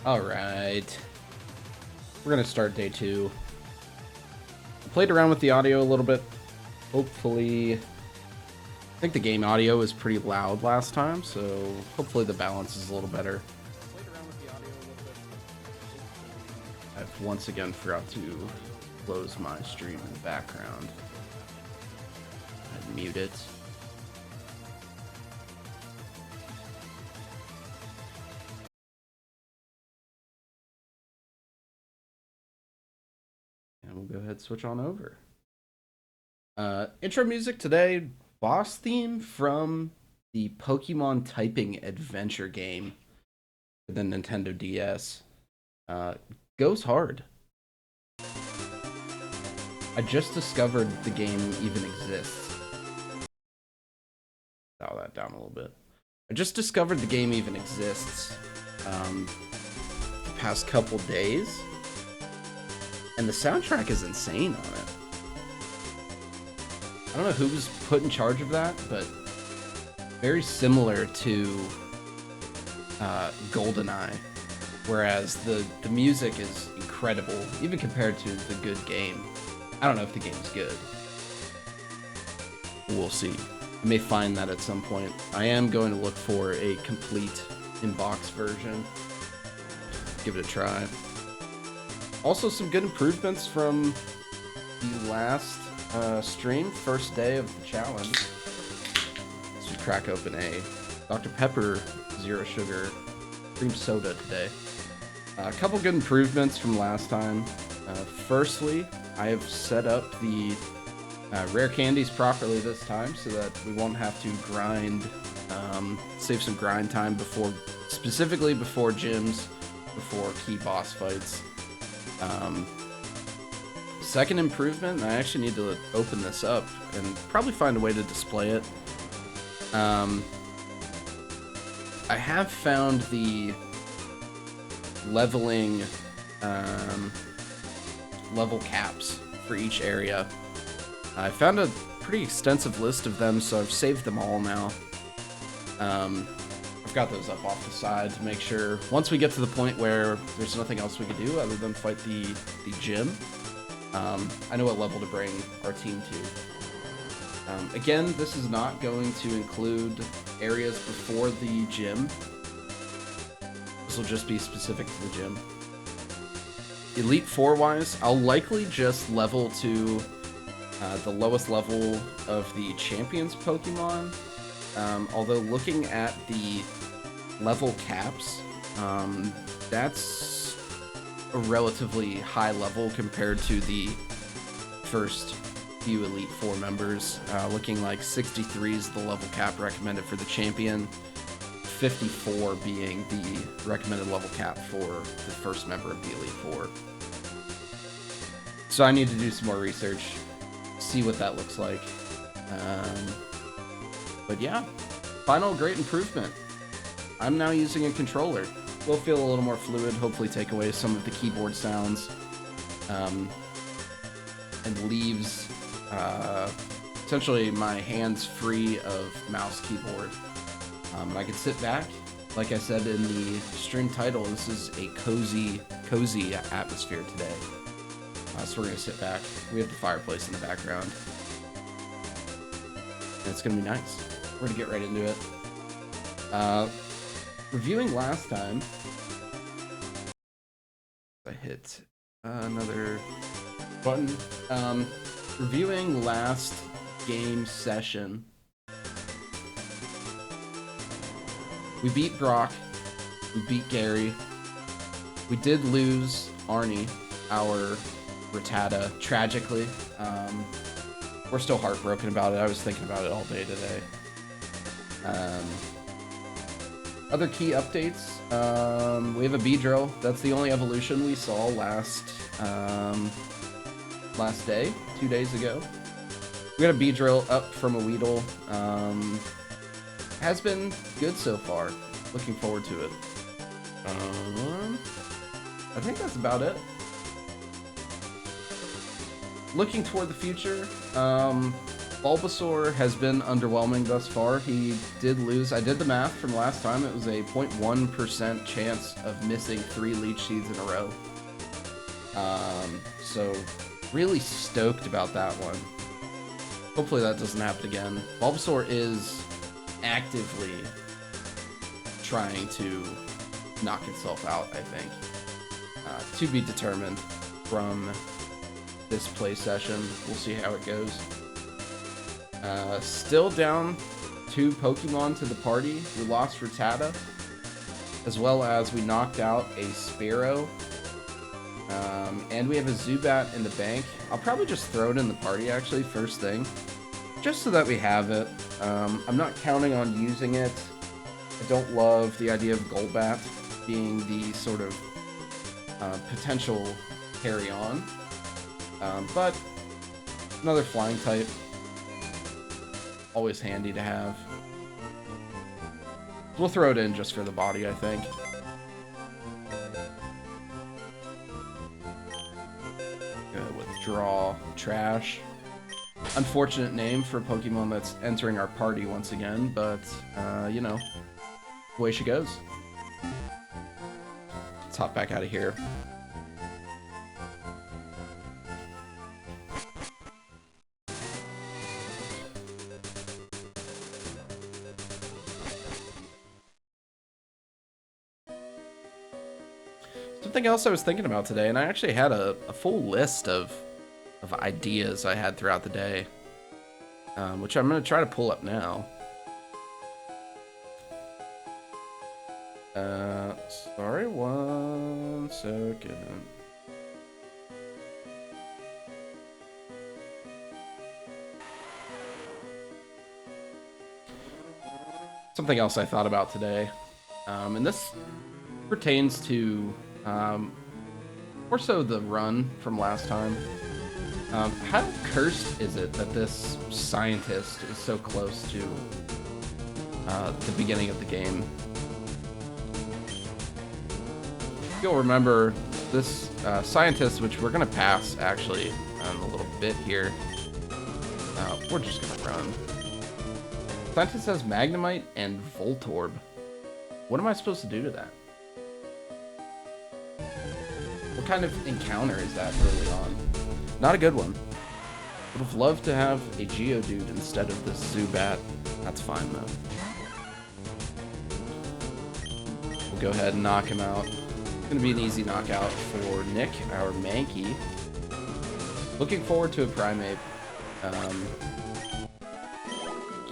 Alright. We're gonna start day 2. I played around with the audio a little bit. Hopefully... I think the game audio was pretty loud last time, so hopefully the balance is a little better. I've once again forgot to close my stream in the background. I'd mute it. And we'll go ahead and switch on over. Intro music today, boss theme from the Pokemon typing adventure game for the Nintendo DS. Goes hard. I just discovered the game even exists. Dial that down a little bit. I just discovered the game even exists the past couple days. And the soundtrack is insane on it. I don't know who was put in charge of that, but very similar to GoldenEye. Whereas the music is incredible, even compared to the good game. I don't know if the game's good. We'll see. I may find that at some point. I am going to look for a complete in-box version. Give it a try. Also, some good improvements from the last stream, first day of the challenge. So we crack open a Dr. Pepper Zero Sugar cream soda today. A couple good improvements from last time. Firstly, I have set up the rare candies properly this time so that we won't have to grind, save some grind time before, specifically before gyms, before key boss fights. Second improvement, I actually need to open this up and probably find a way to display it. I have found the leveling level caps for each area. I found a pretty extensive list of them, so I've saved them all now. I've got those up off the side to make sure once we get to the point where there's nothing else we can do other than fight the gym, I know what level to bring our team to. Again, this is not going to include areas before the gym. This will just be specific to the gym. Elite Four wise, I'll likely just level to the lowest level of the Champions Pokemon. Although looking at the level caps, that's a relatively high level compared to the first few Elite Four members. Looking like 63 is the level cap recommended for the champion. 54 being the recommended level cap for the first member of the Elite Four. So I need to do some more research, see what that looks like. But yeah, final great improvement. I'm now using a controller. Will feel a little more fluid, hopefully take away some of the keyboard sounds, and leaves essentially my hands free of mouse keyboard. And I can sit back, like I said in the stream title, this is a cozy atmosphere today. So we're gonna sit back. We have the fireplace in the background. And it's gonna be nice. We're gonna get right into it. Reviewing last time, I hit another button. Reviewing last game session, we beat Brock, we beat Gary, we did lose Arnie, our Rattata, tragically. We're still heartbroken about it. I was thinking about it all day today. Other key updates, we have a Beedrill. That's the only evolution we saw last day, 2 days ago. We got a Beedrill up from a Weedle. Has been good so far. Looking forward to it. I think that's about it. Looking toward the future, Bulbasaur has been underwhelming thus far. He did lose. I did the math from last time. It was a 0.1% chance of missing 3 Leech Seeds in a row. So really stoked about that one. Hopefully that doesn't happen again. Bulbasaur is actively trying to knock itself out, I think. To be determined from this play session. We'll see how it goes. Still down 2 Pokemon to the party. We lost Rattata, as well as we knocked out a Spearow. And we have a Zubat in the bank. I'll probably just throw it in the party, actually, first thing. Just so that we have it. I'm not counting on using it. I don't love the idea of Golbat being the sort of potential carry-on. But another flying type. Always handy to have. We'll throw it in just for the body, I think. Withdraw Trash. Unfortunate name for a Pokemon that's entering our party once again, but, you know, the way she goes. Let's hop back out of here. Something else I was thinking about today, and I actually had a full list of ideas I had throughout the day, which I'm going to try to pull up now. Sorry, 1 second. Something else I thought about today, and this pertains to more so the run from last time. How cursed is it that this scientist is so close to the beginning of the game? You'll remember this scientist, which we're going to pass actually in a little bit here. We're just going to run. Scientist has Magnemite and Voltorb. What am I supposed to do to that? What kind of encounter is that early on? Not a good one. Would have loved to have a Geodude instead of this Zubat. That's fine though. We'll go ahead and knock him out. It's gonna be an easy knockout for Nick, our Mankey. Looking forward to a Primeape.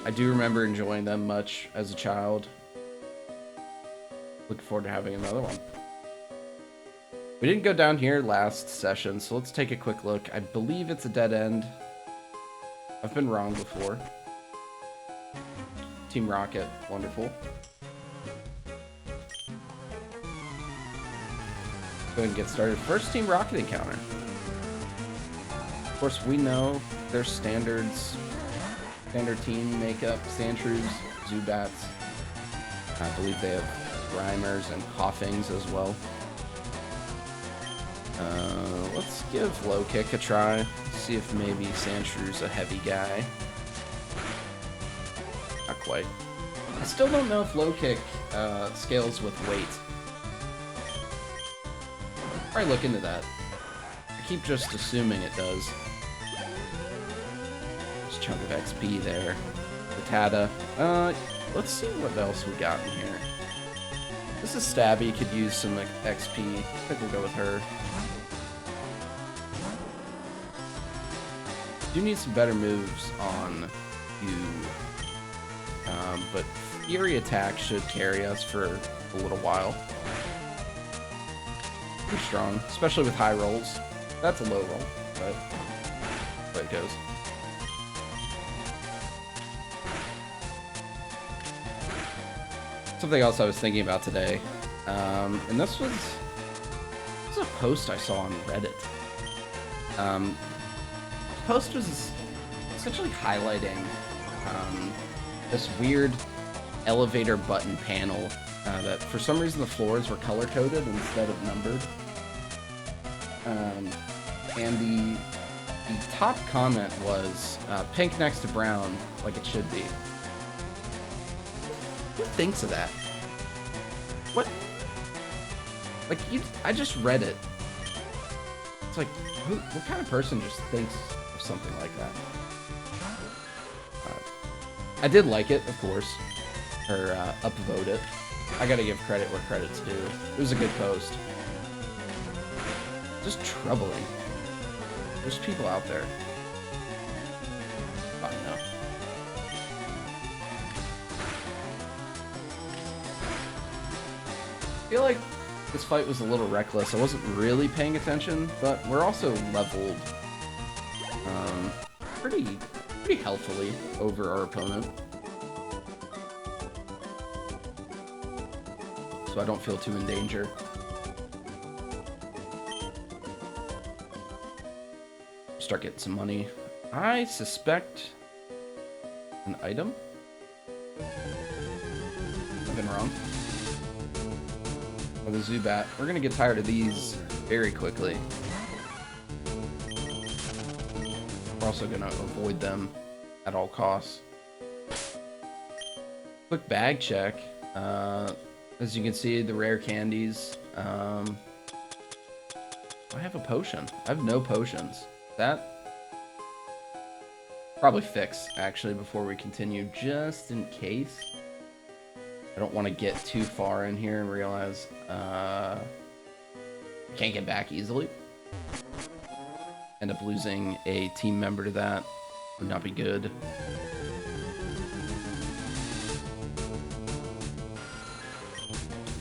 I do remember enjoying them much as a child. Looking forward to having another one. We didn't go down here last session, so let's take a quick look. I believe it's a dead end. I've been wrong before. Team Rocket, wonderful. Go ahead and get started. First Team Rocket encounter. Of course, we know their standards, standard team makeup: Sandshrews, Zubats. I believe they have Grimers and Hoffings as well. Let's give Low Kick a try. See if maybe Sandshrews a heavy guy. Not quite. I still don't know if Low Kick scales with weight. Probably look into that. I keep just assuming it does. Just a chunk of XP there. Rattata. Let's see what else we got in here. This is Stabby, could use some XP. I think we'll go with her. Do need some better moves on you. But Fury Attack should carry us for a little while. Pretty strong, especially with high rolls. That's a low roll, but that's the way it goes. Something else I was thinking about today, and this was a post I saw on Reddit. The post was essentially highlighting this weird elevator button panel that for some reason the floors were color-coded instead of numbered. And The top comment was pink next to brown, like it should be. Who thinks of that? What? Like, I just read it. It's like, what kind of person just thinks of something like that? I did like it, of course. Or upvote it. I gotta give credit where credit's due. It was a good post. Just troubling. There's people out there. I know. I feel like this fight was a little reckless. I wasn't really paying attention, but we're also leveled pretty healthily over our opponent. So I don't feel too in danger. Start getting some money. I suspect an item. I've been wrong. Or the Zubat. We're gonna get tired of these very quickly. We're also gonna avoid them at all costs. Quick bag check. As you can see, the rare candies. I have a potion. I have no potions. That probably fix actually before we continue, just in case. I don't want to get too far in here and realize I can't get back easily. End up losing a team member to that. Would not be good.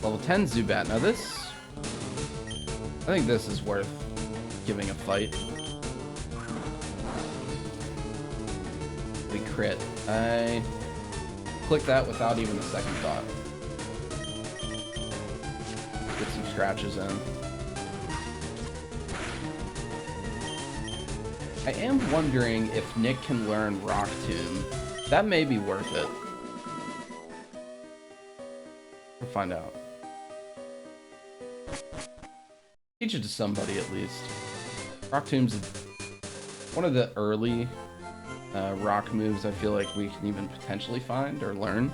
Level 10 Zubat. Now this, I think this is worth giving a fight. We crit. I click that without even a second thought. Get some scratches in. I am wondering if Nick can learn Rock Tomb. That may be worth it. We'll find out. Teach it to somebody at least. Rock Tomb's one of the early rock moves I feel like we can even potentially find or learn.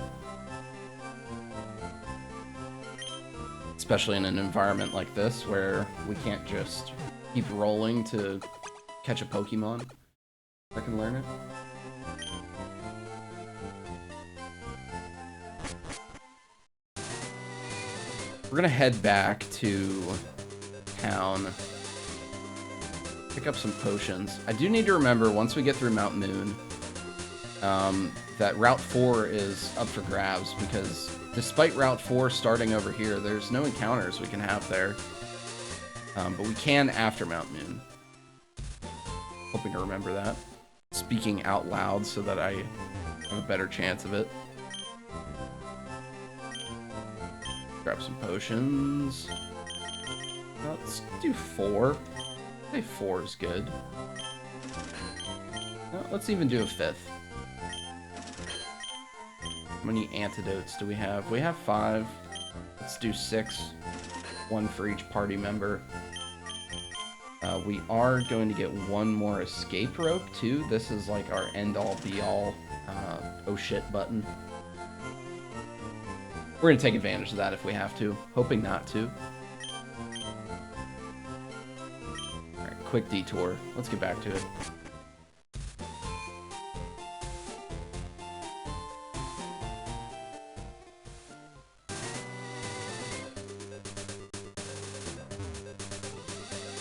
Especially in an environment like this where we can't just keep rolling to catch a Pokemon. I can learn it. We're gonna head back to town. Pick up some potions. I do need to remember once we get through Mount Moon that Route 4 is up for grabs, because despite Route 4 starting over here, there's no encounters we can have there. But we can after Mount Moon. Hoping to remember that. Speaking out loud so that I have a better chance of it. Grab some potions. Let's do 4. I think 4 is good. No, let's even do a 5th. How many antidotes do we have? We have 5. Let's do 6. 1 for each party member. We are going to get 1 more escape rope too. This is like our end-all be-all oh shit button. We're gonna take advantage of that if we have to. Hoping not to. Alright, quick detour. Let's get back to it.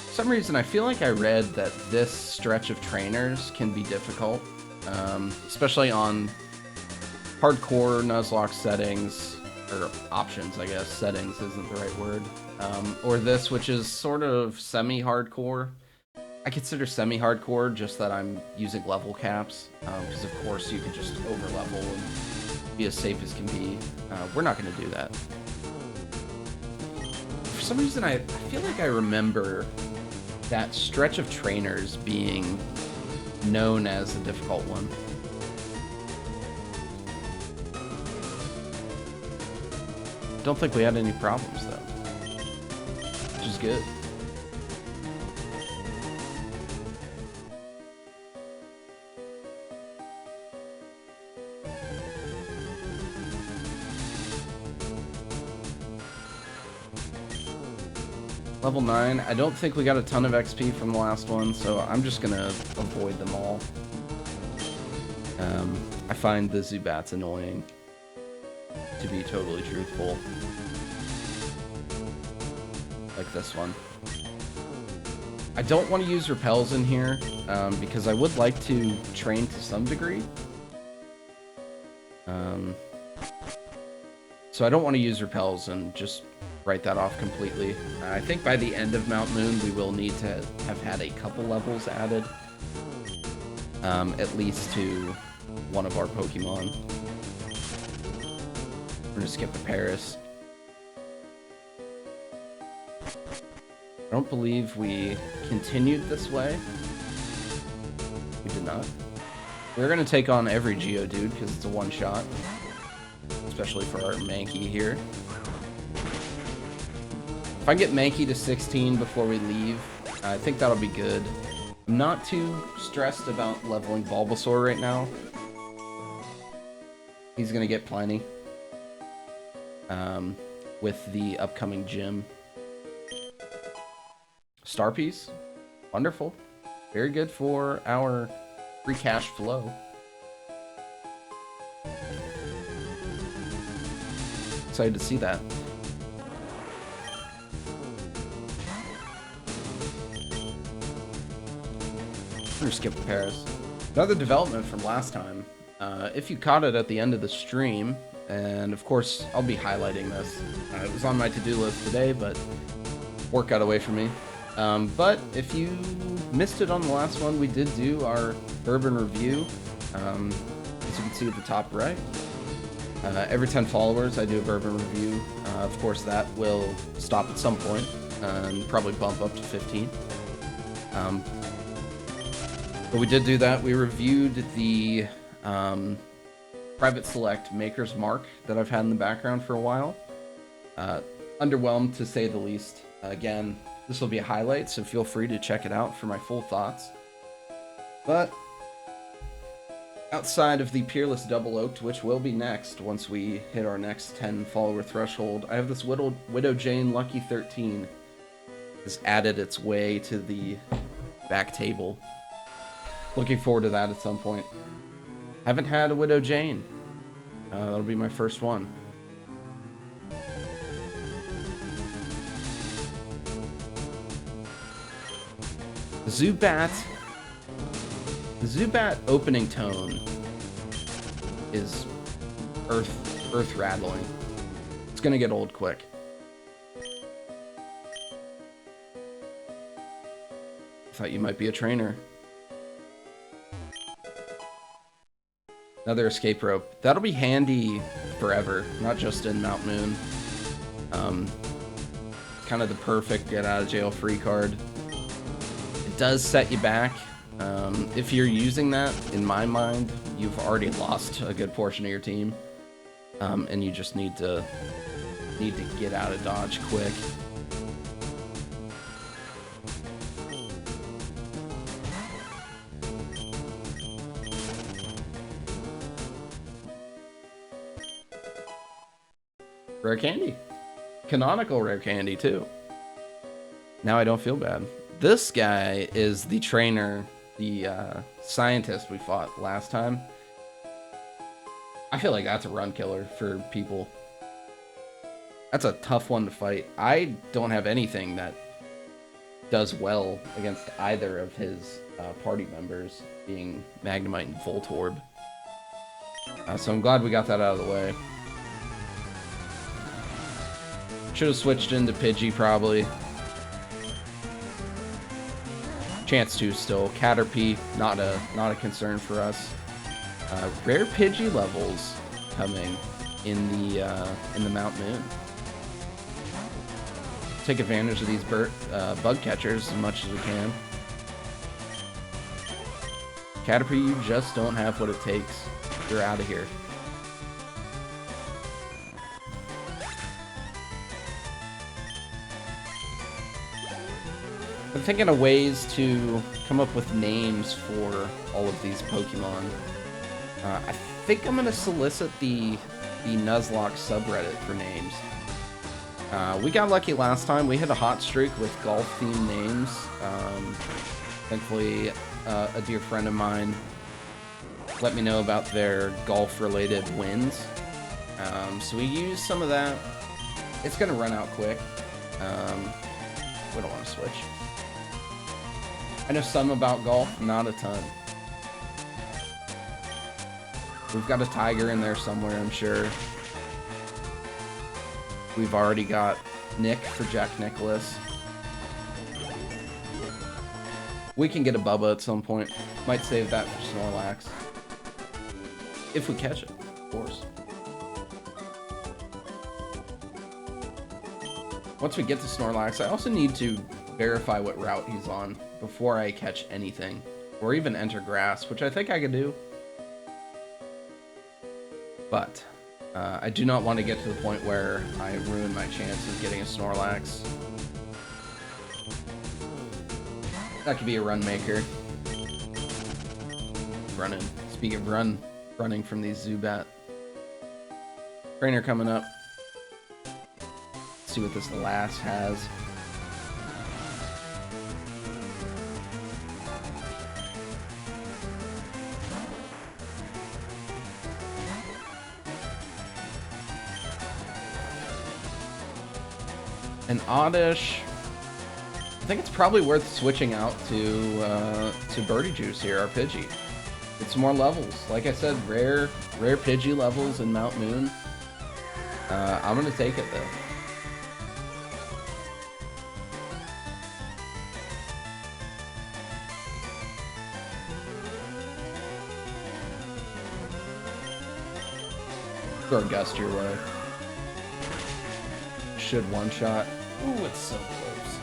For some reason, I feel like I read that this stretch of trainers can be difficult, especially on hardcore NuzLocke settings, or options, I guess. Settings isn't the right word. Or this, which is sort of semi-hardcore. I consider semi-hardcore just that I'm using level caps, because of course you could just over-level and be as safe as can be. We're not going to do that. For some reason, I feel like I remember that stretch of trainers being known as a difficult one. Don't think we had any problems though, which is good. level 9. I don't think we got a ton of XP from the last one, so I'm just gonna avoid them all. I find the Zubats annoying, to be totally truthful. Like this one. I don't want to use repels in here, because I would like to train to some degree. So I don't want to use repels and just write that off completely. I think by the end of Mount Moon, we will need to have had a couple levels added. At least to one of our Pokemon. We're gonna skip the Paris. I don't believe we continued this way. We did not. We're gonna take on every Geodude because it's a one-shot. Especially for our Mankey here. If I get Mankey to 16 before we leave, I think that'll be good. I'm not too stressed about leveling Bulbasaur right now. He's gonna get plenty. With the upcoming gym. Star Piece. Wonderful. Very good for our free cash flow. Excited to see that. I'm gonna skip Paris. Another development from last time. If you caught it at the end of the stream, and of course I'll be highlighting this. It was on my to-do list today, but work got away from me. But if you missed it on the last one, we did do our bourbon review. As you can see at the top right. Every 10 followers, I do a bourbon review. Of course, that will stop at some point and probably bump up to 15. But we did do that. We reviewed the Private Select Maker's Mark that I've had in the background for a while. Underwhelmed, to say the least. Again, this will be a highlight, so feel free to check it out for my full thoughts. But outside of the Peerless Double Oaked, which will be next once we hit our next 10 follower threshold, I have this Widow Jane Lucky 13 has added its way to the back table. Looking forward to that at some point. Haven't had a Widow Jane. That'll be my first one. The Zubat opening tone is earth rattling. It's gonna get old quick. Thought you might be a trainer. Another escape rope. That'll be handy forever, not just in Mount Moon. Kind of the perfect get out of jail free card. It does set you back. If you're using that, in my mind, you've already lost a good portion of your team, and you just need to get out of dodge quick. Rare candy. Canonical rare candy, too. Now I don't feel bad. This guy is the trainer, the scientist we fought last time. I feel like that's a run killer for people. That's a tough one to fight. I don't have anything that does well against either of his party members, being Magnemite and Voltorb. So I'm glad we got that out of the way. Should have switched into Pidgey, probably. Chance to still. Caterpie, not a concern for us. Rare Pidgey levels coming in the Mount Moon. Take advantage of these bug catchers as much as we can. Caterpie, you just don't have what it takes. You're out of here. I'm thinking of ways to come up with names for all of these Pokemon. I think I'm going to solicit the NuzLocke subreddit for names. We got lucky last time. We had a hot streak with golf-themed names. Thankfully, a dear friend of mine let me know about their golf-related wins. So we used some of that. It's going to run out quick. We don't want to switch. I know some about golf, not a ton. We've got a tiger in there somewhere, I'm sure. We've already got Nick for Jack Nicholas. We can get a Bubba at some point. Might save that for Snorlax. If we catch it, of course. Once we get to Snorlax, I also need to verify what route he's on before I catch anything. Or even enter grass, which I think I could do. But I do not want to get to the point where I ruin my chance of getting a Snorlax. That could be a run maker. Running. Speaking of running from these Zubat. Trainer coming up. Let's see what this last has. An Oddish. I think it's probably worth switching out to Birdie Juice here, our Pidgey. Get some more levels. Like I said, rare Pidgey levels in Mount Moon. I'm gonna take it though. Throw a Gust your way. Should one-shot. Ooh, it's so close.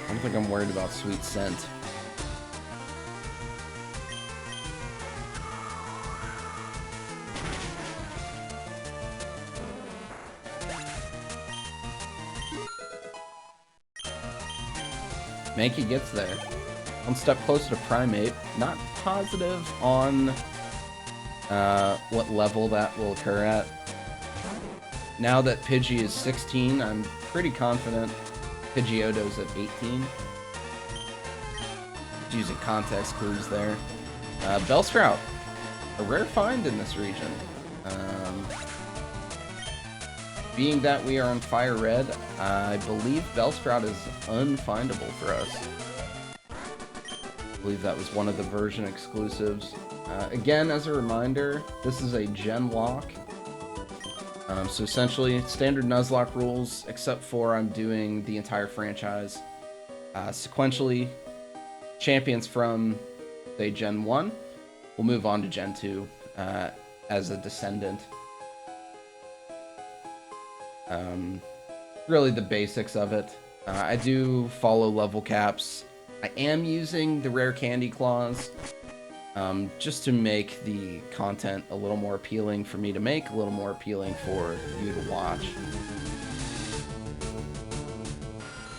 I don't think I'm worried about Sweet Scent. Mankey gets there. One step closer to Primate. Not positive on what level that will occur at. Now that Pidgey is 16, I'm pretty confident Pidgeotto's at 18. Using context clues there. Bellsprout, a rare find in this region. Being that we are on Fire Red, I believe Bellsprout is unfindable for us. I believe that was one of the version exclusives. Again, as a reminder, this is a GenLocke. So essentially, standard NuzLocke rules, except for I'm doing the entire franchise sequentially. Champions from, say, Gen 1 will move on to Gen 2 as a descendant. Really the basics of it. I do follow level caps. I am using the rare Candy Claws. Just to make the content a little more appealing for me to make, a little more appealing for you to watch.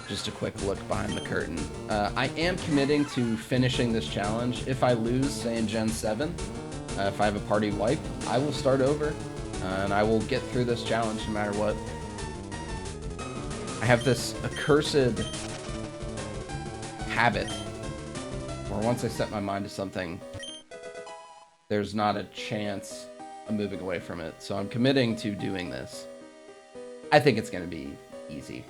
Just a quick look behind the curtain. I am committing to finishing this challenge. If I lose, say in Gen 7, if I have a party wipe, I will start over, and I will get through this challenge no matter what. I have this accursed habit, where once I set my mind to something, there's not a chance of moving away from it. So I'm committing to doing this. I think it's going to be easy.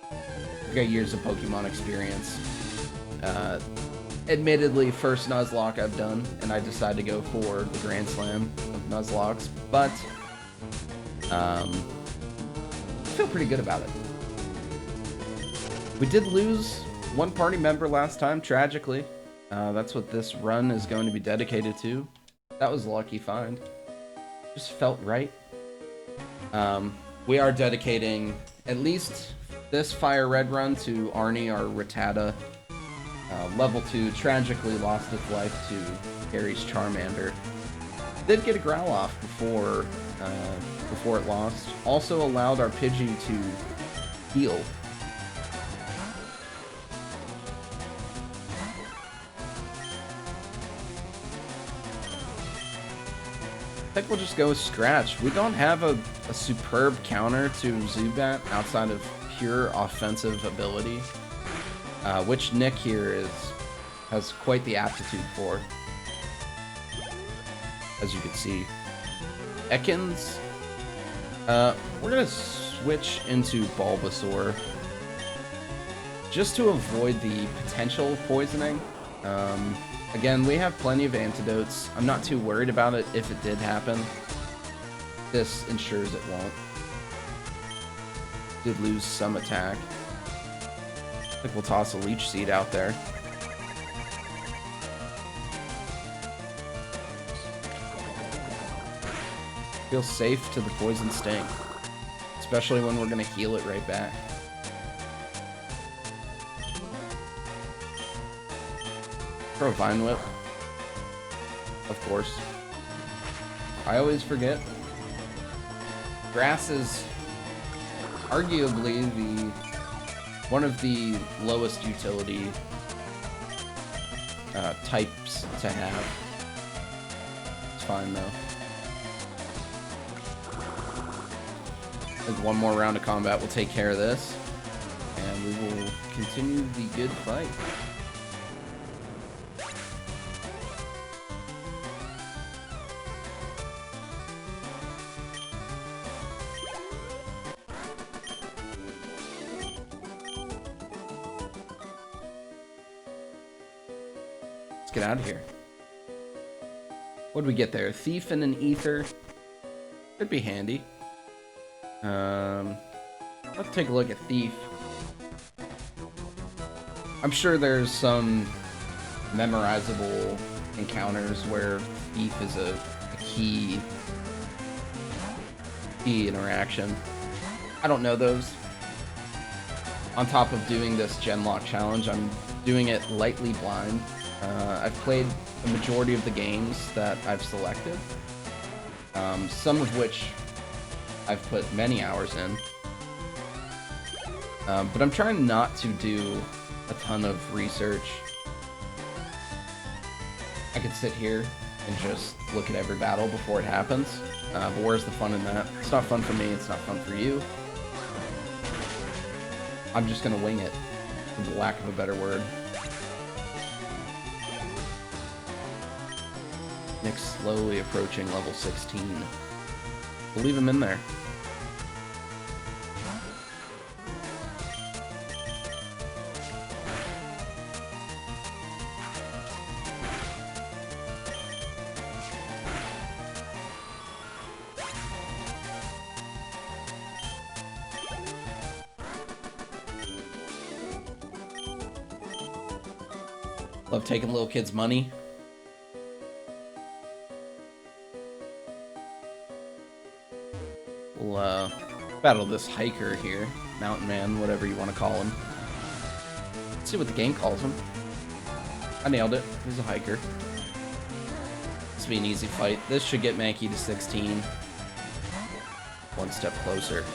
I've got years of Pokemon experience. Admittedly, first NuzLocke I've done, and I decided to go for the Grand Slam of NuzLocks, but I feel pretty good about it. We did lose one party member last time, tragically. That's what this run is going to be dedicated to. That was a lucky find. Just felt right. We are dedicating at least this Fire Red run to Arnie, our Rattata. Level 2 tragically lost its life to Gary's Charmander. Did get a Growlithe before it lost. Also allowed our Pidgey to heal. think we'll just go with Scratch. We don't have a superb counter to Zubat outside of pure offensive ability, which Nick here has quite the aptitude for, as you can see. Ekans, we're gonna switch into Bulbasaur just to avoid the potential of poisoning. Again, we have plenty of antidotes. I'm not too worried about it if it did happen. This ensures it won't. Did lose some attack. I think we'll toss a Leech Seed out there. Feels safe to the Poison Sting, especially when we're gonna heal it right back. Throw a Vine Whip, of course. I always forget. Grass is arguably one of the lowest utility types to have. It's fine though. I think one more round of combat will take care of this, and we will continue the good fight. Let's get out of here. What did we get there? A Thief and an Ether. Could be handy. Let's take a look at Thief. I'm sure there's some memorizable encounters where Thief is a key interaction. I don't know those. On top of doing this GenLocke challenge, I'm doing it lightly blind. I've played the majority of the games that I've selected, some of which I've put many hours in, but I'm trying not to do a ton of research. I could sit here and just look at every battle before it happens, but where's the fun in that? It's not fun for me, it's not fun for you. I'm just gonna wing it, for the lack of a better word. Nick's slowly approaching level 16. We'll leave him in there. Love taking little kids' money. We'll battle this hiker here. Mountain man, whatever you want to call him. Let's see what the game calls him. I nailed it. He's a hiker. This will be an easy fight. This should get Mankey to 16. One step closer.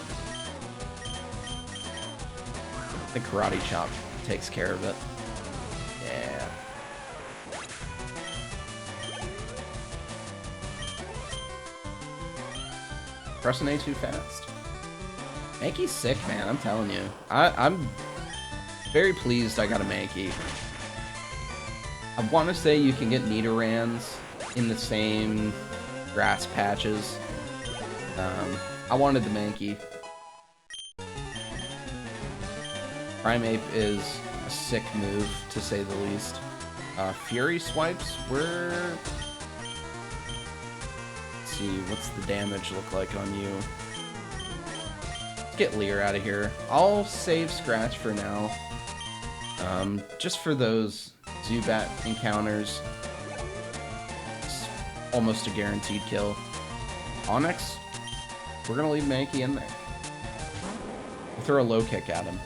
The Karate Chop takes care of it. Yeah. Pressing A too fast. Mankey's sick, man, I'm telling you. I'm very pleased I got a Mankey. I want to say you can get Nidorans in the same grass patches. I wanted the Mankey. Primeape is a sick move, to say the least. Fury Swipes were... Let's see, what's the damage look like on you? Let's get Leer out of here. I'll save Scratch for now. Just for those Zubat encounters. It's almost a guaranteed kill. Onyx, we're gonna leave Mankey in there. We'll throw a low kick at him.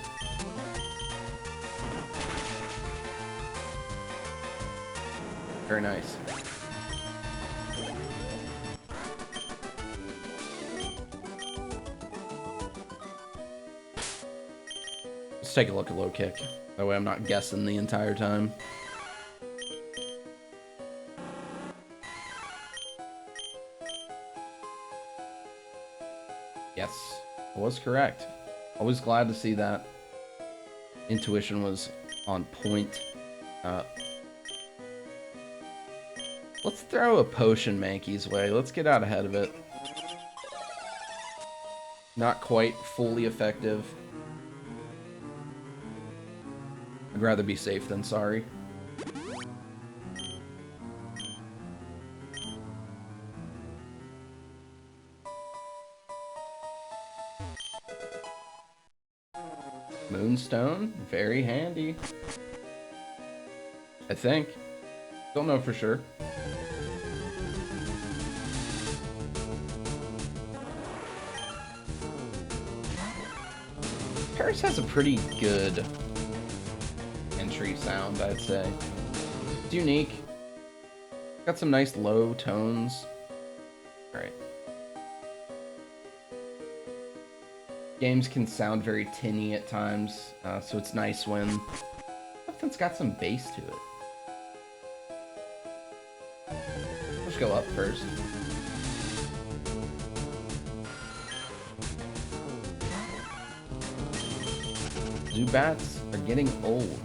Very nice. Let's take a look at low kick. That way I'm not guessing the entire time. Yes, I was correct. Always glad to see that. Intuition was on point. Let's throw a potion Mankey's way. Let's get out ahead of it. Not quite fully effective. I'd rather be safe than sorry. Moonstone, very handy. I think. Don't know for sure. Paris has a pretty good entry sound, I'd say. It's unique. Got some nice low tones. Alright. Games can sound very tinny at times, so it's nice when something's got some bass to it. Let's go up first. Zubats are getting old.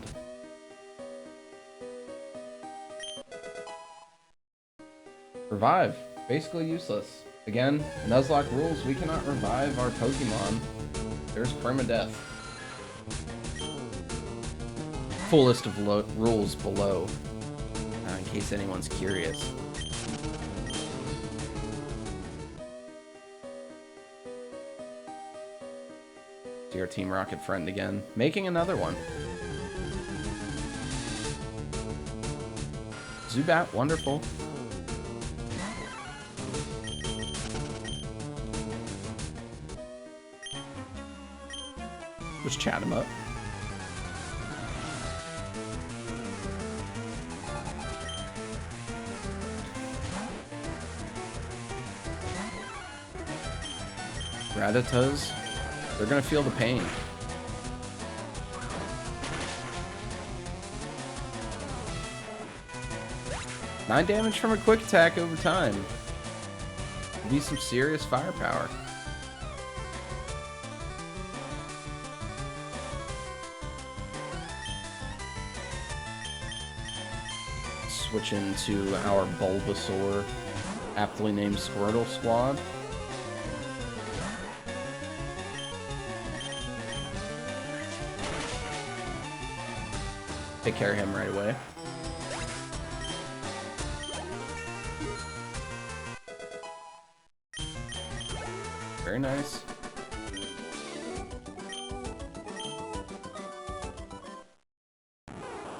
Revive. Basically useless. Again, NuzLocke rules, we cannot revive our Pokemon. There's permadeath. Full list of rules below, in case anyone's curious. See our Team Rocket friend again, making another one. Zubat, wonderful. Just chat him up. Rattatas, they're gonna feel the pain. Nine damage from a quick attack over time. Could be some serious firepower. Switch into our Bulbasaur, aptly named Squirtle Squad. Take care of him right away. Very nice.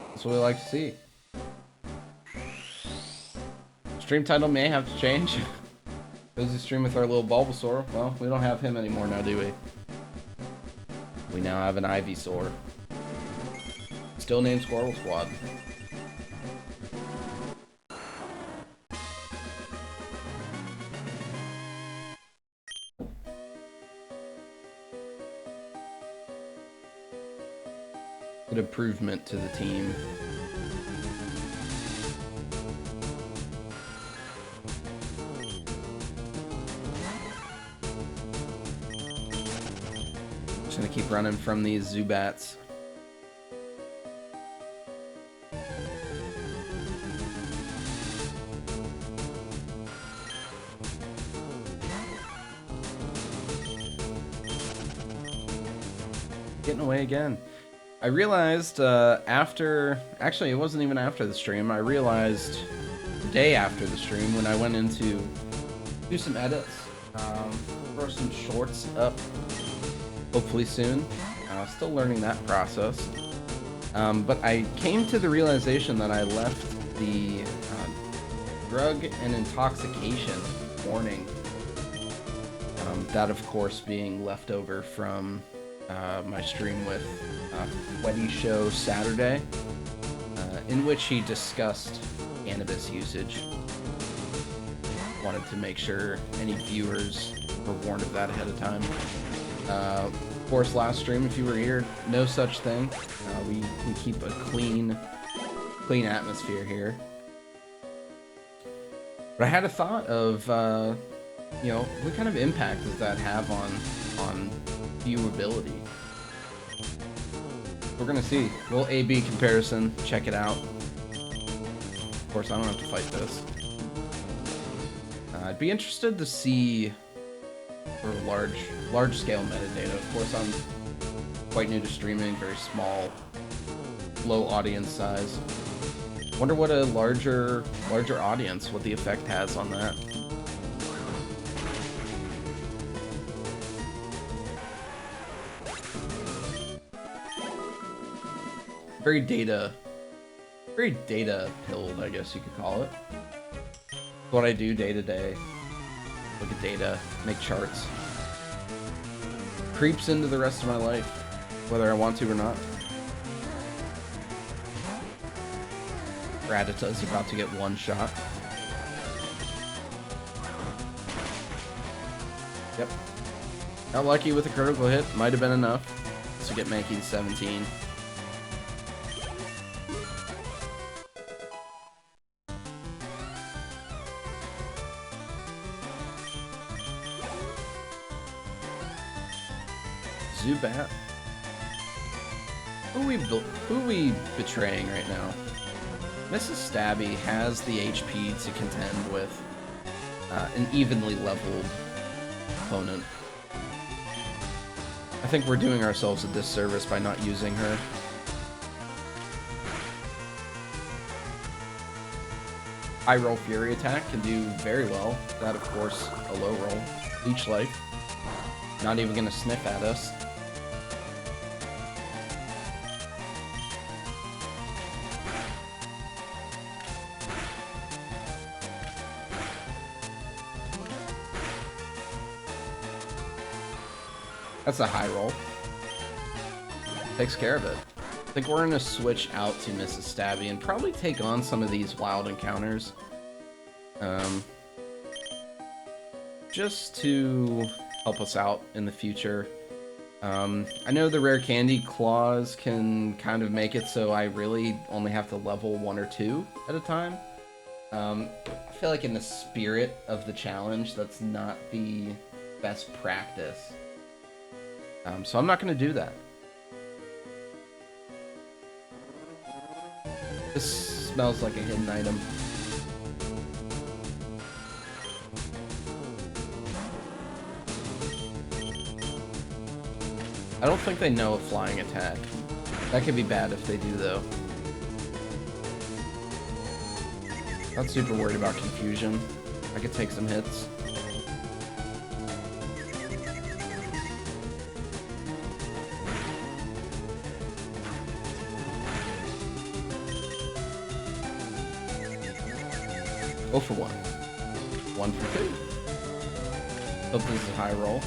That's what we like to see. Stream title may have to change. Goes to stream with our little Bulbasaur. Well, we don't have him anymore now, do we? We now have an Ivysaur. Still named Squirtle Squad. Good improvement to the team. Just gonna keep running from these Zubats. Getting away again. I realized actually it wasn't even after the stream, I realized the day after the stream when I went in to do some edits, throw some shorts up, hopefully soon. Still learning that process. But I came to the realization that I left the drug and intoxication warning. That of course being left over from my stream with Weddy Show Saturday, in which he discussed cannabis usage. Wanted to make sure any viewers were warned of that ahead of time. Of course, last stream, if you were here, no such thing. We keep a clean atmosphere here. But I had a thought of you know, what kind of impact does that have on viewability? We're gonna see. Little A/B comparison. Check it out. Of course, I don't have to fight this. I'd be interested to see for large scale metadata. Of course, I'm quite new to streaming, very small, low audience size. Wonder what a larger audience, what the effect has on that. Very data pilled, I guess you could call it. What I do day to day. Look at data, make charts. Creeps into the rest of my life, whether I want to or not. Radita's about to get one shot. Yep. Got lucky with a critical hit. Might have been enough to get Mankey 17. Zubat. Who we betraying right now? Mrs. Stabby has the HP to contend with an evenly leveled opponent. I think we're doing ourselves a disservice by not using her. High roll Fury attack can do very well. That, of course, a low roll. Leech Life. Not even gonna sniff at us. That's a high roll. Takes care of it. I think we're gonna switch out to Mrs. Stabby and probably take on some of these wild encounters. Just to help us out in the future. I know the rare candy claws can kind of make it so I really only have to level 1 or 2 at a time. I feel like in the spirit of the challenge, that's not the best practice. So I'm not going to do that. This smells like a hidden item. I don't think they know a flying attack. That could be bad if they do, though. Not super worried about confusion. I could take some hits. Go for 1. 1 for 2. Hope this is a high roll.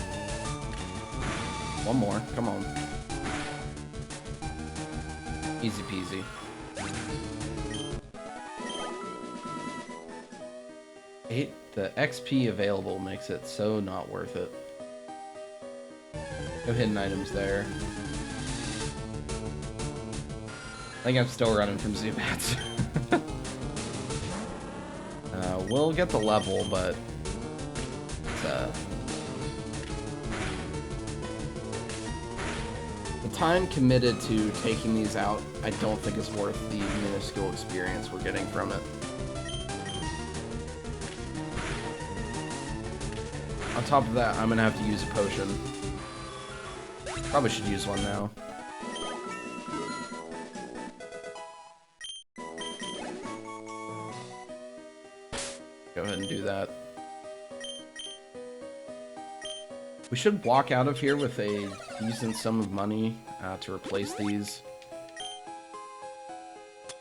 One more. Come on. Easy peasy. The XP available makes it so not worth it. No hidden items there. I think I'm still running from Zubats. We'll get the level, but the time committed to taking these out, I don't think is worth the minuscule experience we're getting from it. On top of that, I'm gonna have to use a potion. Probably should use one now. Go ahead and do that. We should walk out of here with a decent sum of money to replace these.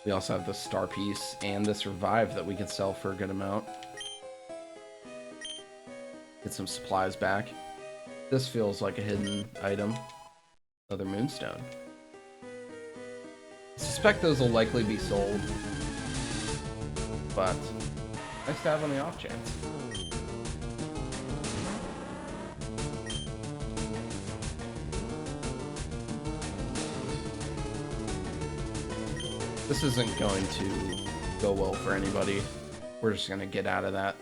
We also have the star piece and this revive that we can sell for a good amount. Get some supplies back. This feels like a hidden item. Another moonstone. I suspect those will likely be sold, but nice to have on the off chance. This isn't going to go well for anybody. We're just gonna get out of that.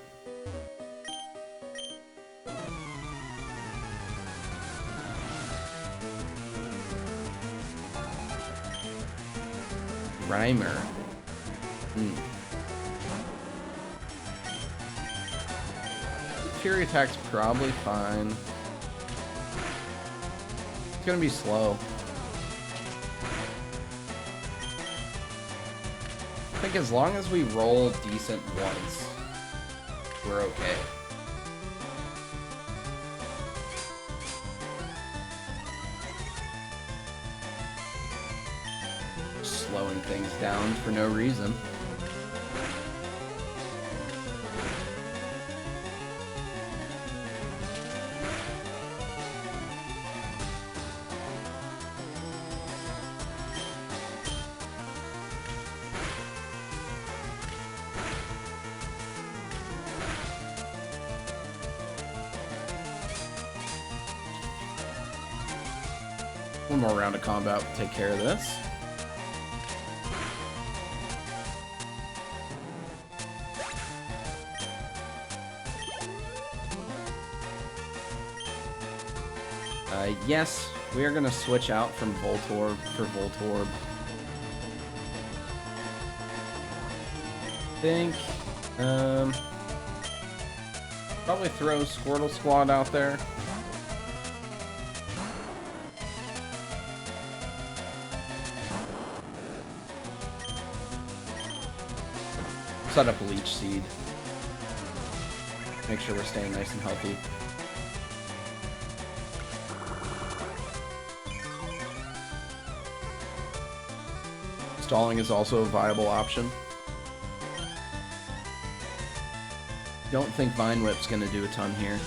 Grimer. Fury attack's probably fine. It's gonna be slow. I think as long as we roll decent once, we're okay. Slowing things down for no reason. One more round of combat will take care of this. Yes, we are going to switch out from Voltorb for Voltorb. I think, probably throw Squirtle Squad out there. Set up a Leech Seed. Make sure we're staying nice and healthy. Stalling is also a viable option. Don't think Vine Whip's gonna do a ton here.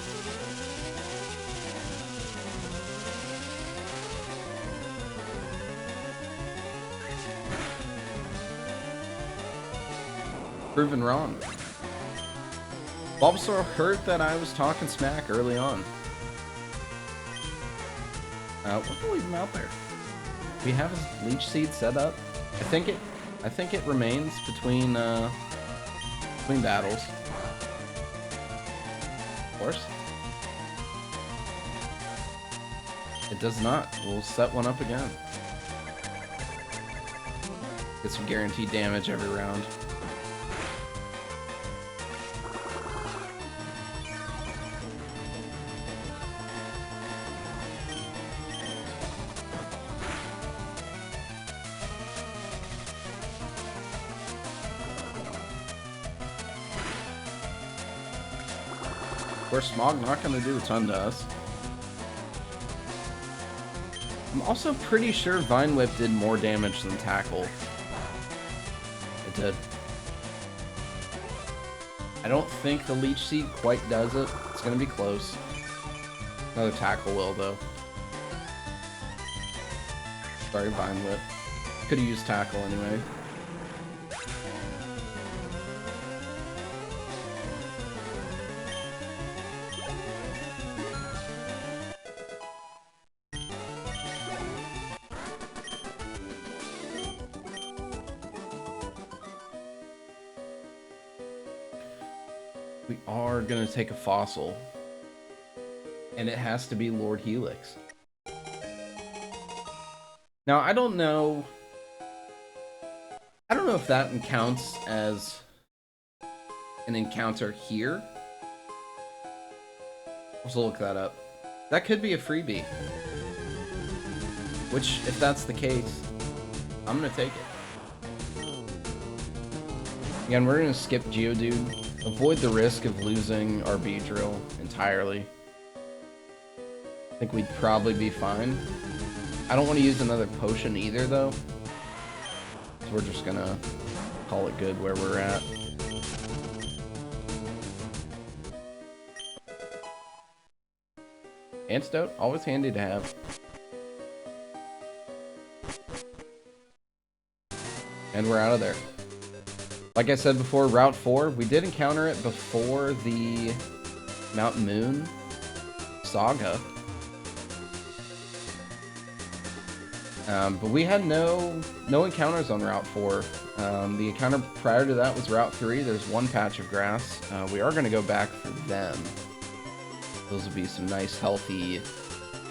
Proven wrong. Bulbasaur heard that I was talking smack early on. We're gonna leave him out there. We have his Leech Seed set up. I think it remains between battles. Of course. It does not. We'll set one up again. Get some guaranteed damage every round. Of course, Smog not going to do a ton to us. I'm also pretty sure Vine Whip did more damage than Tackle. It did. I don't think the Leech Seed quite does it. It's going to be close. Another Tackle will, though. Sorry, Vine Whip. Could have used Tackle anyway. We are gonna take a fossil, and it has to be Lord Helix. Now, I don't know if that counts as an encounter here. Let's look that up. That could be a freebie. Which, if that's the case, I'm gonna take it. Again, we're gonna skip Geodude. Avoid the risk of losing our Beedrill entirely. I think we'd probably be fine. I don't want to use another potion either, though. So we're just gonna call it good where we're at. Antidote, always handy to have. And we're out of there. Like I said before, Route 4, we did encounter it before the Mount Moon saga. But we had no encounters on Route 4. The encounter prior to that was Route 3. There's one patch of grass. We are going to go back for them. Those will be some nice, healthy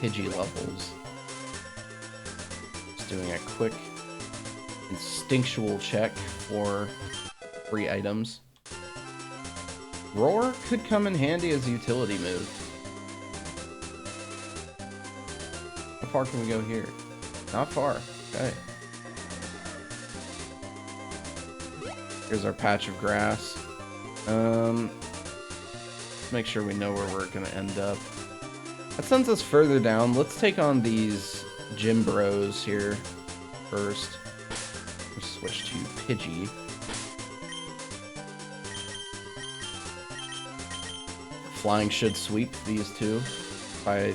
Pidgey levels. Just doing a quick instinctual check for free items. Roar could come in handy as a utility move. How far can we go here? Not far. Okay. Here's our patch of grass. Let's make sure we know where we're gonna end up. That sends us further down. Let's take on these gym bros here first. We'll switch to Pidgey. Flying should sweep these two by...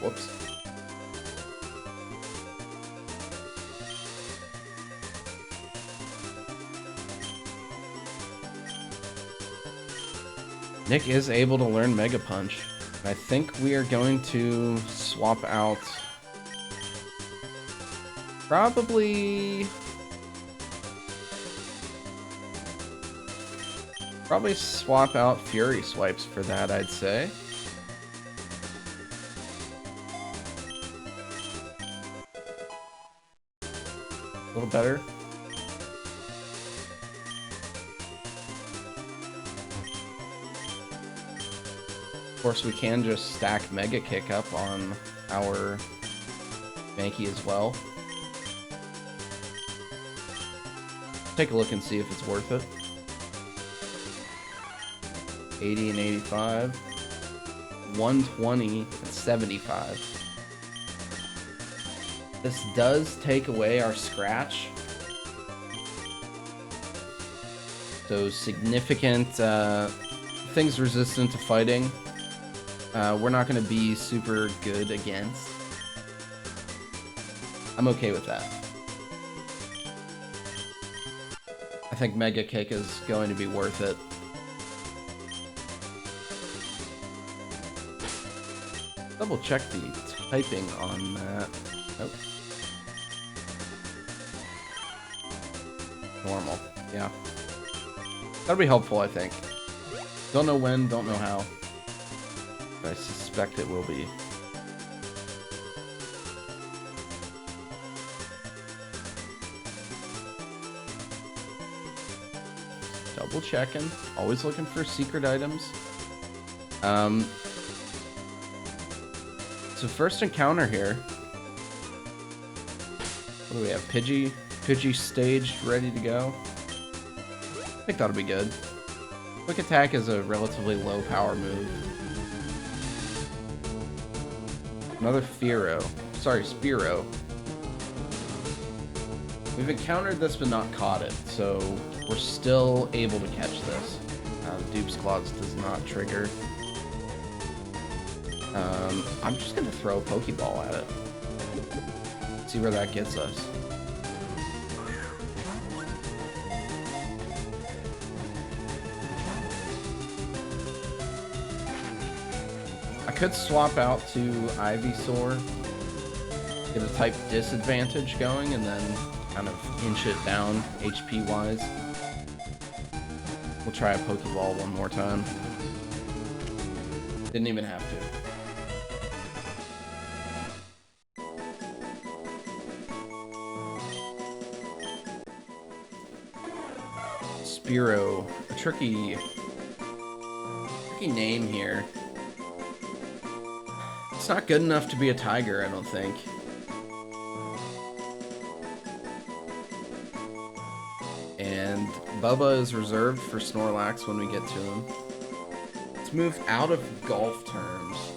Whoops. Nick is able to learn Mega Punch. I think we are going to swap out... Probably swap out Fury Swipes for that, I'd say. A little better. Of course, we can just stack Mega Kick up on our Mankey as well. Take a look and see if it's worth it. 80 and 85. 120 and 75. This does take away our scratch. So significant things resistant to fighting. We're not going to be super good against. I'm okay with that. I think Mega Kick is going to be worth it. Double check the typing on that. Nope. Normal, yeah. That'll be helpful, I think. Don't know when, don't know how. But I suspect it will be. Double checking. Always looking for secret items. So first encounter here. What do we have? Pidgey? Pidgey staged, ready to go. I think that'll be good. Quick Attack is a relatively low power move. Another Fearow. Sorry, Spearow. We've encountered this but not caught it, so we're still able to catch this. Dupe's Claws does not trigger. I'm just gonna throw a Pokeball at it. See where that gets us. I could swap out to Ivysaur, get a type disadvantage going, and then kind of inch it down HP wise. We'll try a Pokeball one more time. Didn't even have to. Spearow, a tricky name here. It's not good enough to be a tiger, I don't think. And Bubba is reserved for Snorlax when we get to him. Let's move out of golf terms.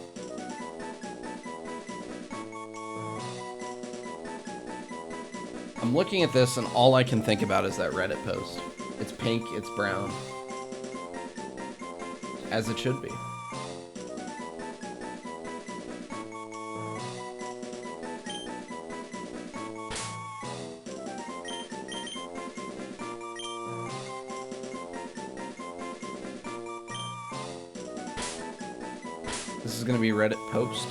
I'm looking at this and all I can think about is that Reddit post. It's pink, it's brown. As it should be. This is gonna be Reddit post.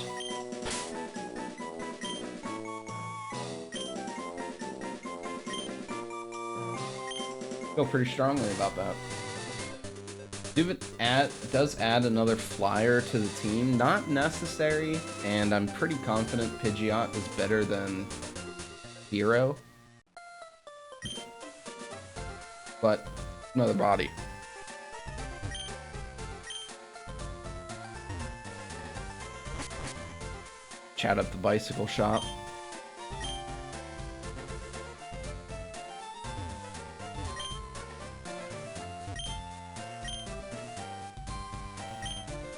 Feel pretty strongly about that. Does add another flyer to the team. Not necessary, and I'm pretty confident Pidgeot is better than Hero. But another body. Chat up the bicycle shop.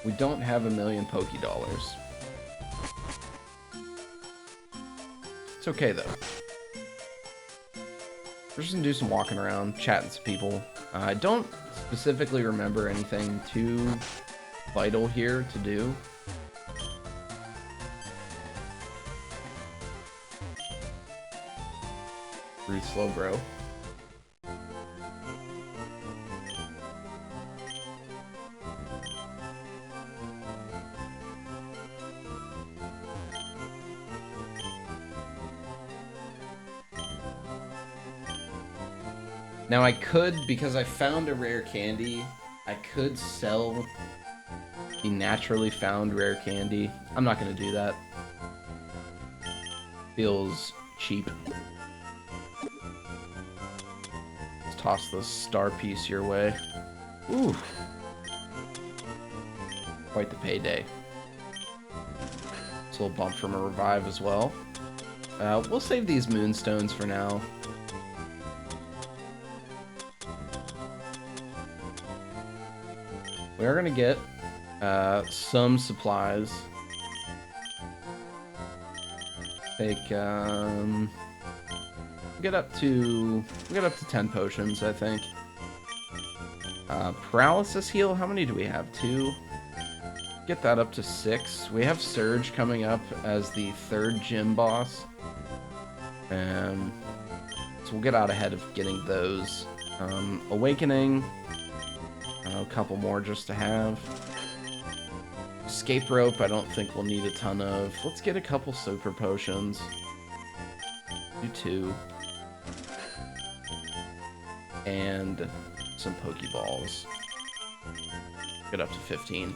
We don't have $1 million Poké-Dollars. It's okay though. We're just gonna do some walking around, chatting to people. I don't specifically remember anything too vital here to do. Rude slow, bro. Now I could, because I found a rare candy, I could sell the naturally found rare candy. I'm not gonna do that. Feels cheap. Let's toss the star piece your way. Ooh. Quite the payday. It's a little bump from a revive as well. We'll save these moonstones for now. We're gonna get some supplies. Take we get up to 10 potions, I think. Paralysis heal. How many do we have? 2. Get that up to 6. We have Surge coming up as the 3rd gym boss, and so we'll get out ahead of getting those. Awakening. A couple more just to have. Escape rope, I don't think we'll need a ton of. Let's get a couple super potions. Do 2. And some Pokeballs. Get up to 15.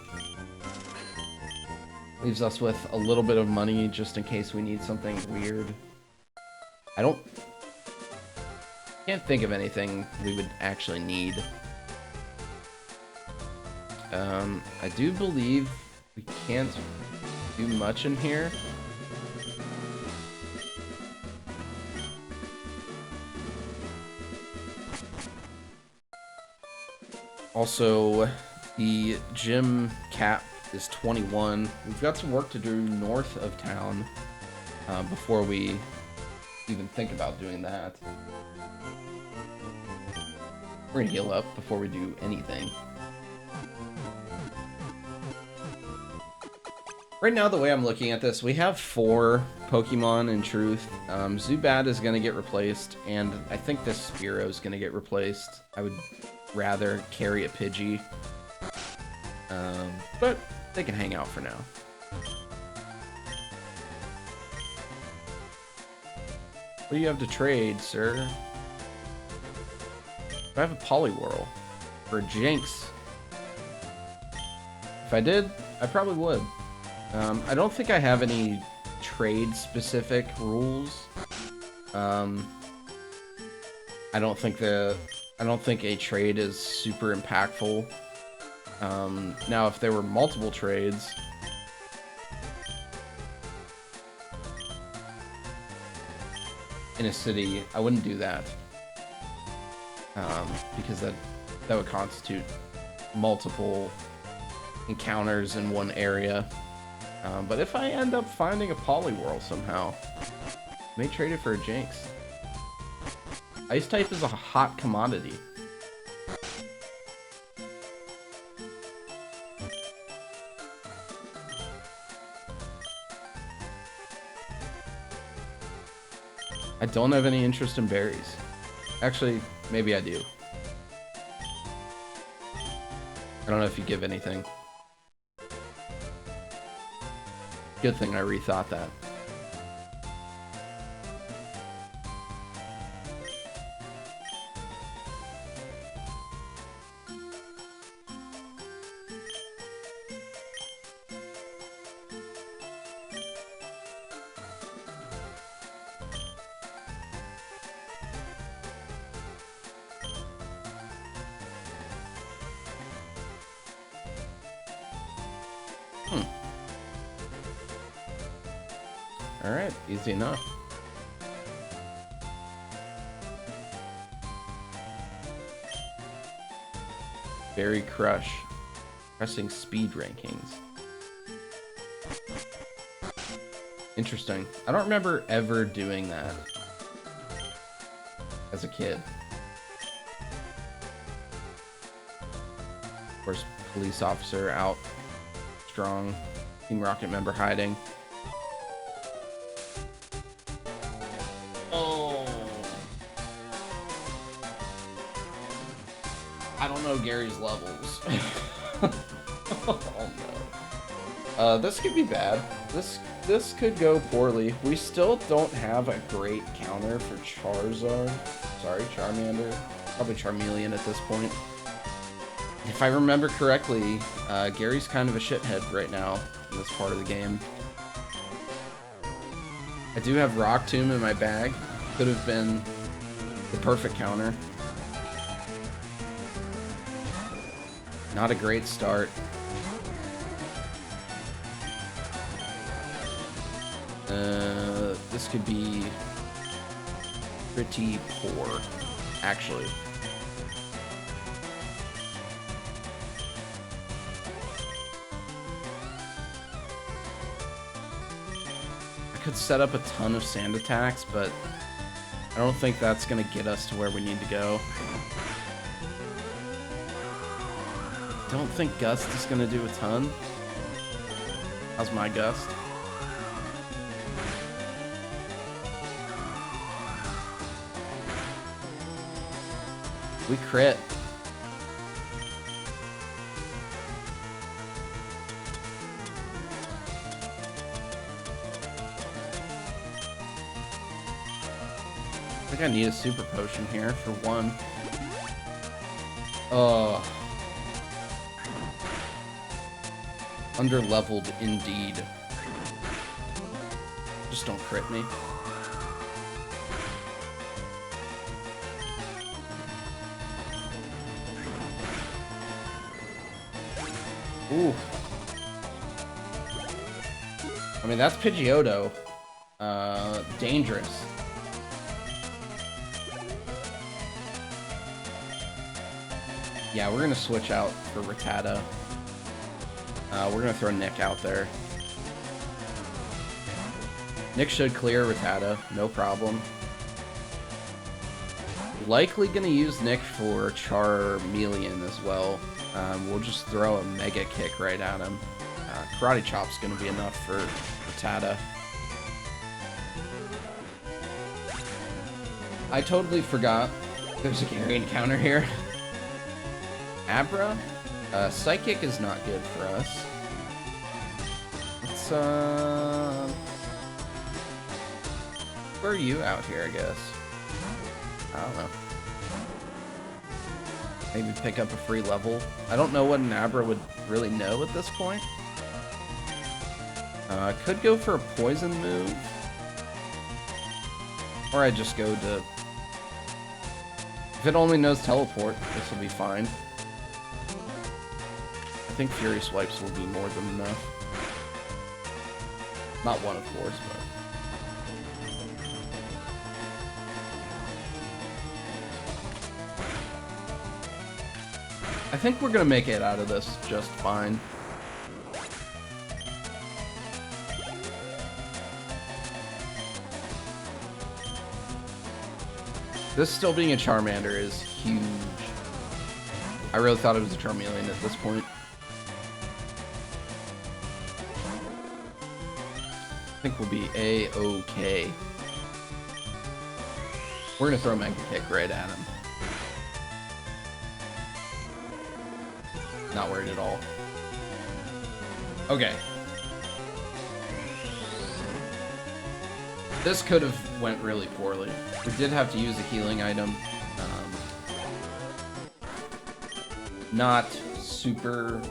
Leaves us with a little bit of money just in case we need something weird. Can't think of anything we would actually need. I do believe we can't do much in here. Also, the gym cap is 21. We've got some work to do north of town before we even think about doing that. We're gonna heal up before we do anything. Right now, the way I'm looking at this, we have 4 Pokemon in truth. Zubat is going to get replaced, and I think this Spearow is going to get replaced. I would rather carry a Pidgey. But they can hang out for now. What do you have to trade, sir? I have a Poliwhirl for a Jinx. If I did, I probably would. I don't think I have any trade-specific rules. I don't think a trade is super impactful. Now, if there were multiple trades, in a city, I wouldn't do that. Because that would constitute multiple encounters in one area. But if I end up finding a Poliwhirl somehow, I may trade it for a Jinx. Ice type is a hot commodity. I don't have any interest in berries. Actually, maybe I do. I don't know if you give anything. Good thing I rethought that. Alright, easy enough. Berry Crush. Pressing speed rankings. Interesting. I don't remember ever doing that as a kid. Of course, police officer out. Strong. Team Rocket member hiding. Oh. I don't know Gary's levels. Oh no. This could be bad. This could go poorly. We still don't have a great counter for Charizard. Sorry, Charmander. Probably Charmeleon at this point. If I remember correctly, Gary's kind of a shithead right now in this part of the game. I do have Rock Tomb in my bag. Could have been the perfect counter. Not a great start. This could be pretty poor, actually. I could set up a ton of sand attacks, but I don't think that's gonna get us to where we need to go. I don't think Gust is gonna do a ton. How's my Gust? We crit. I think I need a super potion here for one. Oh. Under-leveled indeed. Just don't crit me. Ooh. I mean, that's Pidgeotto. Dangerous. Yeah, we're gonna switch out for Rattata. We're gonna throw Nick out there. Nick should clear Rattata, no problem. Likely gonna use Nick for Charmeleon as well. We'll just throw a Mega Kick right at him. Karate Chop's gonna be enough for Rattata. I totally forgot there's a Gary encounter here. Abra? Psychic is not good for us. Let's, where are you out here, I guess? I don't know. Maybe pick up a free level. I don't know what an Abra would really know at this point. Could go for a poison move. Or I just go to... If it only knows teleport, this will be fine. I think Fury Swipes will be more than enough. Not one, of course, but... I think we're gonna make it out of this just fine. This still being a Charmander is huge. I really thought it was a Charmeleon at this point. I think we'll be A-okay. We're gonna throw Mega Kick right at him. Not worried at all. Okay. This could have went really poorly. We did have to use a healing item. Not super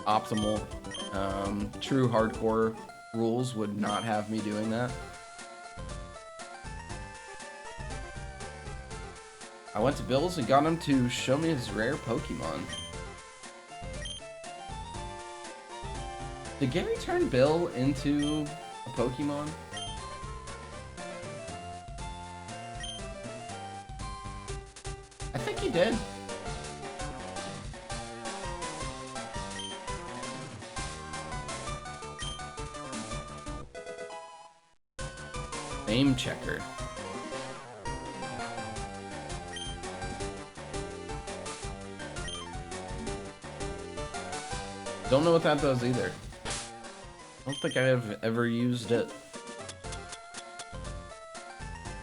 optimal. True hardcore rules would not have me doing that. I went to Bill's and got him to show me his rare Pokemon. Did Gary turn Bill into a Pokemon? I think he did. Name checker. Don't know what that does either. I don't think I have ever used it.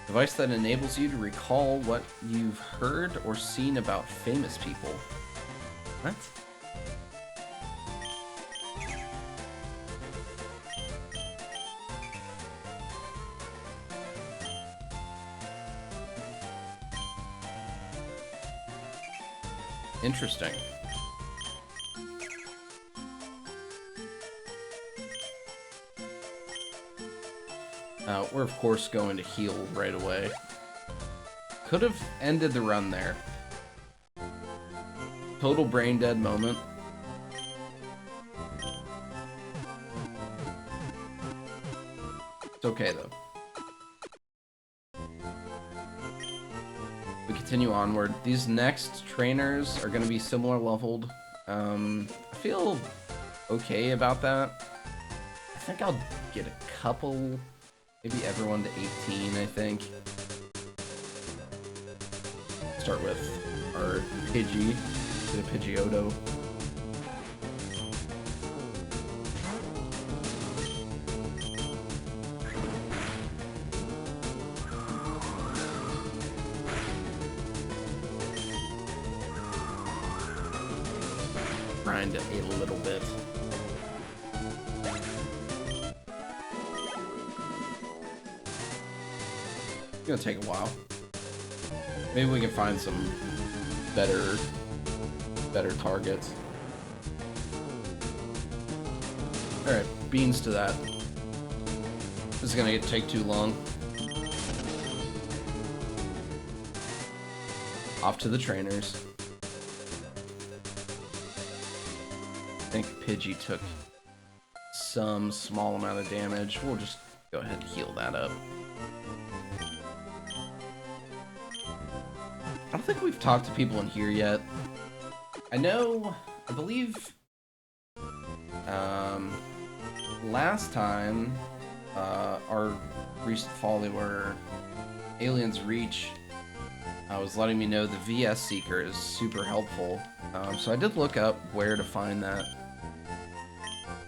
Device that enables you to recall what you've heard or seen about famous people. What? Interesting. We're of course going to heal right away. Could have ended the run there. Total brain dead moment. It's okay though. We continue onward. These next trainers are going to be similar leveled. I feel okay about that. I think I'll get a couple, maybe everyone to 18, I think. Start with our Pidgey, get a Pidgeotto. Grind it a little bit. It's gonna take a while. Maybe we can find some better targets. Alright, beans to that. This is gonna take too long. Off to the trainers. I think Pidgey took some small amount of damage. We'll just go ahead and heal that up. I don't think we've talked to people in here yet. I believe last time our recent follower Aliens Reach was letting me know the VS Seeker is super helpful. So I did look up where to find that.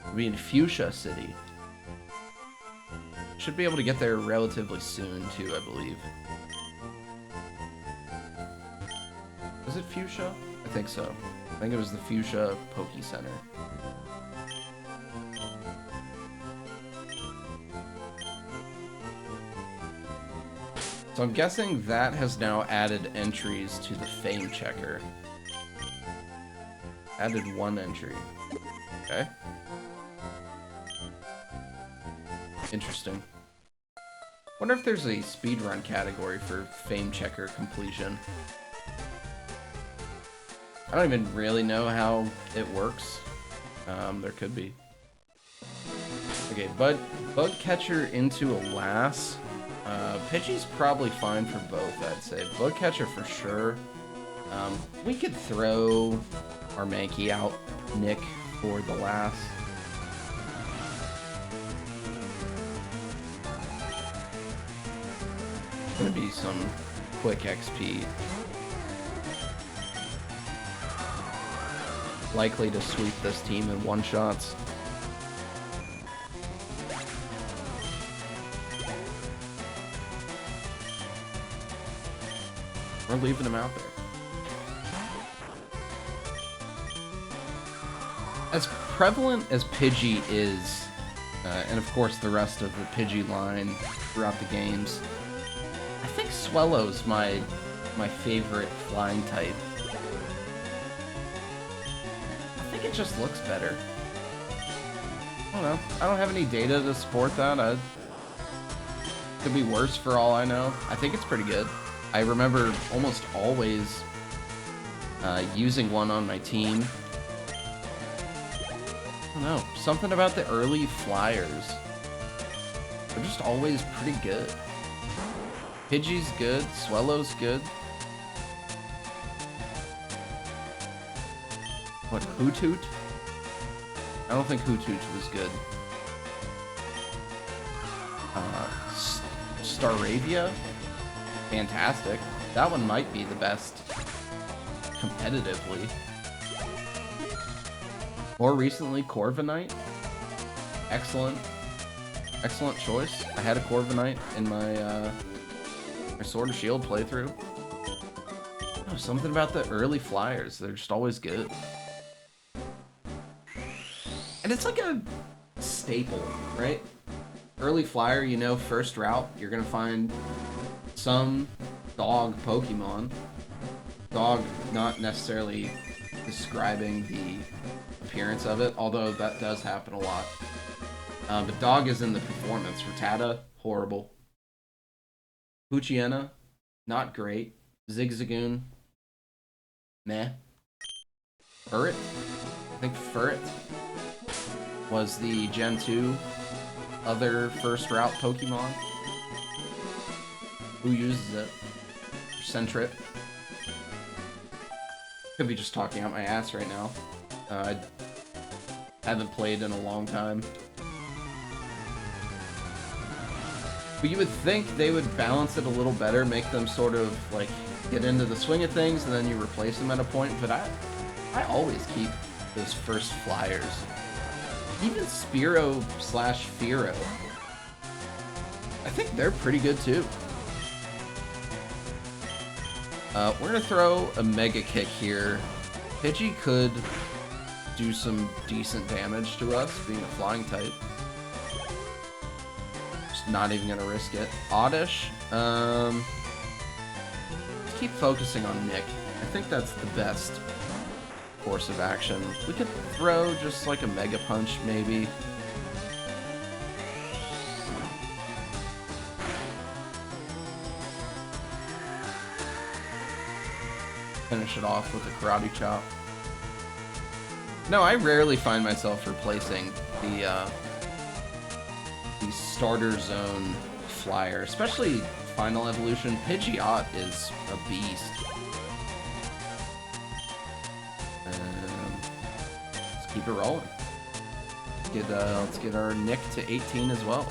It'll be in Fuchsia City. Should be able to get there relatively soon too, I believe. Was it Fuchsia? I think so. I think it was the Fuchsia Poke Center. So I'm guessing that has now added entries to the Fame Checker. Added one entry. Okay. Interesting. Wonder if there's a speedrun category for Fame Checker completion. I don't even really know how it works. There could be. Okay, Bug Catcher into a Lass. Pidgey's probably fine for both, I'd say. Bug Catcher for sure. We could throw our Mankey out, Nick, for the Lass. Gonna be some quick XP. Likely to sweep this team in one-shots. We're leaving him out there. As prevalent as Pidgey is, and of course the rest of the Pidgey line throughout the games, I think Swellow's my favorite flying type. It just looks better. I don't know. I don't have any data to support that. Could be worse for all I know. I think it's pretty good. I remember almost always using one on my team. I don't know. Something about the early flyers. They're just always pretty good. Pidgey's good. Swellow's good. What, Hoothoot? I don't think Hoothoot was good. Staravia? Fantastic. That one might be the best competitively. More recently, Corviknight. Excellent. Excellent choice. I had a Corviknight in my, my Sword and Shield playthrough. Oh, something about the early flyers. They're just always good. And it's like a staple, right? Early flyer, you know, first route, you're gonna find some dog Pokemon. Dog, not necessarily describing the appearance of it, although that does happen a lot. But dog is in the performance. Rattata, horrible. Poochyena, not great. Zigzagoon, meh. Furret? I think Furret was the Gen 2 other first route Pokemon. Who uses it? Centrip. Could be just talking out my ass right now. I haven't played in a long time. But you would think they would balance it a little better, make them sort of like get into the swing of things, and then you replace them at a point. But I always keep those first flyers. Even Spearow / Fearow. I think they're pretty good too. We're gonna throw a Mega Kick here. Pidgey could do some decent damage to us, being a flying type. Just not even gonna risk it. Oddish. Let's keep focusing on Nick. I think that's the best course of action. We could throw just like a Mega Punch, maybe. Finish it off with a Karate Chop. No, I rarely find myself replacing the starter zone flyer, especially Final Evolution. Pidgeot is a beast. Let's keep it rolling. Let's get our Nick to 18 as well.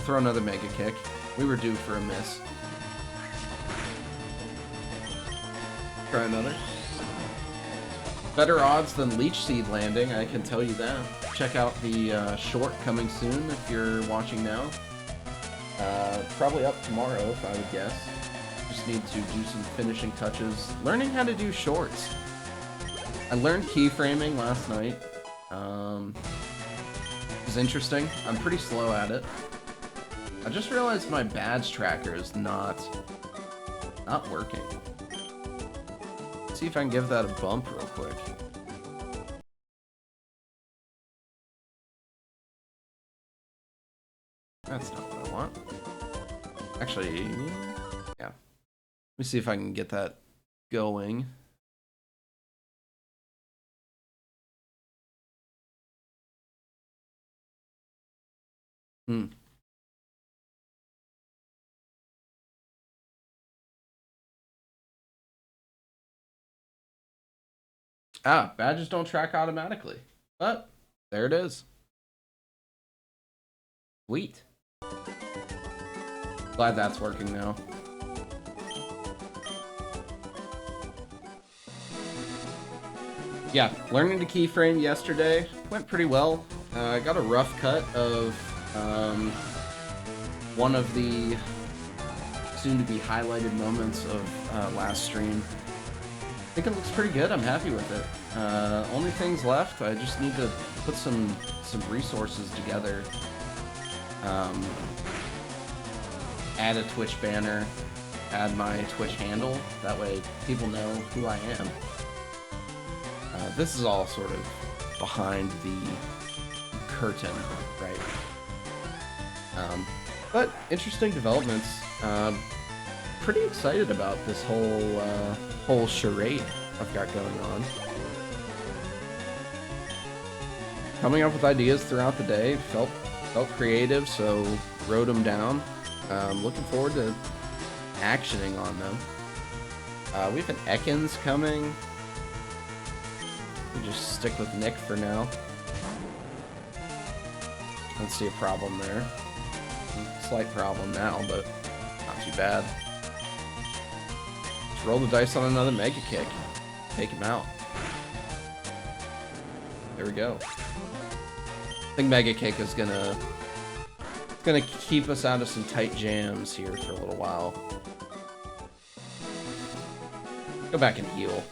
Throw another Mega Kick. We were due for a miss. Try another. Better odds than Leech Seed landing, I can tell you that. Check out the short coming soon if you're watching now. Probably up tomorrow, if I would guess. Just need to do some finishing touches. Learning how to do shorts. I learned keyframing last night. It was interesting. I'm pretty slow at it. I just realized my badge tracker is not working. See if I can give that a bump real quick. That's not what I want. Actually, yeah. Let me see if I can get that going. Ah, badges don't track automatically. But there it is. Sweet. Glad that's working now. Yeah, learning to keyframe yesterday went pretty well. I got a rough cut of one of the soon-to-be highlighted moments of last stream. I think it looks pretty good. I'm happy with it. Only things left, I just need to put some resources together. Add a Twitch banner, add my Twitch handle. That way people know who I am. This is all sort of behind the curtain, right? But interesting developments. Pretty excited about this whole charade I've got going on. coming up with ideas throughout the day. Felt creative, so wrote them down. Looking forward to actioning on them. We have an Ekans coming. We'll just stick with Nick for now. Don't see a problem there. Slight problem now, but not too bad. Just roll the dice on another Mega Kick. Take him out. There we go. I think Mega Kick is gonna keep us out of some tight jams here for a little while. Go back and heal.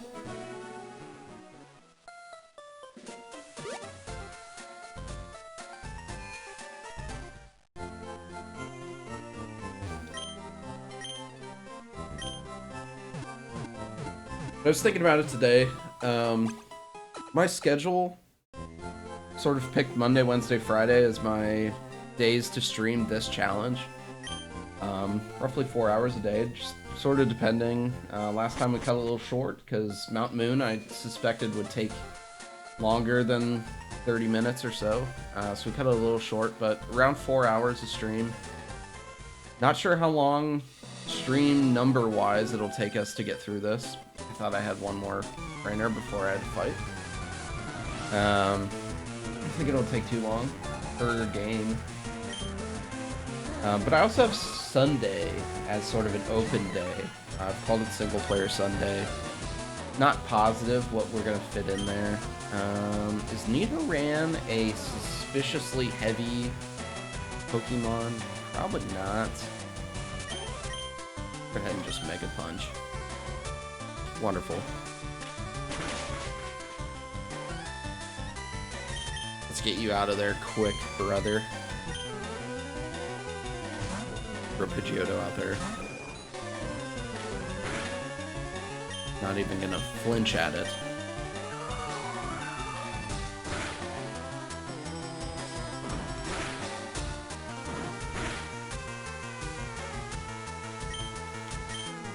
I was thinking about it today. My schedule sort of picked Monday, Wednesday, Friday as my days to stream this challenge. Roughly 4 hours a day, just sort of depending. Last time we cut a little short because Mount Moon I suspected would take longer than 30 minutes or so. So we cut it a little short, but around 4 hours of stream. Not sure how long stream number-wise it'll take us to get through this. I thought I had one more trainer before I had to fight. I don't think it'll take too long per game. But I also have Sunday as sort of an open day. I've called it Single Player Sunday. Not positive what we're going to fit in there. Is Nidoran a suspiciously heavy Pokemon? Probably not. Go ahead and just Mega Punch. Wonderful. Let's get you out of there quick, brother. Throw Pidgeotto out there. Not even gonna flinch at it.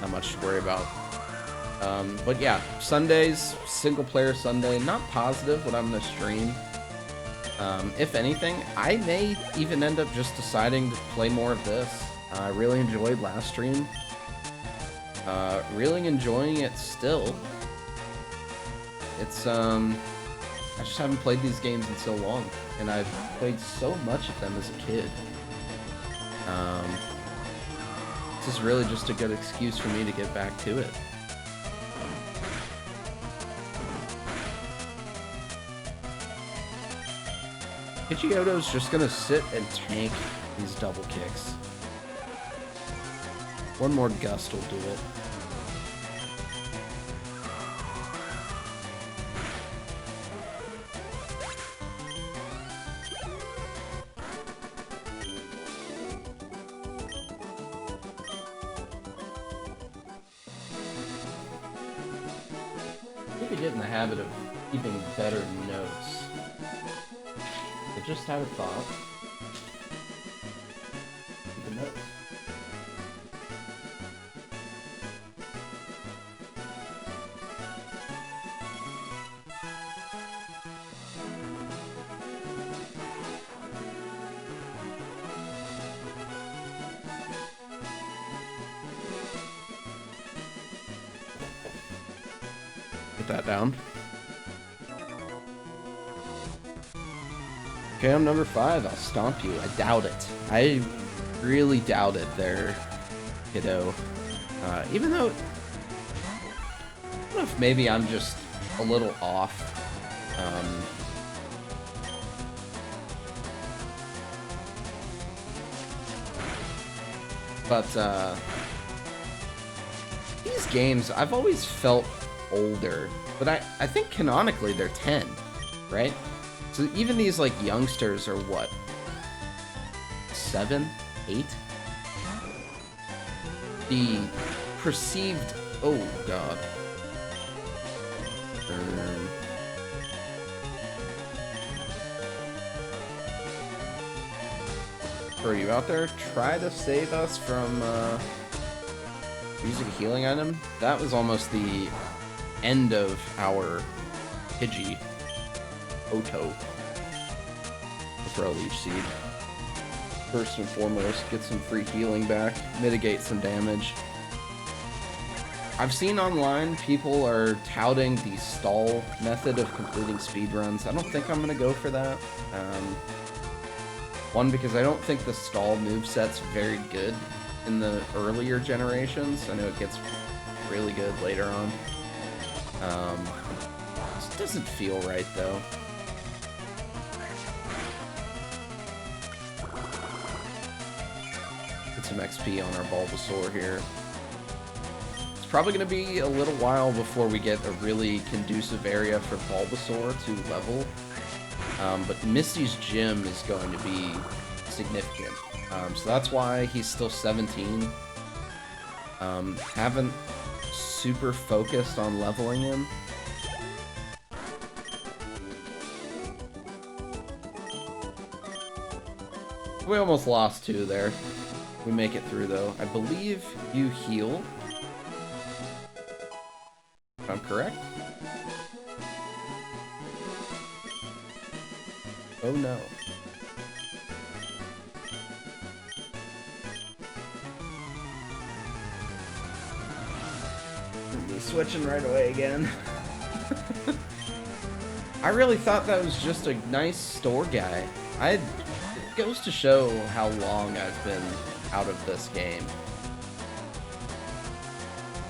Not much to worry about. But yeah, Sundays, Single Player Sunday, not positive what I'm gonna stream. If anything, I may even end up just deciding to play more of this. I really enjoyed last stream. Really enjoying it still. It's, I just haven't played these games in so long, and I've played so much of them as a kid. This is really just a good excuse for me to get back to it. Pidgeotto's just gonna sit and tank these double kicks. One more gust will do it. I need to get in the habit of keeping better notes. I just had a thought. Keep a note. Get that down. Okay, I'm number 5. I'll stomp you. I doubt it. I really doubt it there, kiddo. Even though... I don't know if maybe I'm just a little off. But these games, I've always felt older. But I think canonically they're 10, right? So even these, like, youngsters are, what, 7? 8? The perceived... Oh, God. Are you out there? Try to save us from, using a healing item? That was almost the end of our Pidgey. Oto. throw Leech Seed. First and foremost, get some free healing back, mitigate some damage. I've seen online people are touting the stall method of completing speedruns. I don't think I'm going to go for that. One, because I don't think the stall moveset's very good in the earlier generations. I know it gets really good later on. This doesn't feel right, though. Get some XP on our Bulbasaur here. Probably going to be a little while before we get a really conducive area for Bulbasaur to level. But Misty's gym is going to be significant. So that's why he's still 17. Haven't super focused on leveling him. We almost lost 2 there. We make it through though. I believe you heal. If I'm correct. Oh no. Switching right away again. I really thought that was just a nice store guy. It goes to show how long I've been out of this game.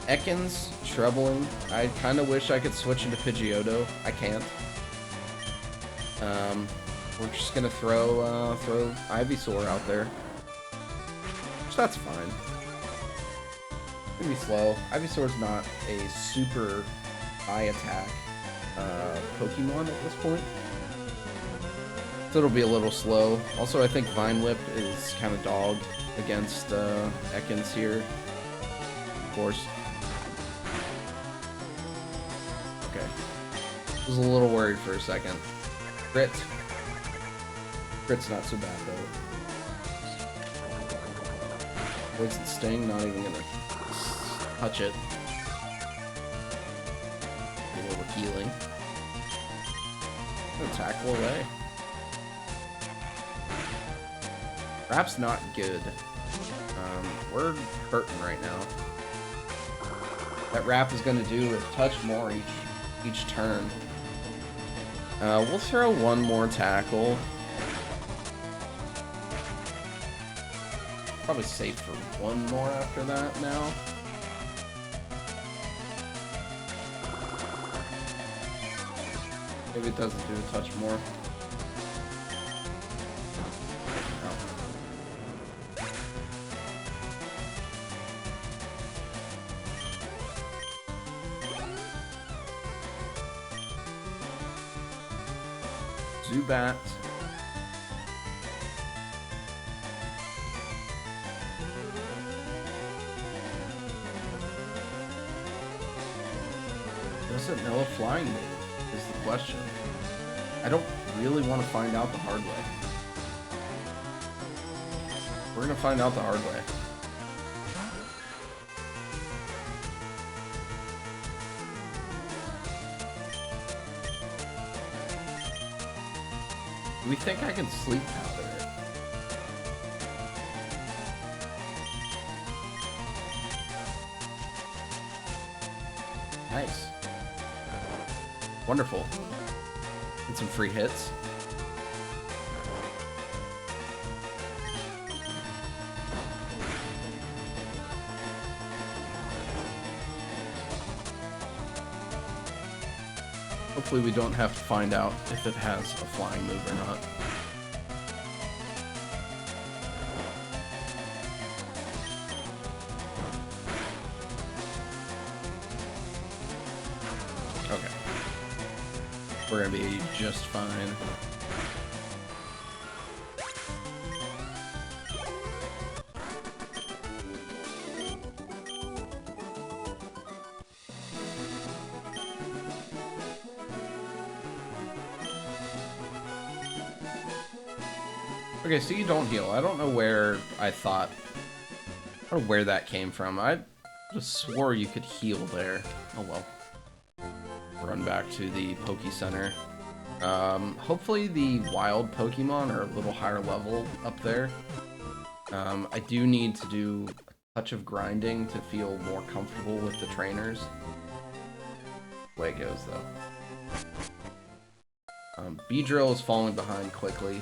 Ekans, troubling. I kind of wish I could switch into Pidgeotto. I can't. We're just gonna throw Ivysaur out there. Which that's fine. It's gonna be slow. Ivysaur's not a super high attack Pokemon at this point. So it'll be a little slow. Also, I think Vine Whip is kind of dog against Ekans here. Of course. Okay. I was a little worried for a second. Crit. Crit's not so bad, though. Poison Sting, not even gonna touch it. A little healing. Tackle away. Perhaps not good. We're hurting right now. That wrap is going to do a touch more each turn. We'll throw one more tackle. Probably safe for one more after that now. Maybe it doesn't do a touch more. Zubat. Does it know a flying move? Is the question. I don't really want to find out the hard way. We're gonna find out the hard way. Do we think I can sleep powder it? Nice. Wonderful. Get some free hits. Hopefully we don't have to find out if it has a flying move or not. Okay. We're gonna be just fine. Okay, so you don't heal. I don't know where I thought, or where that came from. I just swore you could heal there. Oh well. Run back to the Poke Center. Hopefully the wild Pokemon are a little higher level up there. I do need to do a touch of grinding to feel more comfortable with the trainers. Way it goes, though. Beedrill is falling behind quickly.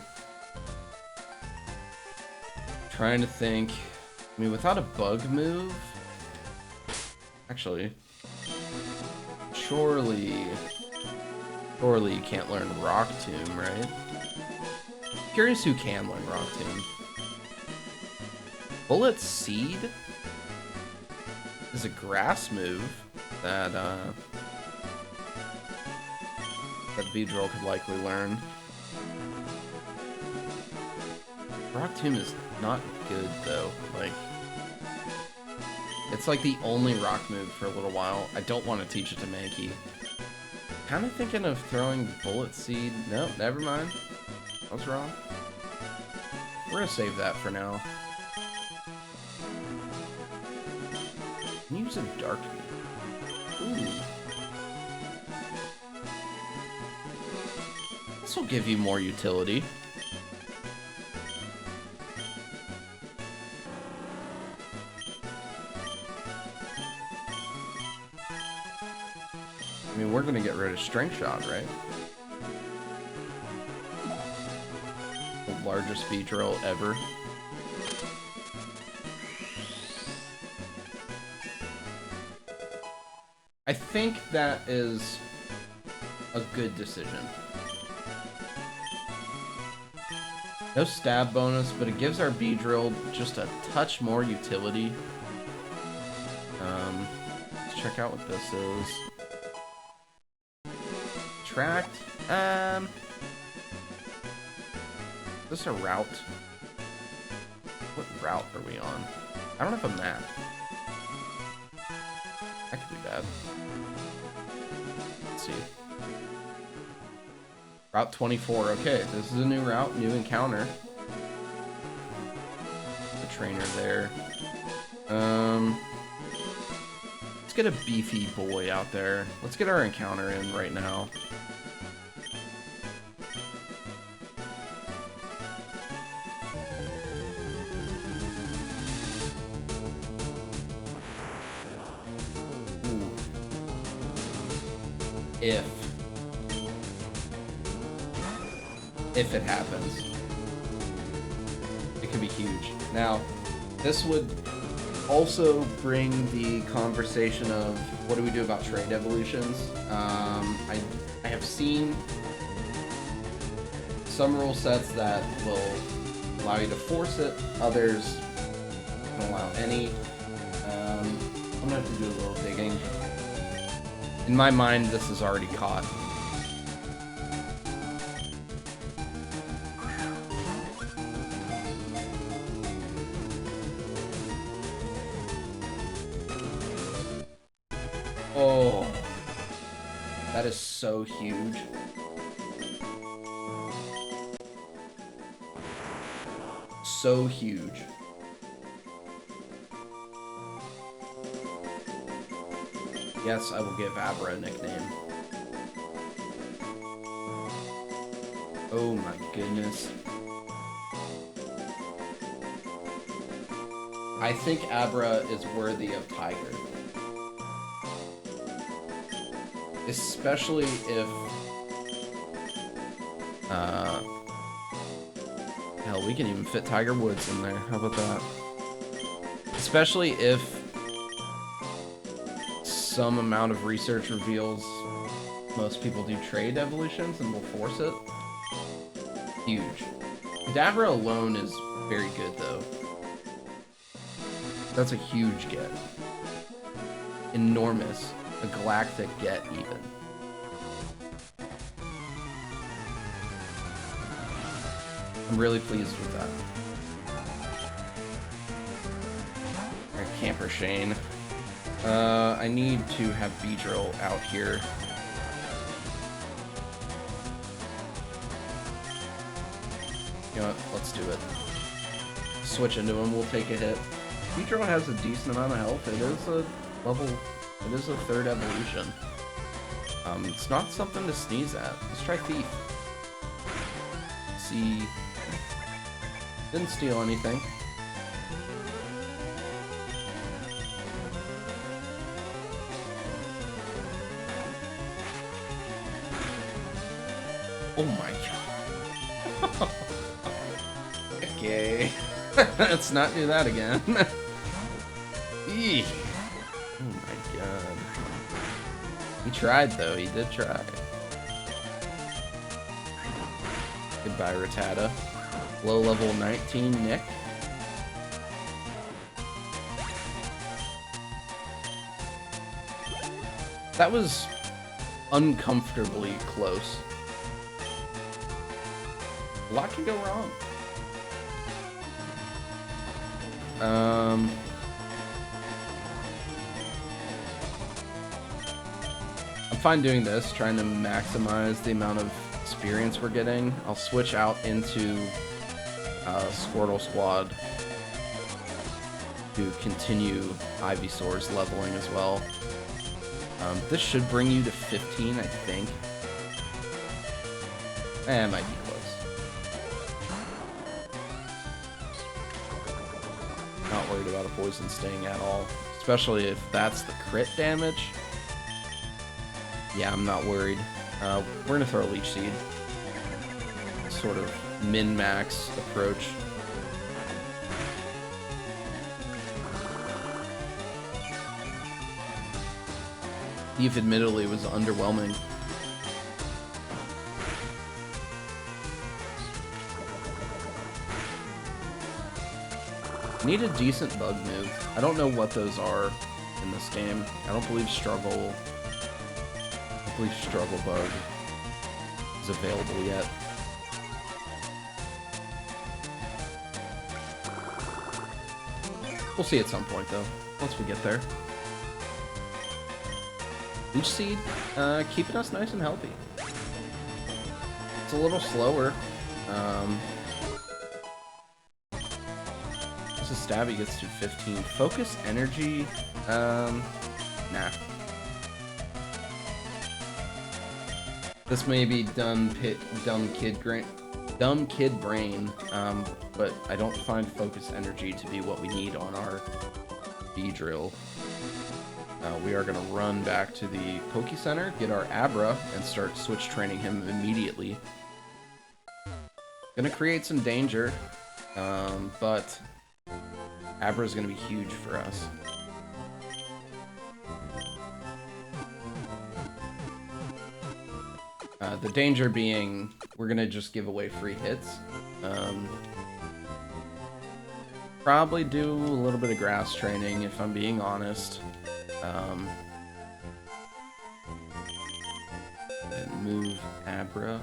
Trying to think. I mean, without a bug move... Actually... Surely you can't learn Rock Tomb, right? Curious who can learn Rock Tomb. Bullet Seed is a grass move that Beedrill could likely learn. Rock Tomb is not good though. Like, it's like the only rock move for a little while. I don't want to teach it to Mankey. Kind of thinking of throwing Bullet Seed. Nope, never mind. I was wrong. We're gonna save that for now. Use a dark move. Ooh. This will give you more utility. I mean, we're gonna get rid of Strength Shot, right? The largest Beedrill ever. I think that is a good decision. No stab bonus, but it gives our Beedrill just a touch more utility. Let's check out what this is. Tracked. Is this a route? What route are we on? I don't have a map. That could be bad. Let's see. Route 24. Okay, this is a new route, new encounter. The trainer there. Let's get a beefy boy out there. Let's get our encounter in right now. Ooh. If it happens. It could be huge. Now, this would also bring the conversation of what do we do about trade evolutions. I have seen some rule sets that will allow you to force it, others don't allow any. I'm gonna have to do a little digging. In my mind, this is already caught. Oh, that is so huge. So huge. Yes, I will give Abra a nickname. Oh my goodness. I think Abra is worthy of Tiger. Especially if... hell, we can even fit Tiger Woods in there. How about that? Especially if some amount of research reveals most people do trade evolutions and will force it. Huge. Kadabra alone is very good, though. That's a huge get. Enormous. A galactic get, even. I'm really pleased with that. Alright, Camper Shane. I need to have Beedrill out here. You know what? Let's do it. Switch into him, we'll take a hit. Beedrill has a decent amount of health. It is a level... It is a third evolution. It's not something to sneeze at. Let's try Thief. See. Didn't steal anything. Oh my god. Okay. Let's not do that again. Eek. Oh my god. He tried though, he did try. Goodbye, Rattata. Low level 19 Nick. That was uncomfortably close. A lot can go wrong. I'm fine doing this, trying to maximize the amount of experience we're getting. I'll switch out into Squirtle Squad to continue Ivysaur's leveling as well. This should bring you to 15, I think. It might be close. Not worried about a poison sting at all. Especially if that's the crit damage. Yeah, I'm not worried. We're gonna throw a Leech Seed. Sort of min-max approach. Eve admittedly was underwhelming. Need a decent bug move. I don't know what those are in this game. I don't believe Struggle Bug is available yet. We'll see at some point though, once we get there. Leech Seed, keeping us nice and healthy. It's a little slower. This is Stabby gets to 15. Focus Energy, nah. This may be dumb kid brain, but I don't find Focus Energy to be what we need on our Beedrill. We are going to run back to the Poke Center, get our Abra, and start switch training him immediately. Gonna create some danger, but Abra is going to be huge for us. The danger being, we're going to just give away free hits. Probably do a little bit of grass training, if I'm being honest. And move Abra.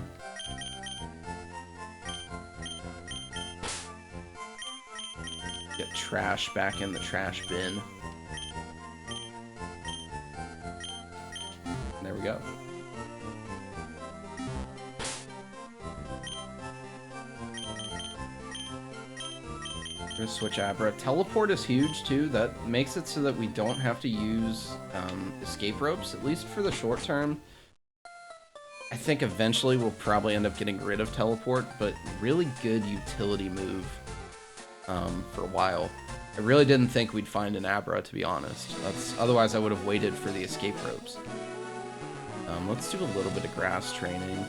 Get trash back in the trash bin. There we go. We're gonna switch Abra. Teleport is huge too. That makes it so that we don't have to use escape ropes, at least for the short term. I think eventually we'll probably end up getting rid of teleport, but really good utility move for a while. I really didn't think we'd find an Abra, to be honest. Otherwise I would have waited for the escape ropes. Let's do a little bit of grass training.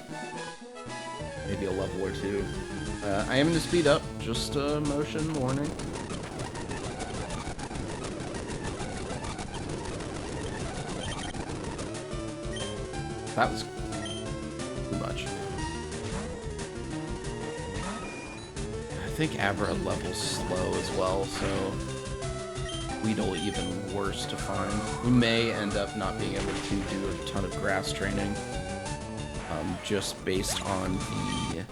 Maybe a level or two. I am going to speed up, just a motion warning. That was too much. I think Abra levels slow as well, so Weedle even worse to find. We may end up not being able to do a ton of grass training, just based on the...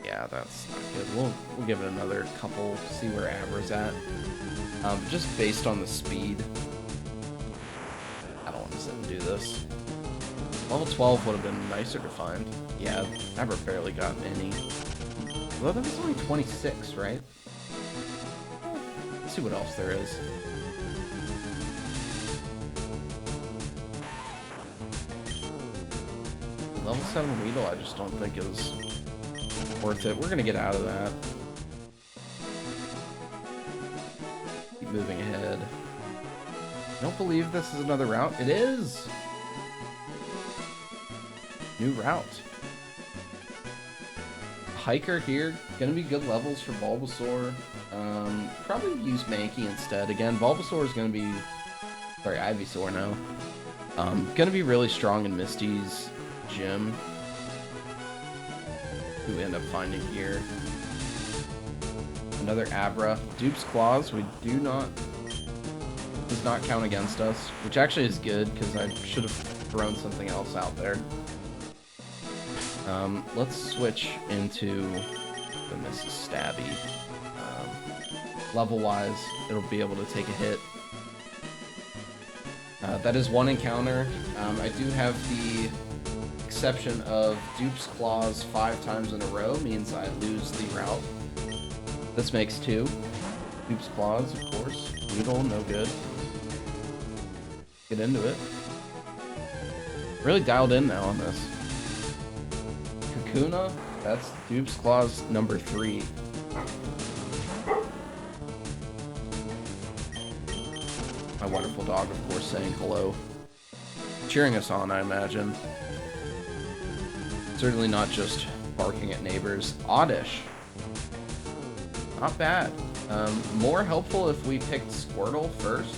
yeah, that's not good. We'll give it another couple, see where Abra's at. Just based on the speed. I don't want to sit and do this. Level 12 would have been nicer to find. Yeah, Abra barely got any. Well, that was only 26, right? Let's see what else there is. level 7 Weedle, I just don't think is worth it. We're gonna get out of that. Keep moving ahead. I don't believe this is another route. It is! New route. Hiker here, gonna be good levels for Bulbasaur. Probably use Mankey instead. Again, Bulbasaur is gonna be... Sorry, Ivysaur now. Gonna be really strong in Misty's gym. Who we end up finding here. Another Abra. Dupe's Claws, we do not... does not count against us, which actually is good, because I should have thrown something else out there. Let's switch into the Mrs. Stabby. Level-wise, it'll be able to take a hit. That is one encounter. I do have the exception of Dupe's Claws 5 times in a row, means I lose the route. This makes 2. Dupe's Claws, of course. Weedle, no good. Get into it. Really dialed in now on this. Kakuna, that's Dupe's Claws number 3. My wonderful dog, of course, saying hello. Cheering us on, I imagine. Certainly not just barking at neighbors. Oddish. Not bad. More helpful if we picked Squirtle first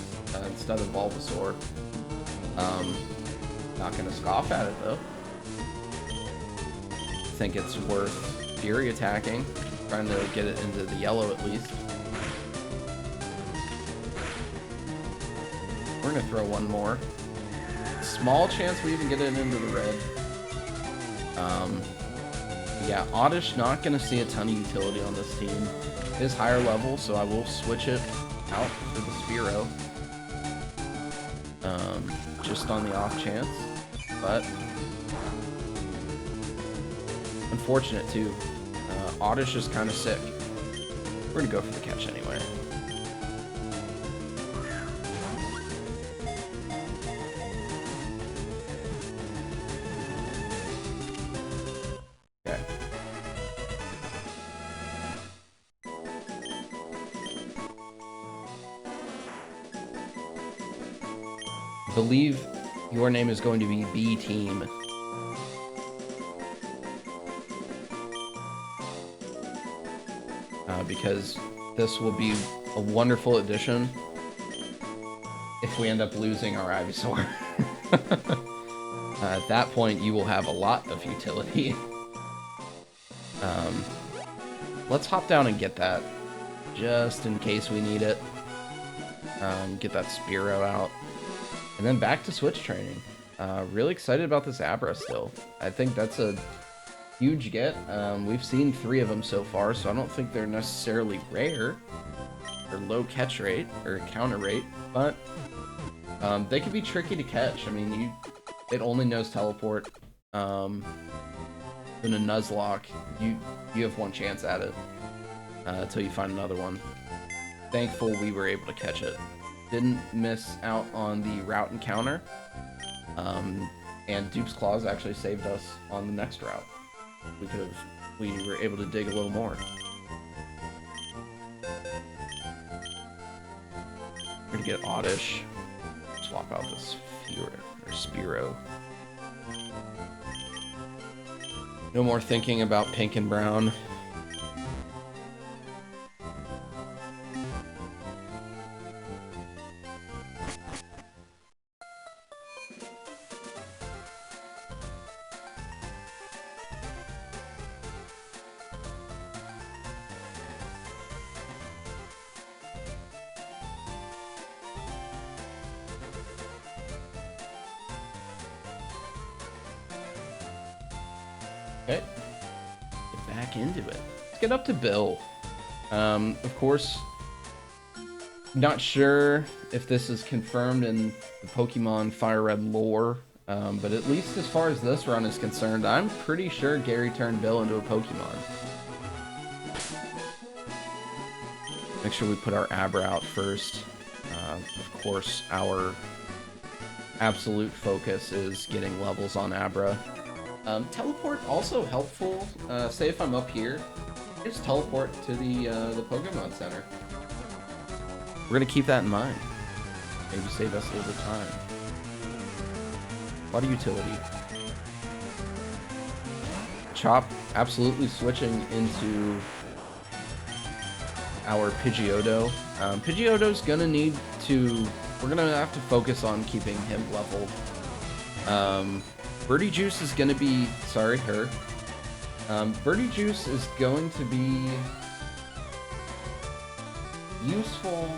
instead of Bulbasaur. Not gonna scoff at it though. Think it's worth Fury attacking, trying to get it into the yellow at least. We're gonna throw one more. Small chance we even get it into the red. Yeah, Oddish not gonna see a ton of utility on this team. It is higher level, so I will switch it out for the Spearow. Just on the off chance, but unfortunate too. Oddish is kind of sick. We're gonna go for the catch anyway. Okay. I believe your name is going to be B Team. Because this will be a wonderful addition if we end up losing our Ivysaur. At that point, you will have a lot of utility. Let's hop down and get that, just in case we need it. Get that Spearow out. And then back to Switch training. Really excited about this Abra still. I think that's a huge get. We've seen 3 of them so far, so I don't think they're necessarily rare or low catch rate or counter rate, but they can be tricky to catch. I mean, it only knows teleport. In a NuzLocke, you have one chance at it until you find another one. Thankful we were able to catch it. Didn't miss out on the route encounter, and Dupe's Claws actually saved us on the next route. We were able to dig a little more. We're gonna get Oddish. Swap out this Spearow. No more thinking about pink and brown. Okay, get back into it. Let's get up to Bill. Of course, not sure if this is confirmed in the Pokemon Fire Red lore, but at least as far as this run is concerned, I'm pretty sure Gary turned Bill into a Pokemon. Make sure we put our Abra out first. Of course, our absolute focus is getting levels on Abra. Teleport also helpful. Say if I'm up here, just teleport to the Pokemon Center. We're gonna keep that in mind. Maybe save us a little bit of time. A lot of utility. Chop absolutely switching into our Pidgeotto. Pidgeotto's gonna need to... We're gonna have to focus on keeping him leveled. Birdie Juice is gonna be... Sorry, her. Birdie Juice is going to be useful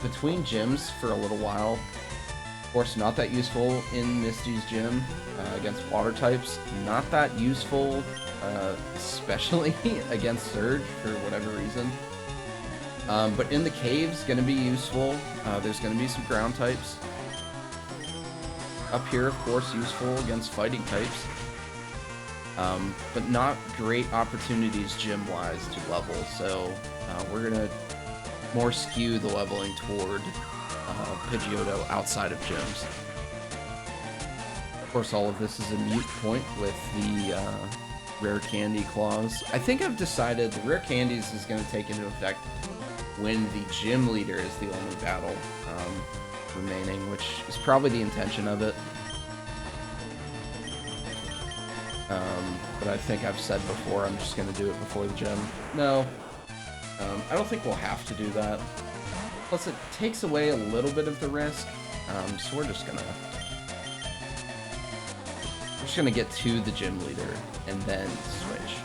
between gyms for a little while. Of course, not that useful in Misty's gym against water types. Not that useful, especially against Surge for whatever reason. But in the caves, gonna be useful. There's gonna be some ground types. Up here, of course, useful against fighting types. But not great opportunities gym-wise to level, so we're gonna more skew the leveling toward Pidgeotto outside of gyms. Of course, all of this is a mute point with the rare candy clause. I think I've decided the rare candies is going to take into effect when the gym leader is the only battle remaining, which is probably the intention of it. But I think I've said before I'm just going to do it before the gym. No, I don't think we'll have to do that. Plus, it takes away a little bit of the risk, so we're just gonna get to the gym leader and then switch.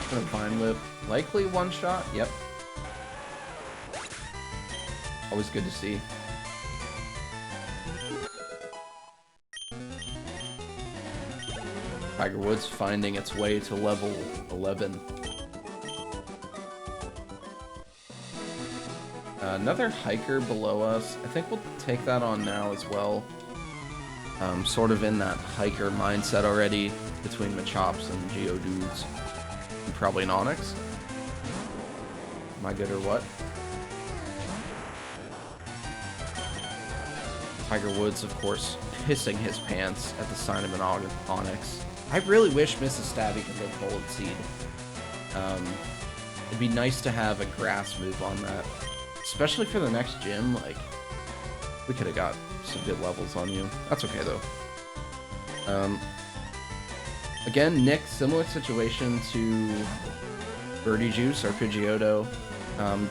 Gonna Vine Whip, likely one shot. Yep. Always good to see. Tiger Woods finding its way to level 11. Another hiker below us. I think we'll take that on now as well. Sort of in that hiker mindset already between Machops and Geodudes. And probably an Onix. Am I good or what? Tiger Woods, of course, pissing his pants at the sign of an Onix. I really wish Mrs. Stabby could live Bullet Seed. It'd be nice to have a grass move on that. Especially for the next gym, like, we could have got some good levels on you. That's okay, though. Again, Nick, similar situation to Birdie Juice or Pidgeotto.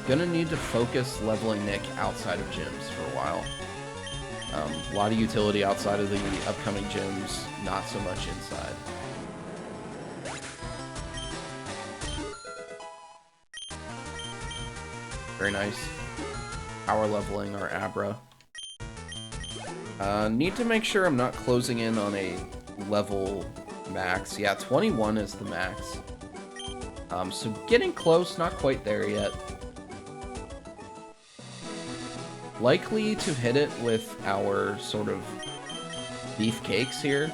Gonna need to focus leveling Nick outside of gyms for a while. A lot of utility outside of the upcoming gyms, not so much inside. Very nice. Power leveling our Abra. Need to make sure I'm not closing in on a level max. Yeah, 21 is the max. So getting close, not quite there yet. Likely to hit it with our sort of beefcakes here.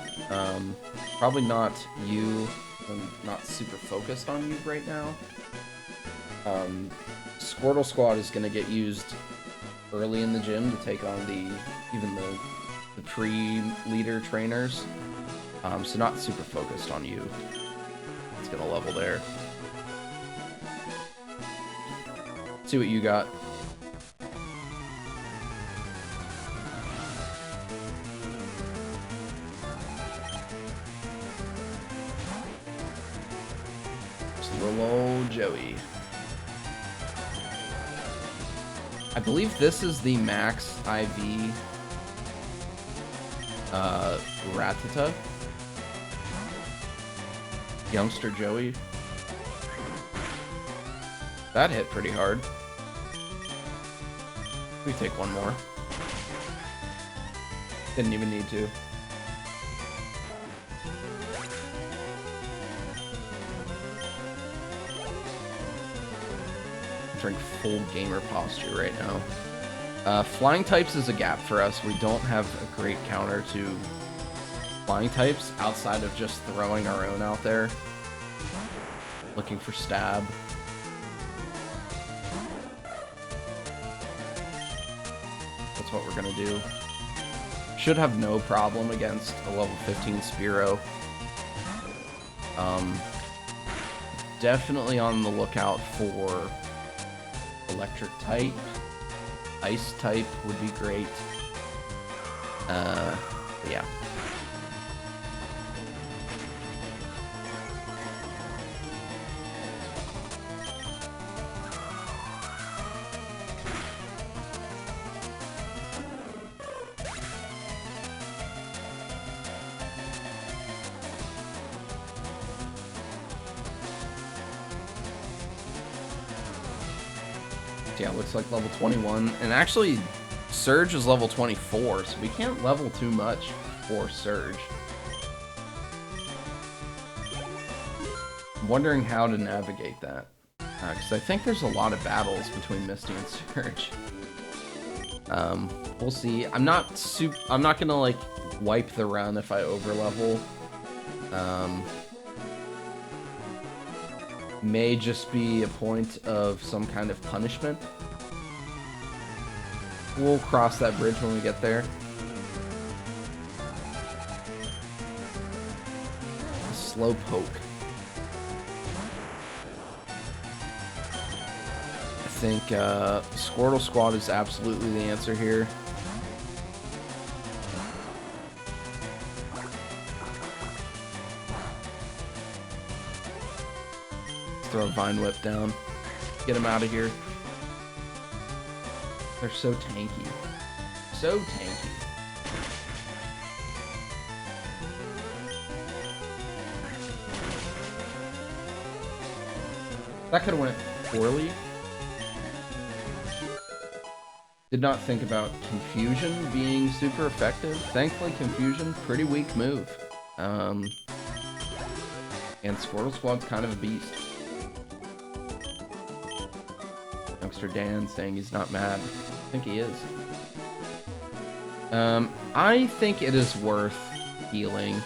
Probably not you. I'm not super focused on you right now. Squirtle Squad is going to get used early in the gym to take on even the pre-leader trainers. So not super focused on you. It's going to level there. See what you got. Little old Joey. I believe this is the max IV Rattata. Youngster Joey. That hit pretty hard. We take one more. Didn't even need to. Drink full gamer posture right now. Flying types is a gap for us. We don't have a great counter to flying types outside of just throwing our own out there. Looking for stab. That's what we're gonna do. Should have no problem against a level 15 Spearow. Definitely on the lookout for electric type. Ice type would be great. Yeah. Yeah, looks like level 21. And actually, Surge is level 24, so we can't level too much for Surge. I'm wondering how to navigate that. Because I think there's a lot of battles between Misty and Surge. We'll see. I'm not gonna, like, wipe the run if I overlevel. May just be a point of some kind of punishment. We'll cross that bridge when we get there. Slowpoke. I think Squirtle Squad is absolutely the answer here. Throw a Vine Whip down. Get him out of here. They're so tanky. So tanky. That could have went poorly. Did not think about Confusion being super effective. Thankfully, Confusion, pretty weak move. And Squirtle Squad's kind of a beast. Youngster Dan saying he's not mad. I think he is. I think it is worth healing.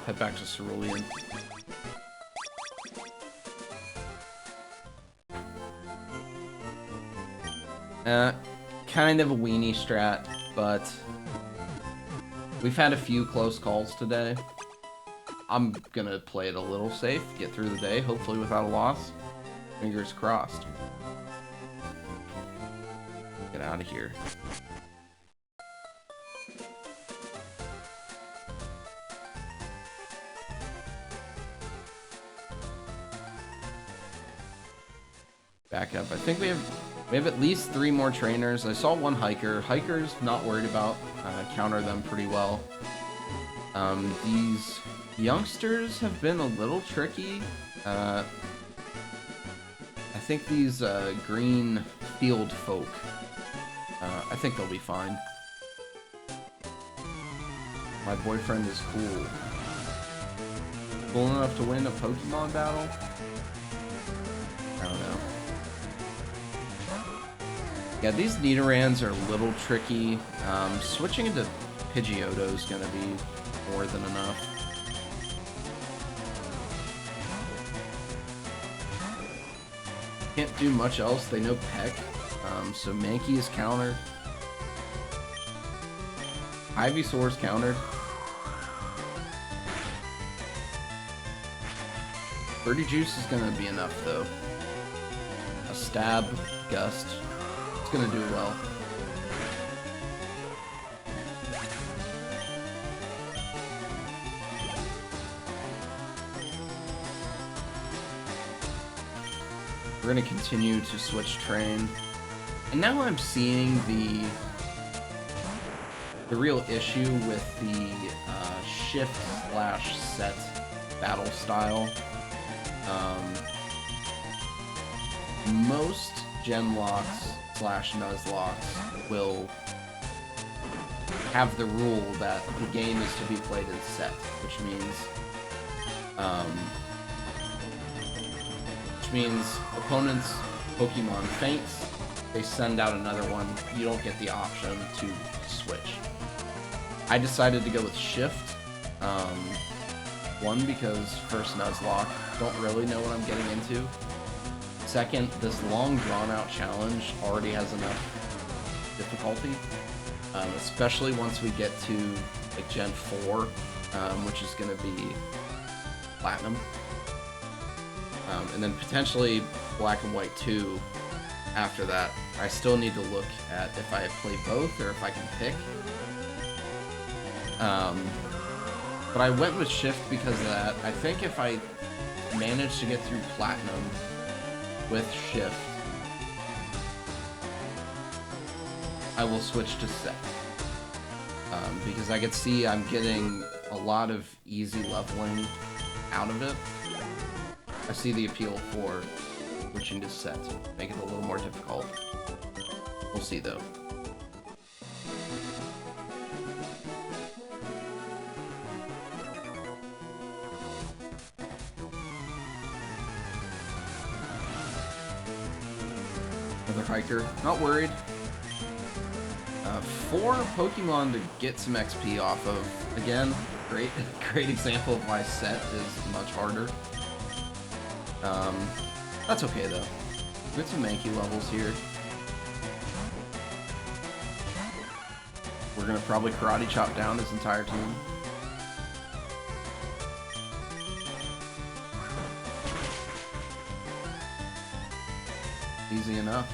Head back to Cerulean. Kind of a weenie strat, but we've had a few close calls today. I'm gonna play it a little safe, get through the day, hopefully without a loss. Fingers crossed. Get out of here. Back up. I think we have at least 3 more trainers. I saw 1 hiker. Hikers, not worried about. Counter them pretty well. These youngsters have been a little tricky. I think these green field folk, I think they'll be fine. My boyfriend is cool. Cool enough to win a Pokemon battle? I don't know. Yeah, these Nidorans are a little tricky. Switching into Pidgeotto is going to be more than enough. Can't do much else. They know Peck. So Mankey is countered. Ivysaur's countered. Birdie Juice is going to be enough, though. A Stab, Gust. It's going to do well. We're going to continue to switch train. And now I'm seeing the real issue with the shift/set battle style. Most GenLocks/NuzLocks will have the rule that the game is to be played in set, which means opponents' Pokemon faints, they send out another one, you don't get the option to switch. I decided to go with shift. One, because first NuzLocke, don't really know what I'm getting into. Second, this long drawn-out challenge already has enough difficulty, especially once we get to like Gen 4, which is going to be Platinum, and then potentially Black and White 2 after that. I still need to look at if I play both or if I can pick. But I went with shift because of that. I think if I manage to get through Platinum with shift, I will switch to set. Because I could see I'm getting a lot of easy leveling out of it. I see the appeal for switching to set, make it a little more difficult. We'll see though. Another hiker, not worried. 4 Pokemon to get some XP off of. Again, great example of why set is much harder. That's okay though. We got some Mankey levels here. We're gonna probably karate chop down his entire team. Easy enough.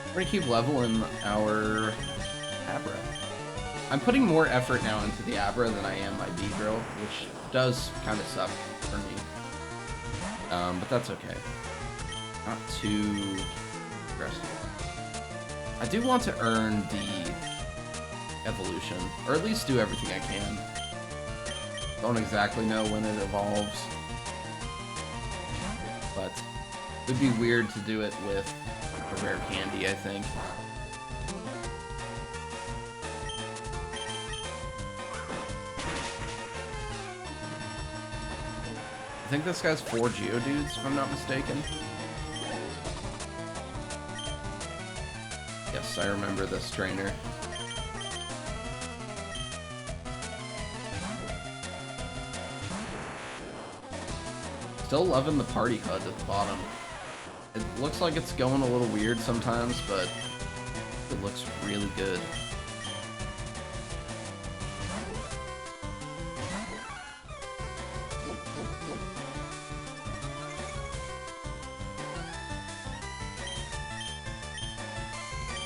We're gonna keep leveling our Abra. I'm putting more effort now into the Abra than I am my Beedrill, which does kind of suck for me. But that's okay. Not too aggressive. I do want to earn the evolution, or at least do everything I can. Don't exactly know when it evolves, but it would be weird to do it with a rare candy, I think. I think this guy's 4 Geodudes, if I'm not mistaken. Yes, I remember this trainer. Still loving the party HUD at the bottom. It looks like it's going a little weird sometimes, but it looks really good.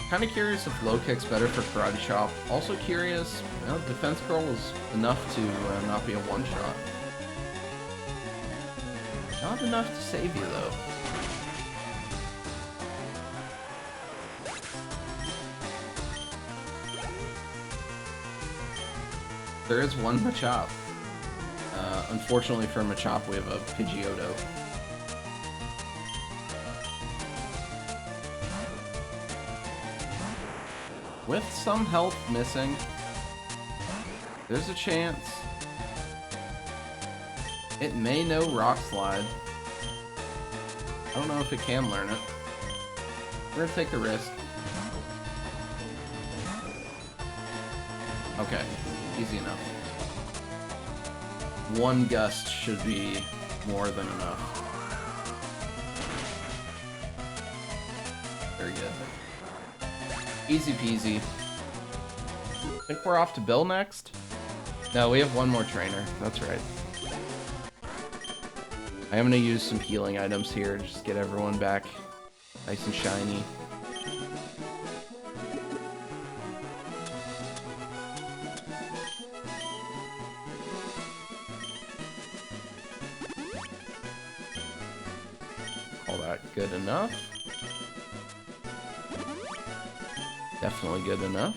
Kind of curious if low kick's better for karate chop. Also curious, you know, defense curl is enough to not be a one-shot. Not enough to save you, though. There is one Machop. Unfortunately for Machop, we have a Pidgeotto. With some health missing, there's a chance it may know Rock Slide. I don't know if it can learn it. We're gonna take the risk. Okay, easy enough. One gust should be more than enough. Very good. Easy peasy. I think we're off to Bill next? No, we have one more trainer. That's right. I am going to use some healing items here, just get everyone back nice and shiny. Call that good enough. Definitely good enough.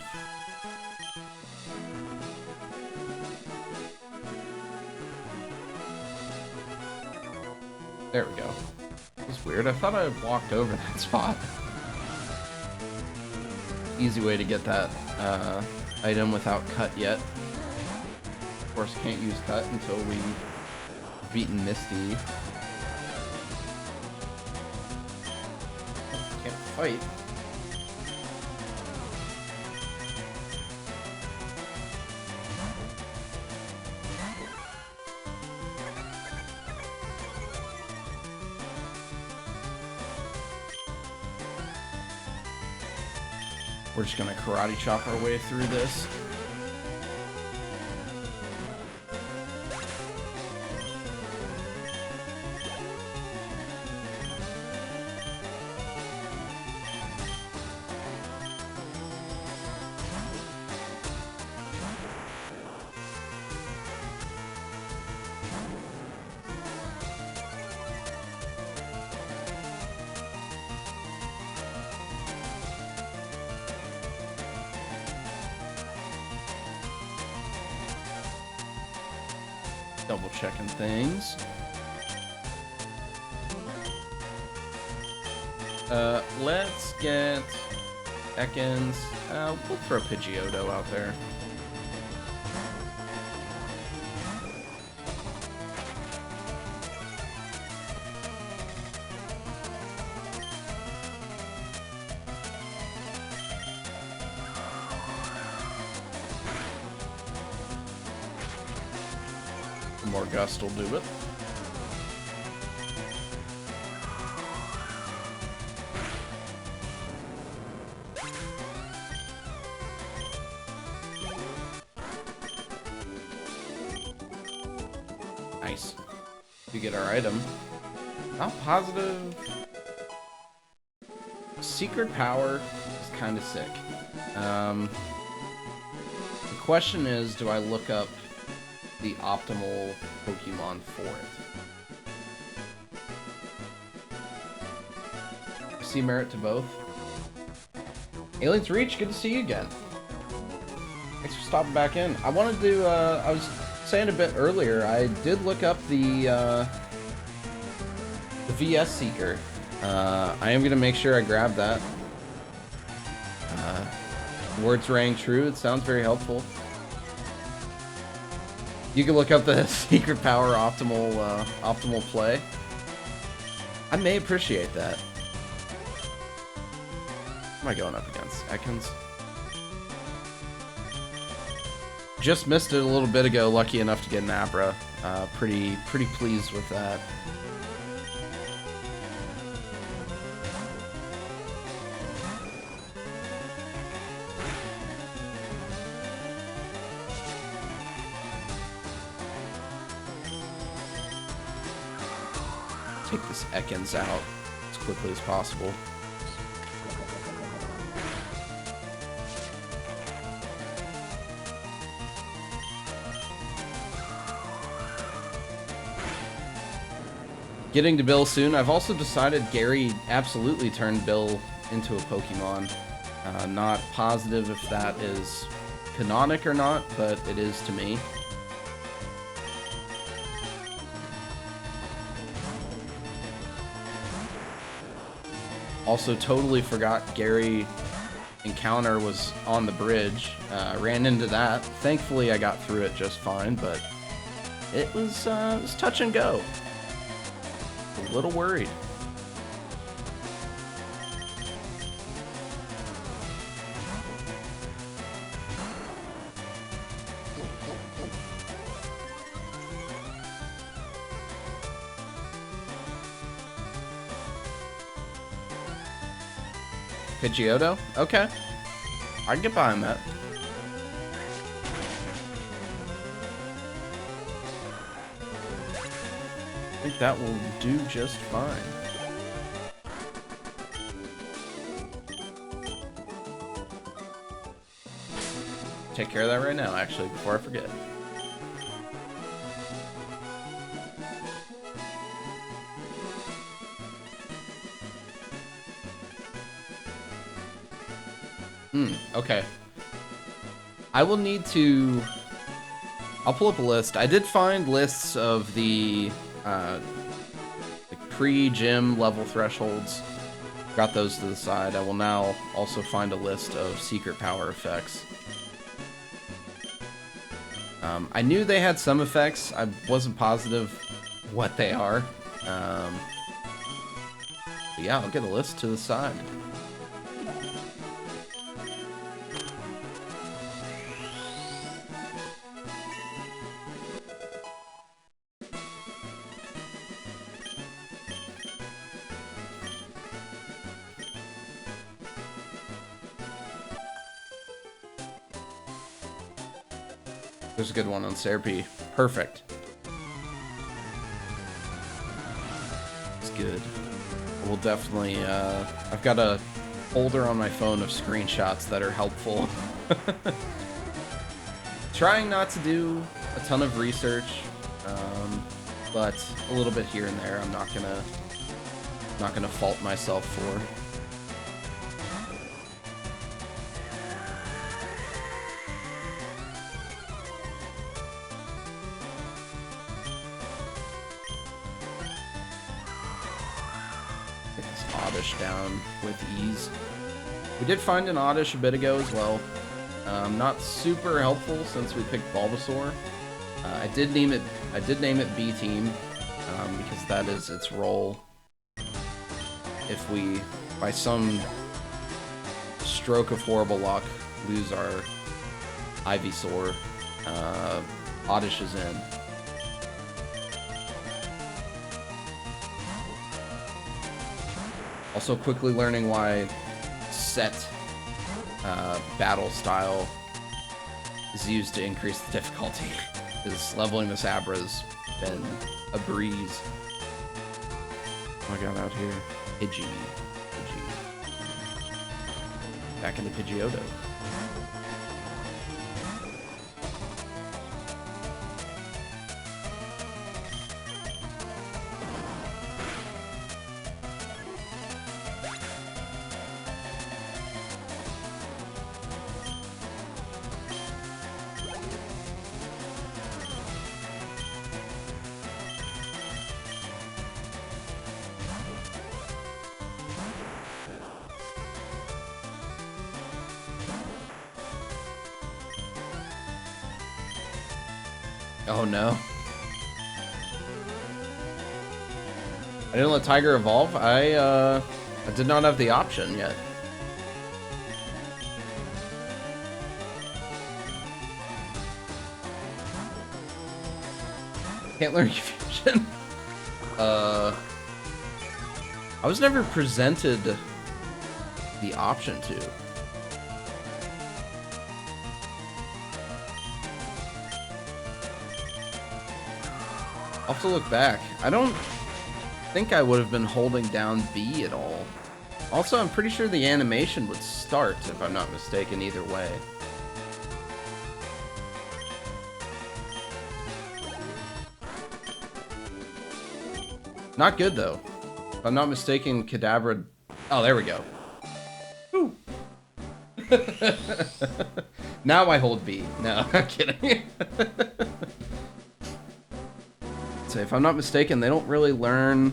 There we go. That was weird. I thought I had walked over that spot. Easy way to get that item without cut yet. Of course, can't use cut until we've beaten Misty. fight. We're just gonna karate chop our way through this. Double checking things. Let's get Ekans. We'll throw Pidgeotto out there. More gust will do it. Nice. We get our item. Not positive. Secret power is kind of sick. The question is, do I look up the optimal Pokemon for it? I see merit to both. Aliens Reach, good to see you again. Thanks for stopping back in. I wanted to, I was saying a bit earlier, I did look up the VS Seeker. I am going to make sure I grab that. Words rang true, it sounds very helpful. You can look up the secret power optimal play. I may appreciate that. What am I going up against? Ekans? Just missed it a little bit ago, lucky enough to get an Abra. Pretty pleased with that. Take this Ekans out as quickly as possible. Getting to Bill soon. I've also decided Gary absolutely turned Bill into a Pokemon. Not positive if that is canonic or not, but it is to me. Also totally forgot Gary encounter was on the bridge. Ran into that. Thankfully I got through it just fine, but it was touch and go. A little worried. Pidgeotto? Okay. I can get behind that. I think that will do just fine. Take care of that right now, actually, before I forget. Okay. I will need to... I'll pull up a list. I did find lists of the pre-gym level thresholds. Got those to the side. I will now also find a list of secret power effects. I knew they had some effects. I wasn't positive what they are. But yeah, I'll get a list to the side. There's a good one on Serpy. Perfect. It's good. We'll definitely, I've got a folder on my phone of screenshots that are helpful. Trying not to do a ton of research, but a little bit here and there I'm not gonna fault myself for. Get this Oddish down with ease. We did find an Oddish a bit ago as well. Not super helpful since we picked Bulbasaur. I did name it B Team because that is its role. If we, by some stroke of horrible luck, lose our Ivysaur, Oddish is in. Also quickly learning why set battle style is used to increase the difficulty, because leveling this Abra's been a breeze. Oh, I got out here. Pidgey. Back into Pidgeotto. Oh no. I didn't let Tiger evolve. I did not have the option yet. Can't learn Fusion. I was never presented the option to. I'll have to look back. I don't think I would have been holding down B at all. Also, I'm pretty sure the animation would start, if I'm not mistaken, either way. Not good, though. If I'm not mistaken, Kadabra... Oh, there we go. Woo. Now I hold B. No, I'm kidding. So if I'm not mistaken, they don't really learn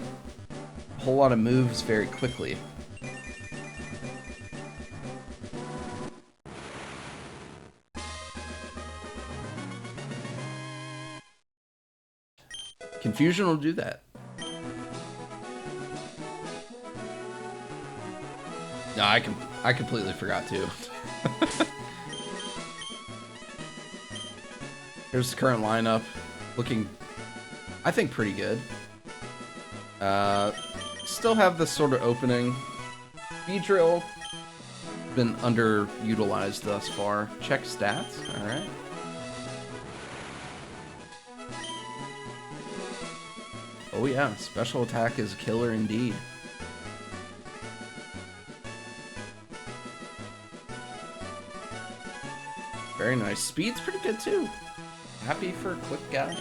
a whole lot of moves very quickly. Confusion will do that. No, I completely forgot to. Here's the current lineup, looking, I think, pretty good. Still have this sort of opening. Beedrill, been underutilized thus far. Check stats, alright. Oh yeah, special attack is killer indeed. Very nice. Speed's pretty good too. Happy for a quick guy.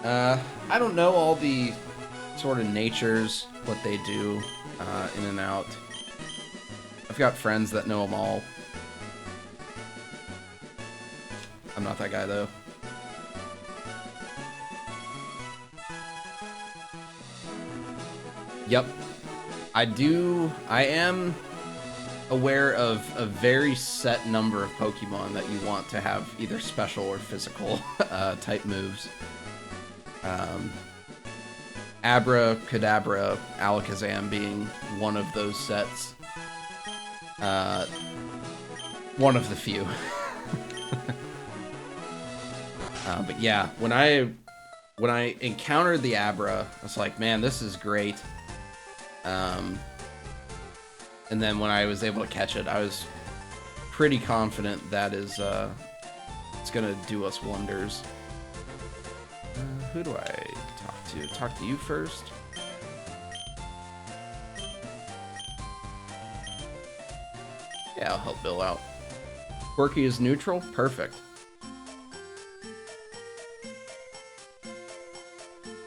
I don't know all the sort of natures, what they do in and out. I've got friends that know them all. I'm not that guy though. Yep. I am aware of a very set number of Pokemon that you want to have either special or physical type moves. Abra, Kadabra, Alakazam being one of those sets. One of the few. But yeah, when I encountered the Abra, I was like, man, this is great. And then when I was able to catch it, I was pretty confident that is It's gonna do us wonders. Who do I talk to? Talk to you first. Yeah, I'll help Bill out. Quirky is neutral? Perfect.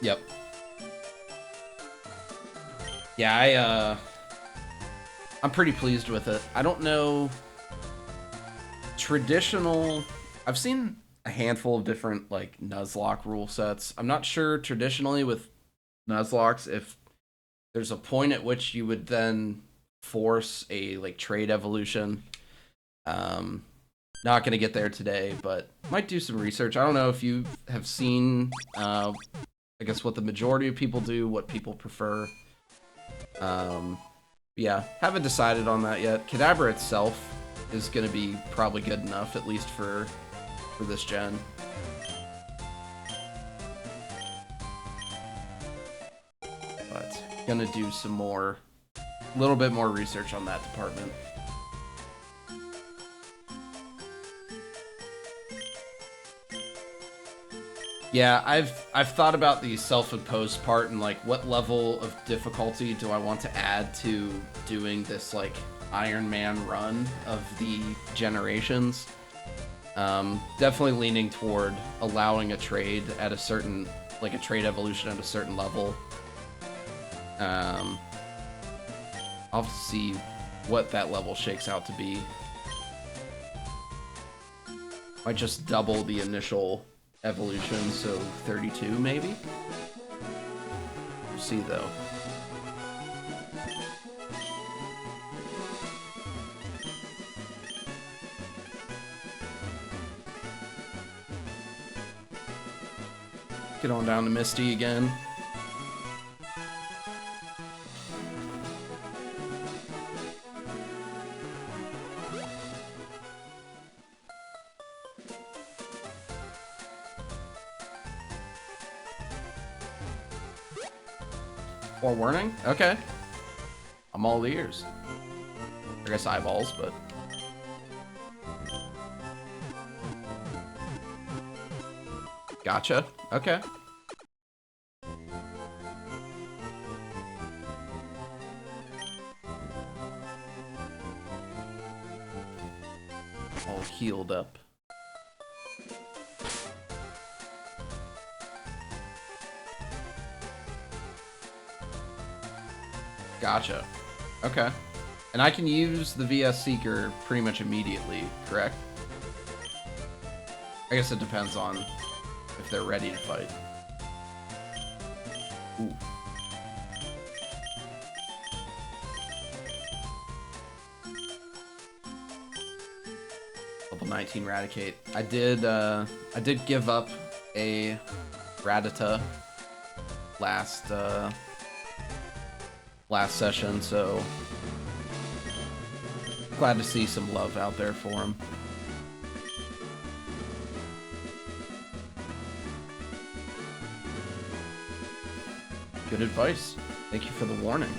Yep. Yeah, I'm pretty pleased with it. I don't know... Traditional... I've seen a handful of different, like, NuzLocke rule sets. I'm not sure, traditionally, with NuzLocks, if there's a point at which you would then force a, like, trade evolution. Not gonna get there today, but might do some research. I don't know if you have seen, I guess, what the majority of people do, what people prefer. Yeah, haven't decided on that yet. Kadabra itself is going to be probably good enough, at least for this gen. But gonna do some more, little bit more research on that department. Yeah, I've thought about the self-imposed part and like what level of difficulty do I want to add to doing this like Iron Man run of the generations. Definitely leaning toward allowing a trade at a certain, like a trade evolution at a certain level. I'll have to see what that level shakes out to be. Might just double the initial evolution, so 32 maybe? We'll see though. Get on down to Misty again. Or warning? Okay. I'm all ears. I guess eyeballs, but... Gotcha. Okay. All healed up. Gotcha. Okay. And I can use the VS Seeker pretty much immediately, correct? I guess it depends on if they're ready to fight. Ooh. Level 19 Raticate. I did give up a Rattata last session, so glad to see some love out there for him. Good advice. Thank you for the warning.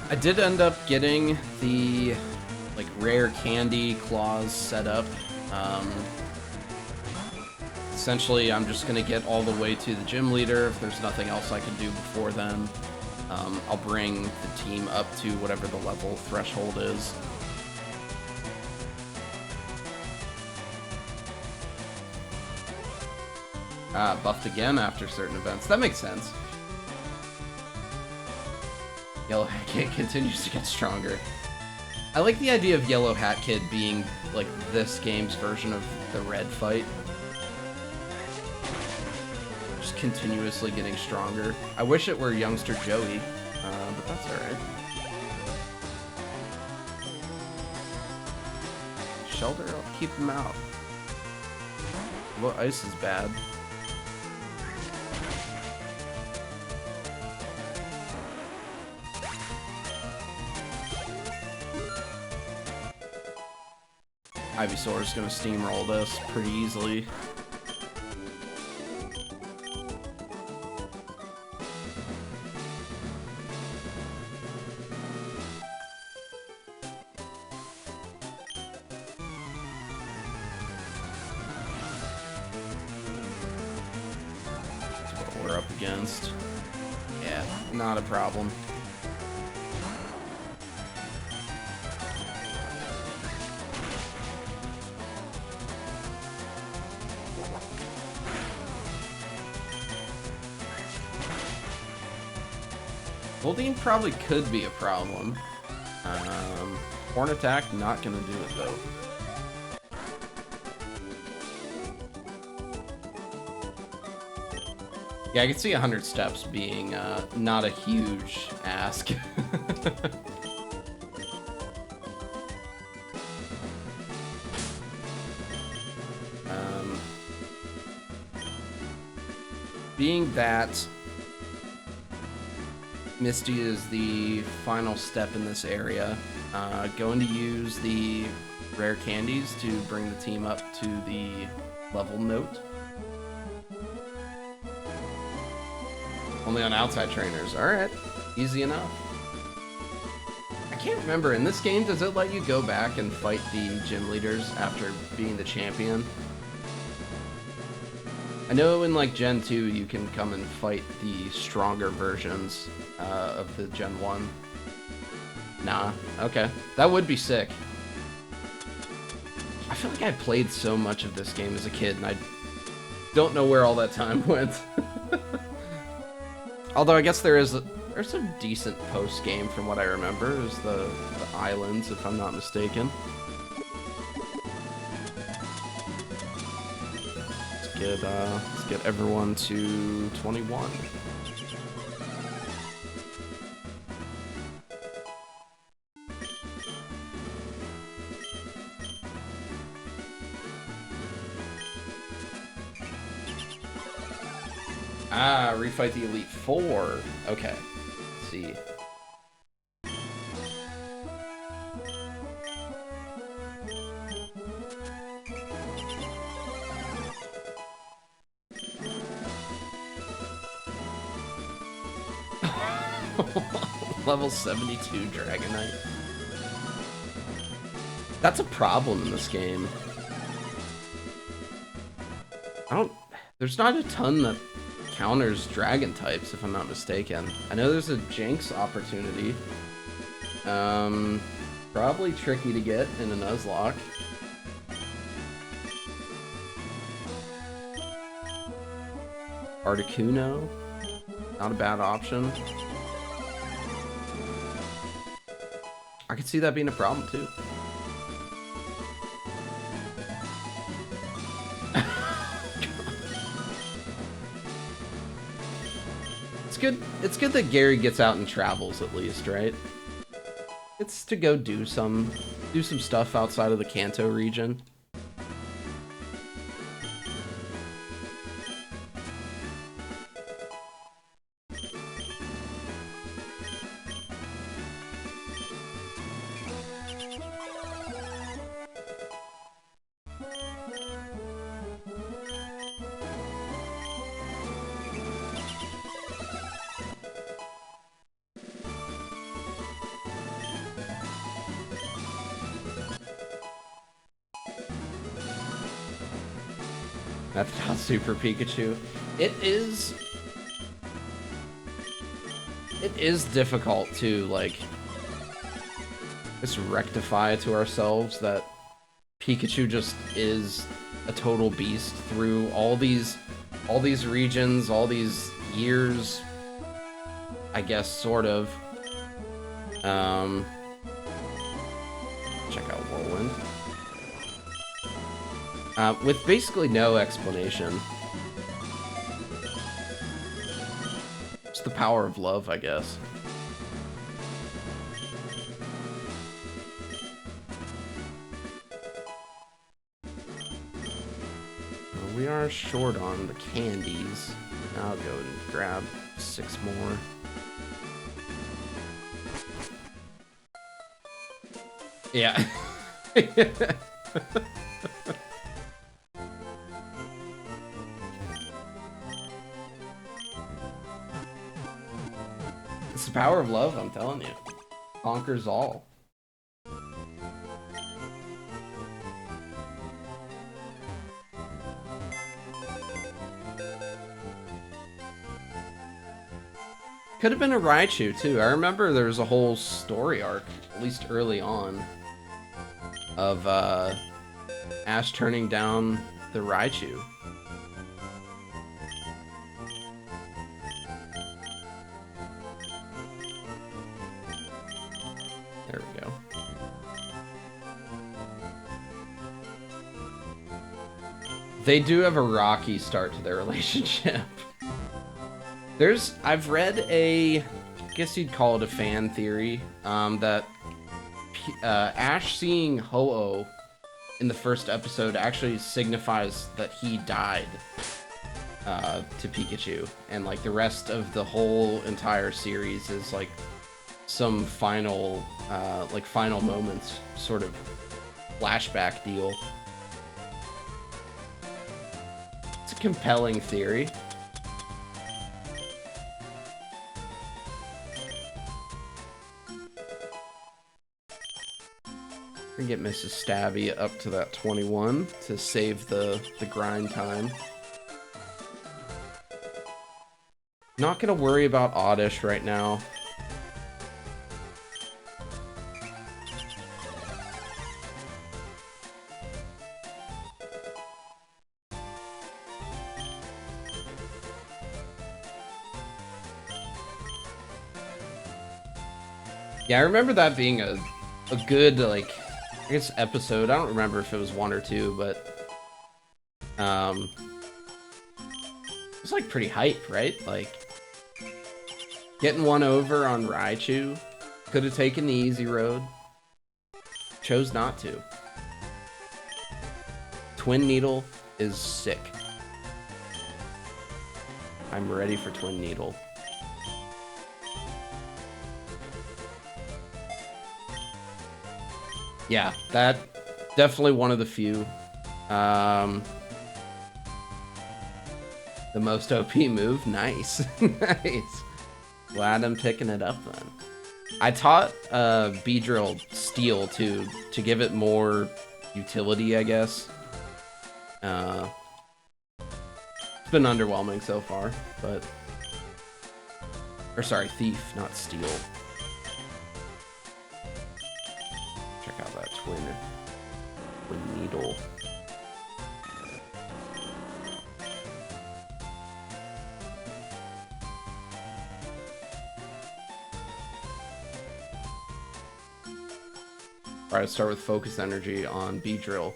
I did end up getting the like rare candy claws set up. Essentially, I'm just gonna get all the way to the gym leader. If there's nothing else I can do before then, I'll bring the team up to whatever the level threshold is. Buffed again after certain events. That makes sense. Yellow Hat Kid continues to get stronger. I like the idea of Yellow Hat Kid being like this game's version of the Red fight. Just continuously getting stronger. I wish it were youngster Joey, but that's alright. Shelter, I'll keep him out. Well, ice is bad. Ivysaur is going to steamroll this pretty easily. against. Yeah, not a problem. Holding probably could be a problem. Horn attack, not gonna do it though. Yeah, I can see 100 steps being not a huge ask. Being that Misty is the final step in this area, going to use the rare candies to bring the team up to the level note. Only on outside trainers. Alright, easy enough. I can't remember, in this game, does it let you go back and fight the gym leaders after being the champion? I know in like Gen 2 you can come and fight the stronger versions of the Gen 1. Nah, okay. That would be sick. I feel like I played so much of this game as a kid and I don't know where all that time went. Although I guess there's some decent post-game from what I remember. There's the islands, if I'm not mistaken. Let's get everyone to 21. Ah, refight the Elite Four. Okay, let's see. Level 72 Dragonite. That's a problem in this game. There's not a ton that counters dragon types, if I'm not mistaken. I know there's a Jinx opportunity. Probably tricky to get in a NuzLocke. Articuno, not a bad option. I could see that being a problem too. It's good that Gary gets out and travels at least, right? It's to go do some stuff outside of the Kanto region. That's not Super Pikachu. It is difficult to, like, just rectify to ourselves that Pikachu just is a total beast through all these regions, all these years, I guess, sort of. Check out Whirlwind. With basically no explanation. It's the power of love, I guess. Well, we are short on the candies. I'll go and grab 6 more. Yeah. It's the power of love, I'm telling you. Conquers all. Could have been a Raichu too. I remember there was a whole story arc, at least early on, of Ash turning down the Raichu. There we go. They do have a rocky start to their relationship. I've read I guess you'd call it a fan theory, that Ash seeing Ho-Oh in the first episode actually signifies that he died to Pikachu, and like the rest of the whole entire series is like some final moments sort of flashback deal. It's a compelling theory. And get Mrs. Stabby up to that 21 to save the grind time. Not gonna worry about Oddish right now. Yeah, I remember that being a good, like, I guess episode. I don't remember if it was 1 or 2, but it was like pretty hype, right? Like getting one over on Raichu. Could have taken the easy road. Chose not to. Twin Needle is sick. I'm ready for Twin Needle. Yeah, that definitely one of the few. The most OP move, nice. Nice. Glad I'm picking it up then. I taught Beedrill Steel too, to give it more utility, I guess. It's been underwhelming so far, but... Or sorry, Thief, not Steel. Check out that Twin Needle. Alright, let's start with Focus Energy on Beedrill.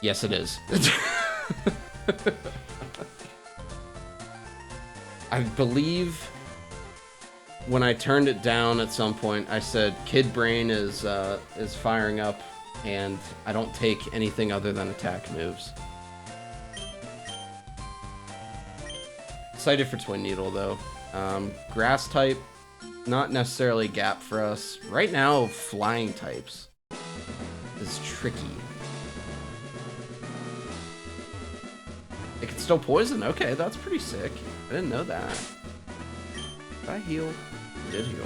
Yes, it is. I believe when I turned it down at some point, I said Kid Brain is firing up, and I don't take anything other than attack moves. Excited for Twin Needle though. Grass type, not necessarily a gap for us. Right now, flying types is tricky. It can still poison. Okay, that's pretty sick. I didn't know that. Did I heal? I did heal.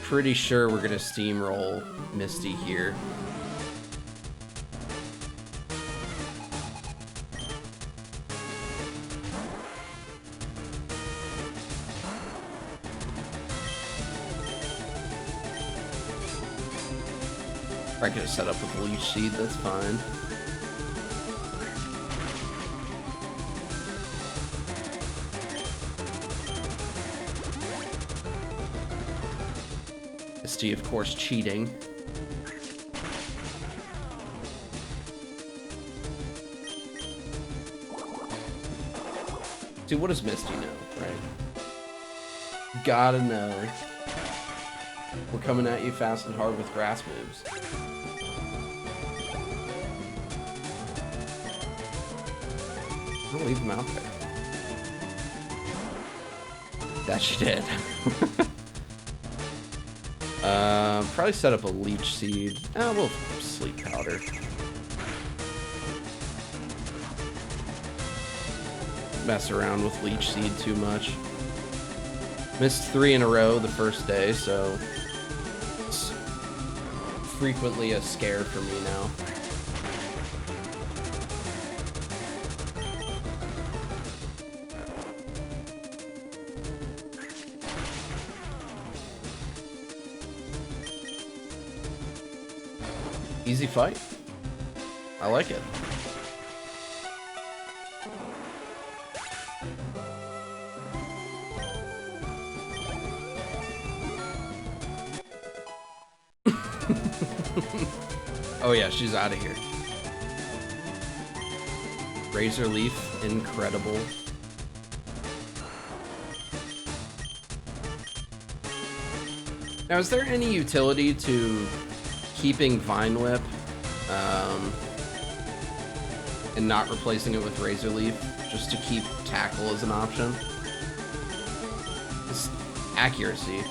Pretty sure we're gonna steamroll Misty here. I could have set up with Leech Seed, that's fine. Misty, of course, cheating. See, what does Misty know, right? Gotta know. We're coming at you fast and hard with grass moves. I'll leave him out there. That she did. Probably set up a Leech Seed. We'll Sleep Powder. Mess around with Leech Seed too much. Missed 3 in a row the first day, so it's frequently a scare for me now. Easy fight. I like it. Oh yeah, she's out of here. Razor Leaf, incredible. Now, is there any utility to keeping Vine Whip and not replacing it with Razor Leaf, just to keep Tackle as an option? It's accuracy.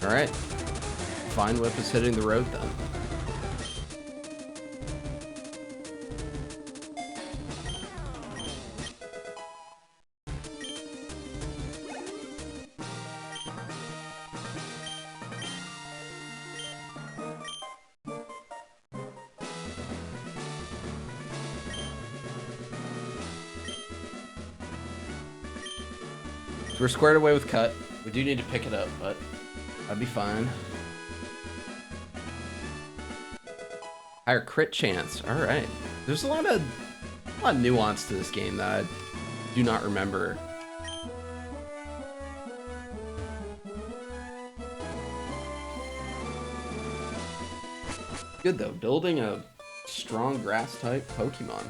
Alright. Vine Whip is hitting the road then. We're squared away with Cut. We do need to pick it up, but that'd be fine. Higher crit chance. All right. There's a lot of nuance to this game that I do not remember. Good though. Building a strong grass type Pokemon.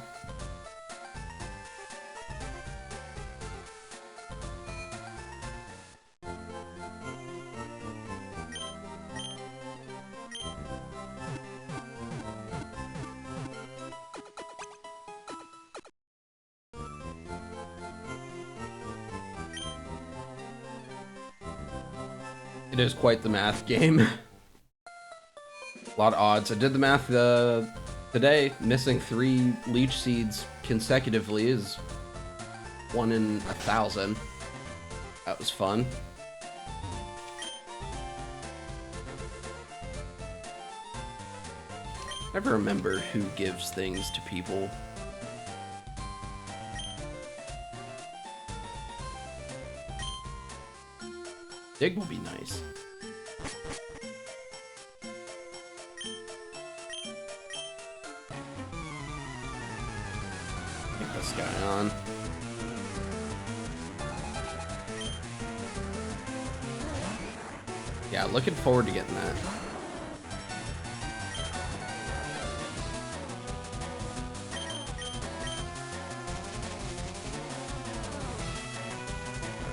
It is quite the math game. A lot of odds. I did the math today. Missing 3 Leech Seeds consecutively is 1 in 1,000. That was fun. Never remember who gives things to people. Dig will be nice. Take this guy on. Yeah, looking forward to getting that.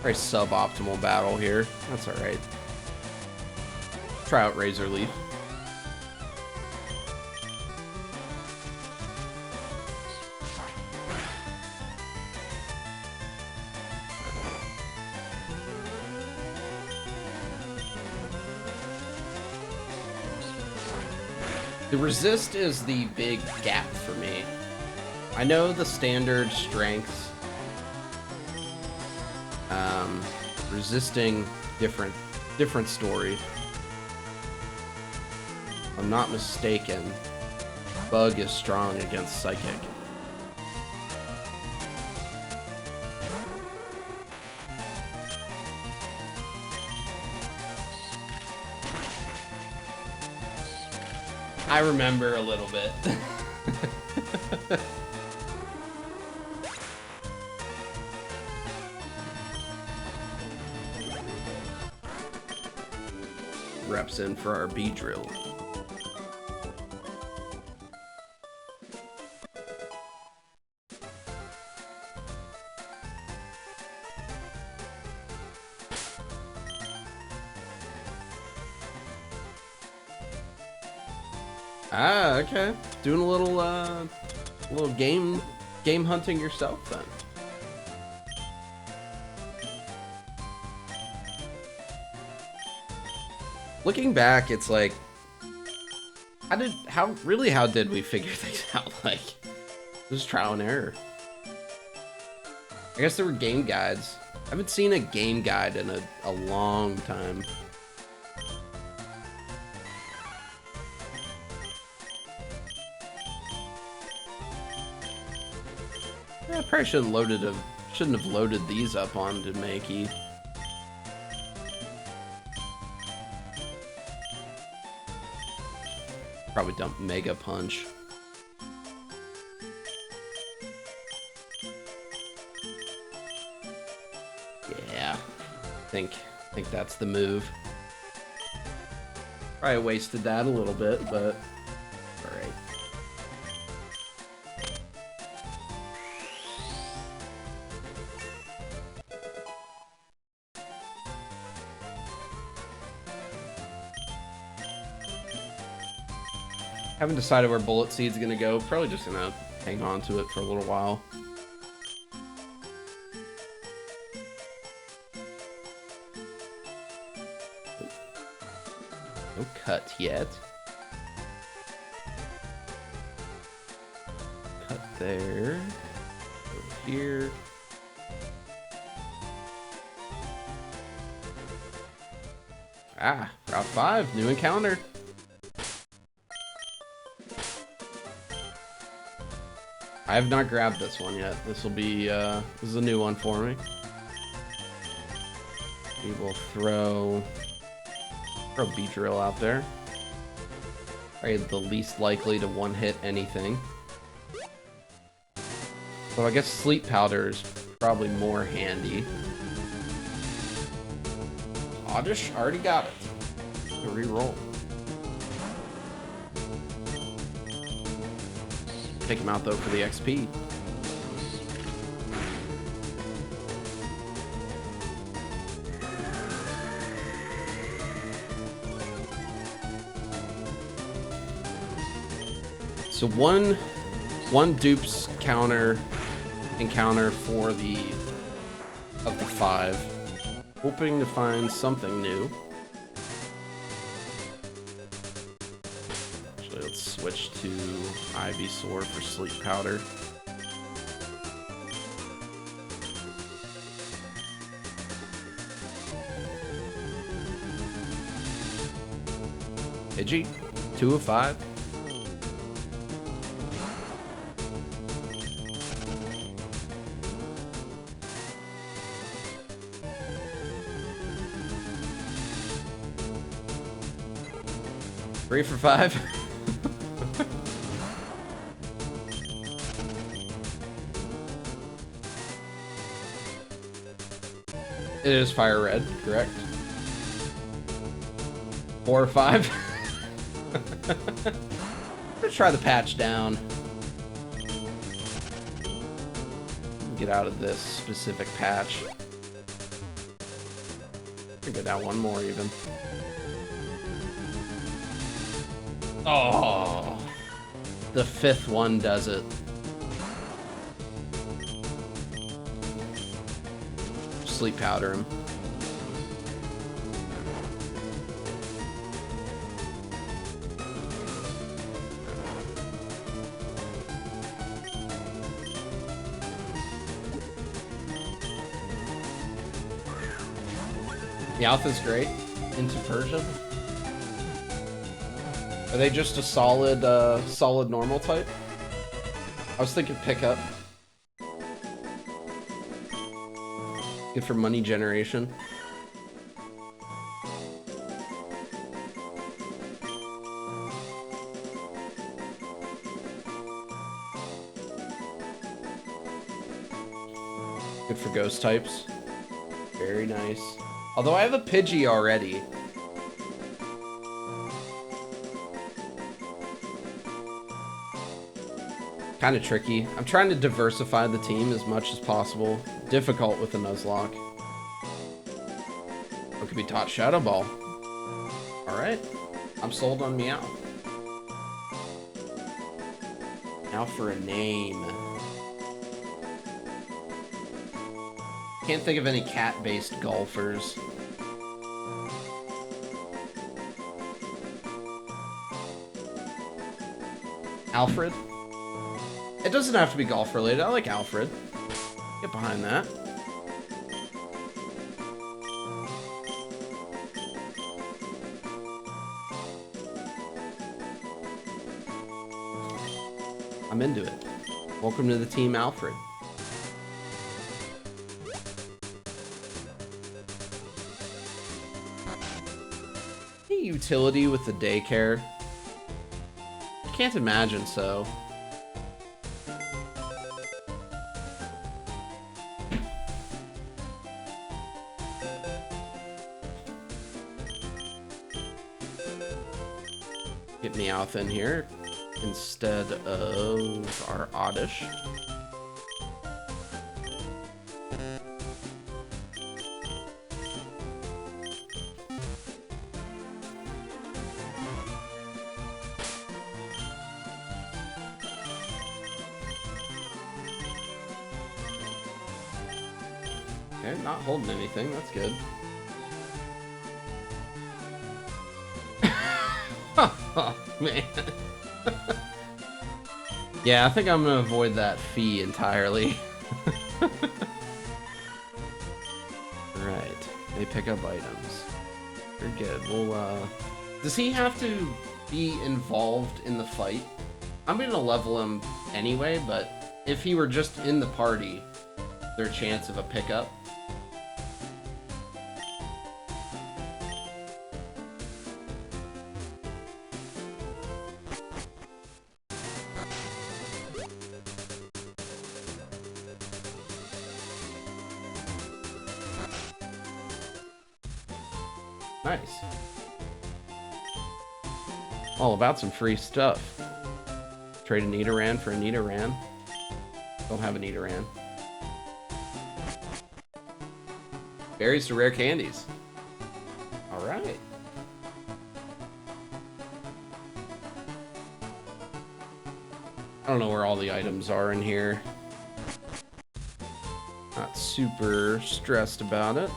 Very suboptimal battle here. That's alright. Try out Razor Leaf. The resist is the big gap for me. I know the standard strengths. Resisting different story. If I'm not mistaken, Bug is strong against Psychic. I remember a little bit. Reps in for our B drill. Ah, okay. Doing a little game hunting yourself then. Looking back, it's like, how did we figure things out? Like, it was trial and error. I guess there were game guides. I haven't seen a game guide in a long time. I probably shouldn't have loaded these up onto Makey. Probably dump Mega Punch. Yeah, I think that's the move. Probably wasted that a little bit, but all right. Haven't decided where Bullet Seed's gonna go. Probably just gonna hang on to it for a little while. No cut yet. Cut there. Over here. Ah, Route 5, new encounter. I have not grabbed this one yet. This will be, this is a new one for me. We will throw Beedrill out there. Probably the least likely to one-hit anything. So I guess Sleep Powder is probably more handy. Oddish already got it. Reroll. Take him out though for the XP. So one dupes encounter for the 5. Hoping to find something new. Actually, let's switch to Ivysaur for Sleep Powder. Pidgey, 2 of 5. Three for 5. It is Fire Red, correct. 4 or 5. Let's try the patch down. Get out of this specific patch. Go down one more even. Oh, the 5th one does it. Sleep Powder him. The Alpha's great. Into Persian. Are they just a solid normal type? I was thinking pickup. Good for money generation. Good for ghost types. Very nice. Although I have a Pidgey already. Kind of tricky. I'm trying to diversify the team as much as possible. Difficult with the NuzLocke. What could be taught? Shadow Ball. Alright. I'm sold on Meow. Now for a name. Can't think of any cat-based golfers. Alfred? It doesn't have to be golf related. I like Alfred. Get behind that. I'm into it. Welcome to the team, Alfred. Any utility with the daycare? I can't imagine so. Get Meowth in here instead of our Oddish. Okay, not holding anything, that's good. Oh, man. Yeah, I think I'm gonna avoid that fee entirely. Right, they pick up items. Very good. Well, does he have to be involved in the fight? I'm gonna level him anyway, but if he were just in the party, is there a chance of a pickup? Nice. All about some free stuff. Trade a Nidoran for a Nidoran. Don't have a Nidoran. Berries to rare candies. Alright. I don't know where all the items are in here. Not super stressed about it.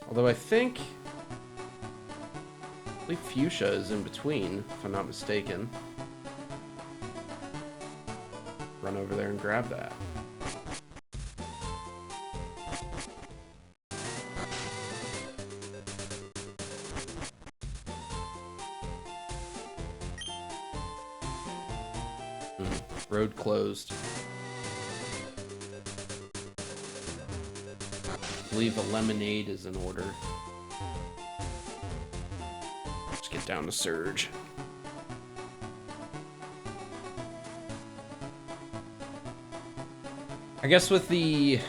Although I think Fuchsia is in between, if I'm not mistaken. Run over there and grab that. Road closed. I believe a lemonade is in order. Let's get down to Surge. I guess with the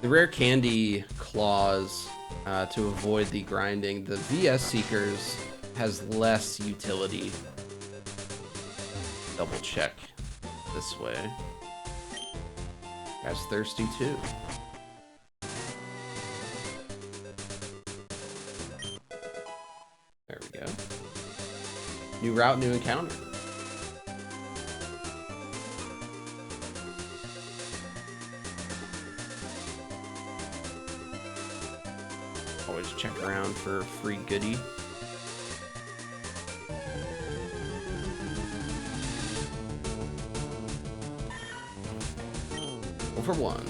rare candy clause to avoid the grinding, the VS Seekers has less utility. Double check this way. Guy's thirsty too. There we go. New route, new encounter. Always check around for a free goodie. For one.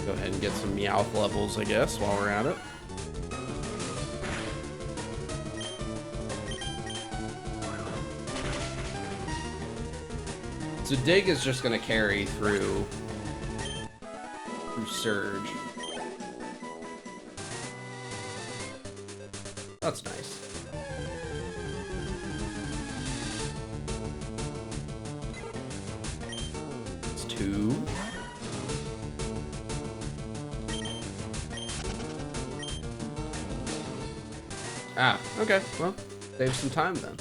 Go ahead and get some Meowth levels, I guess, while we're at it. So Dig is just going to carry through Surge. That's nice. Two. Ah, okay. Well, save some time then.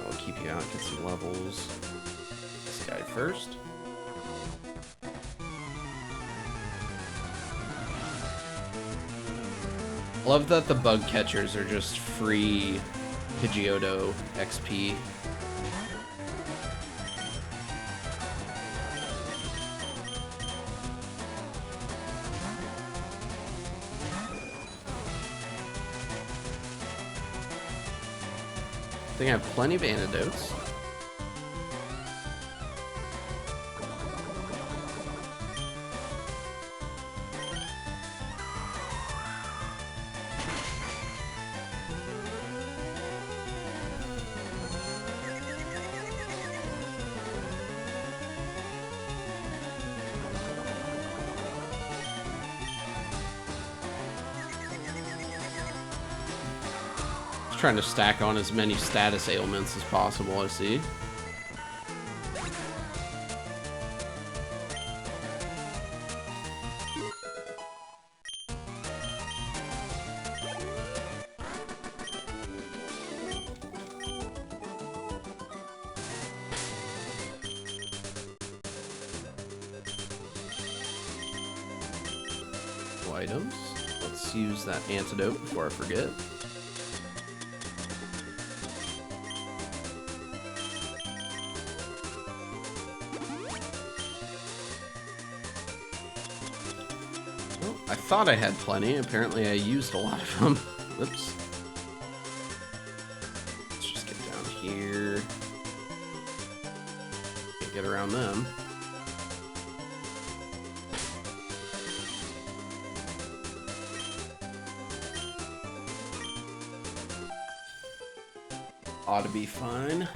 I'll keep you out, get some levels. This guy first. Love that the bug catchers are just free Pidgeotto XP. I think I have plenty of antidotes. Trying to stack on as many status ailments as possible, I see. Items. Let's use that antidote before I forget. Well, I thought I had plenty. Apparently I used a lot of them. Whoops. Let's just get down here. Can't get around them. Ought to be fine.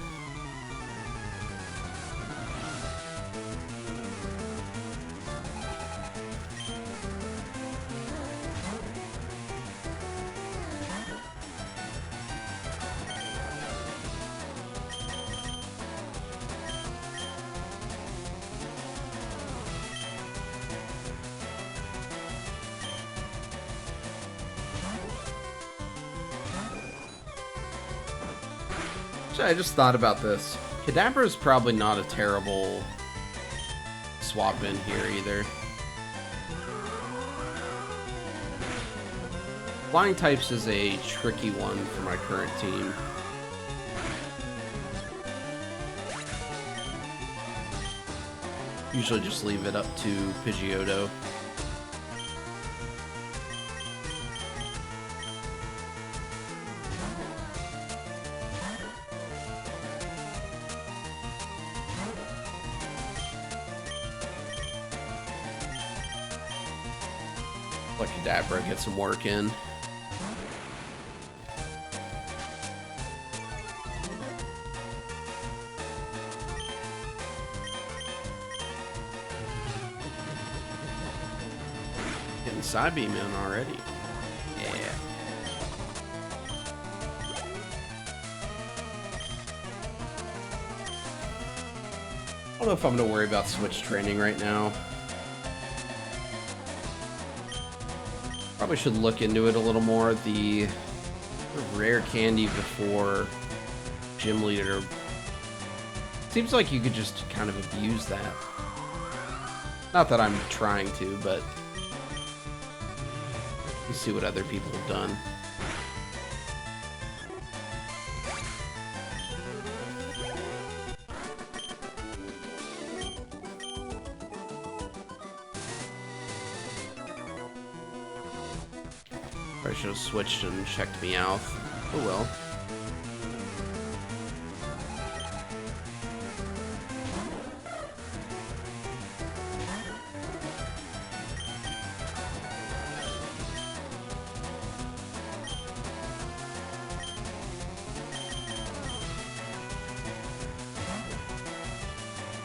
I just thought about this. Kadabra is probably not a terrible swap in here either. Flying types is a tricky one for my current team. Usually just leave it up to Pidgeotto. Let Kadabra get some work in. Getting side beam in already. Yeah. I don't know if I'm gonna worry about switch training right now. Probably should look into it a little more. The rare candy before gym leader seems like you could just kind of abuse that. Not that I'm trying to, but you see what other people have done. I should have switched and checked Meowth. Oh well.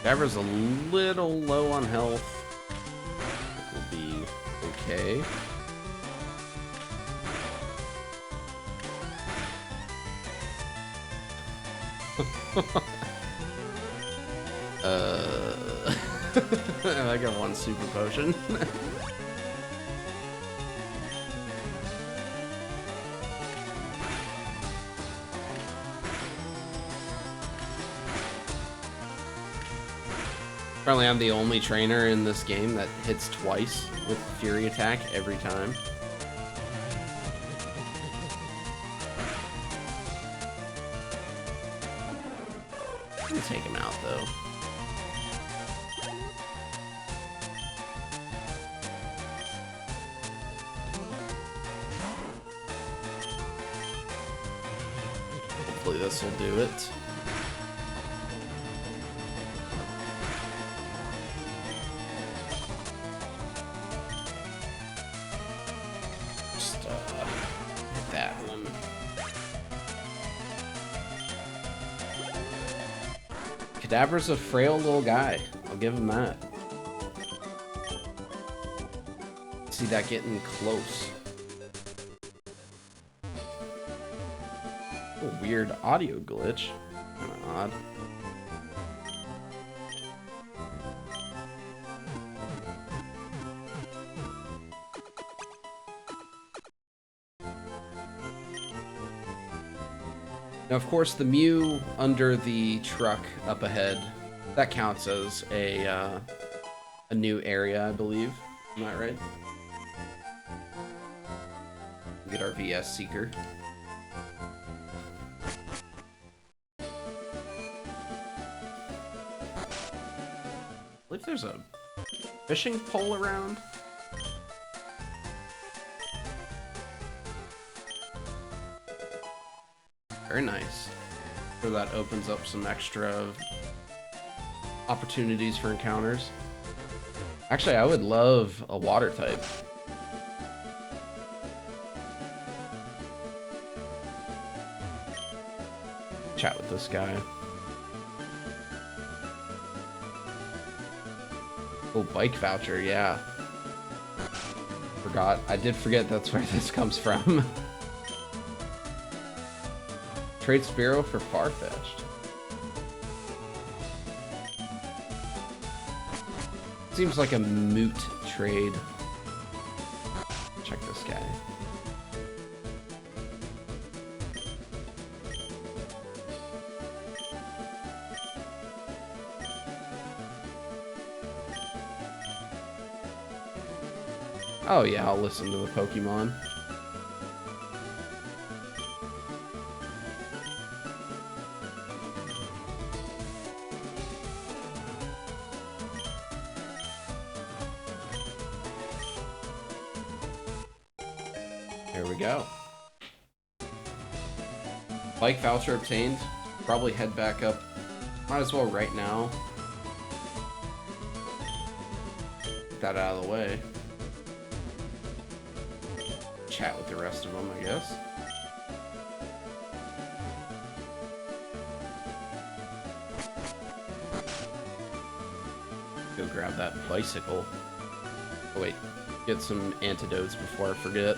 Kadabra's a little low on health. It will be okay. I got one super potion. Apparently I'm the only trainer in this game that hits twice with Fury Attack every time. I'm gonna take him out though. Hopefully this will do it. Just hit that one. Kadabra's a frail little guy. I'll give him that. See that getting close. A weird audio glitch. Kinda odd. Now, of course, the Mew under the truck up ahead, that counts as a new area, I believe. Am I right? Get our VS Seeker. I believe there's a fishing pole around. Very nice. So that opens up some extra opportunities for encounters. Actually, I would love a water type. Chat with this guy. Oh, bike voucher, yeah. Forgot. I did forget that's where this comes from. Trade Spearow for Farfetch'd. Seems like a moot trade. Check this guy. Oh yeah, I'll listen to the Pokemon. Here we go. Bike voucher obtained. Probably head back up. Might as well right now. Get that out of the way. Chat with the rest of them, I guess. Go grab that bicycle. Oh wait, get some antidotes before I forget.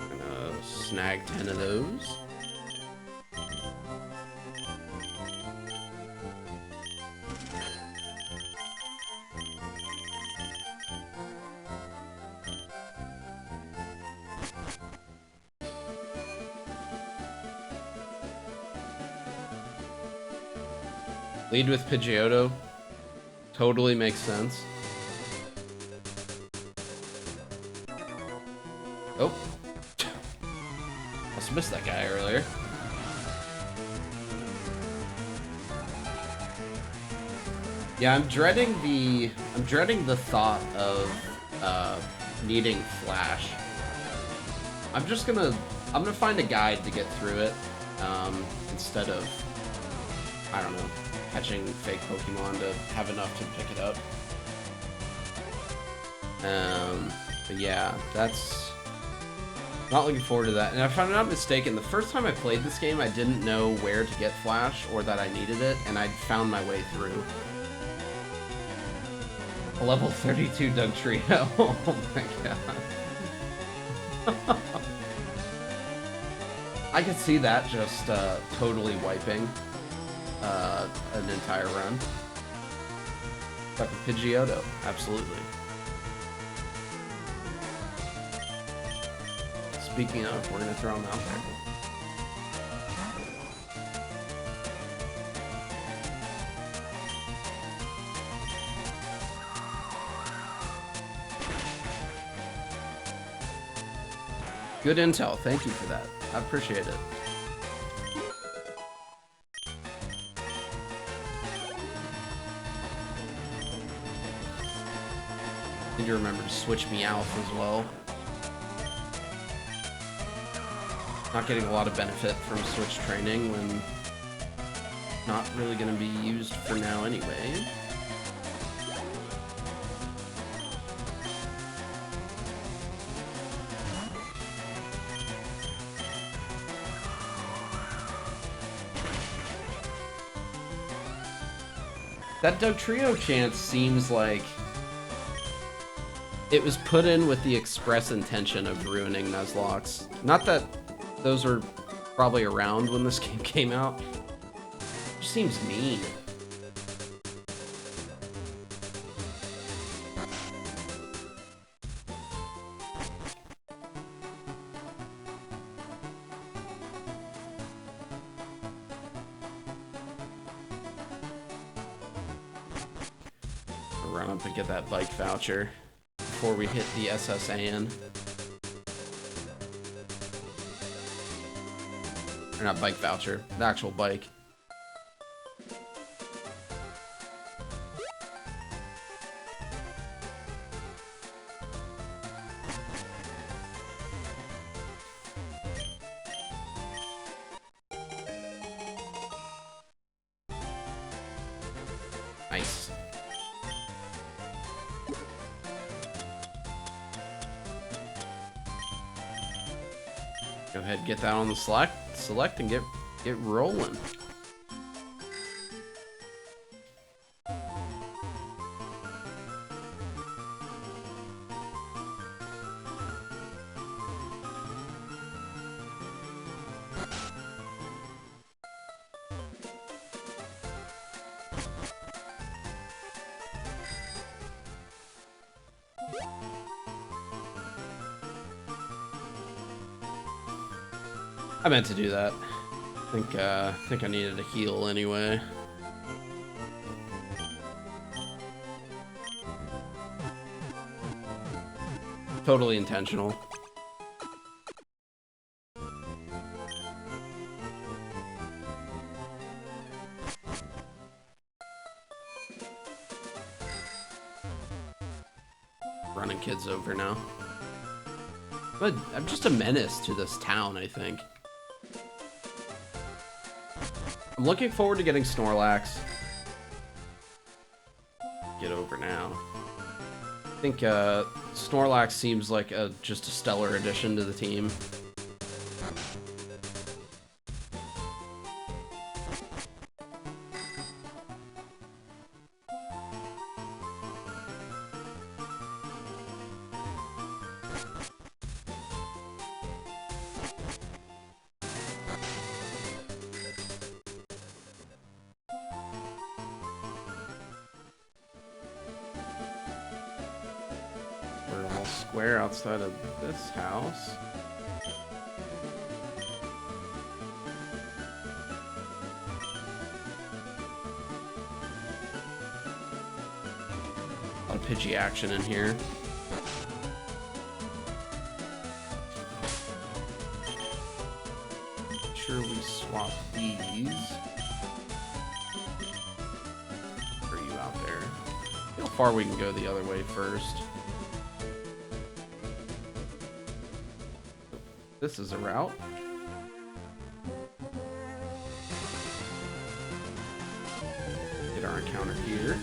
Gonna snag 10 of those. Lead with Pidgeotto. Totally makes sense. Oh. Must have missed that guy earlier. Yeah, I'm dreading the thought of needing Flash. I'm gonna find a guide to get through it, instead of, I don't know, catching fake Pokemon to have enough to pick it up. But yeah, that's... Not looking forward to that. And if I'm not mistaken, the first time I played this game, I didn't know where to get Flash or that I needed it, and I found my way through. A level 32 Dugtrio. Oh my god. I could see that just totally wiping an entire run. Like a Pidgeotto, absolutely. Speaking of, we're gonna throw him out there. Good intel, thank you for that. I appreciate it. Need to remember to switch Meowth as well. Not getting a lot of benefit from switch training when not really going to be used for now anyway. That Dugtrio chance seems like it was put in with the express intention of ruining NuzLocke's. Not that those were probably around when this game came out. It just seems mean. Run up and get that bike voucher before we hit the SSAN. Or not bike voucher, the actual bike. Nice. Go ahead, get that on the select and get rolling. I meant to do that. I think I needed a heal anyway. Totally intentional. Running kids over now. But I'm just a menace to this town, I think. I'm looking forward to getting Snorlax. Get over now. I think Snorlax seems like just a stellar addition to the team. We're all square outside of this house. A lot of Pidgey action in here. Make sure we swap these. For you out there. See how far we can go the other way first. This is a route. Get our encounter here.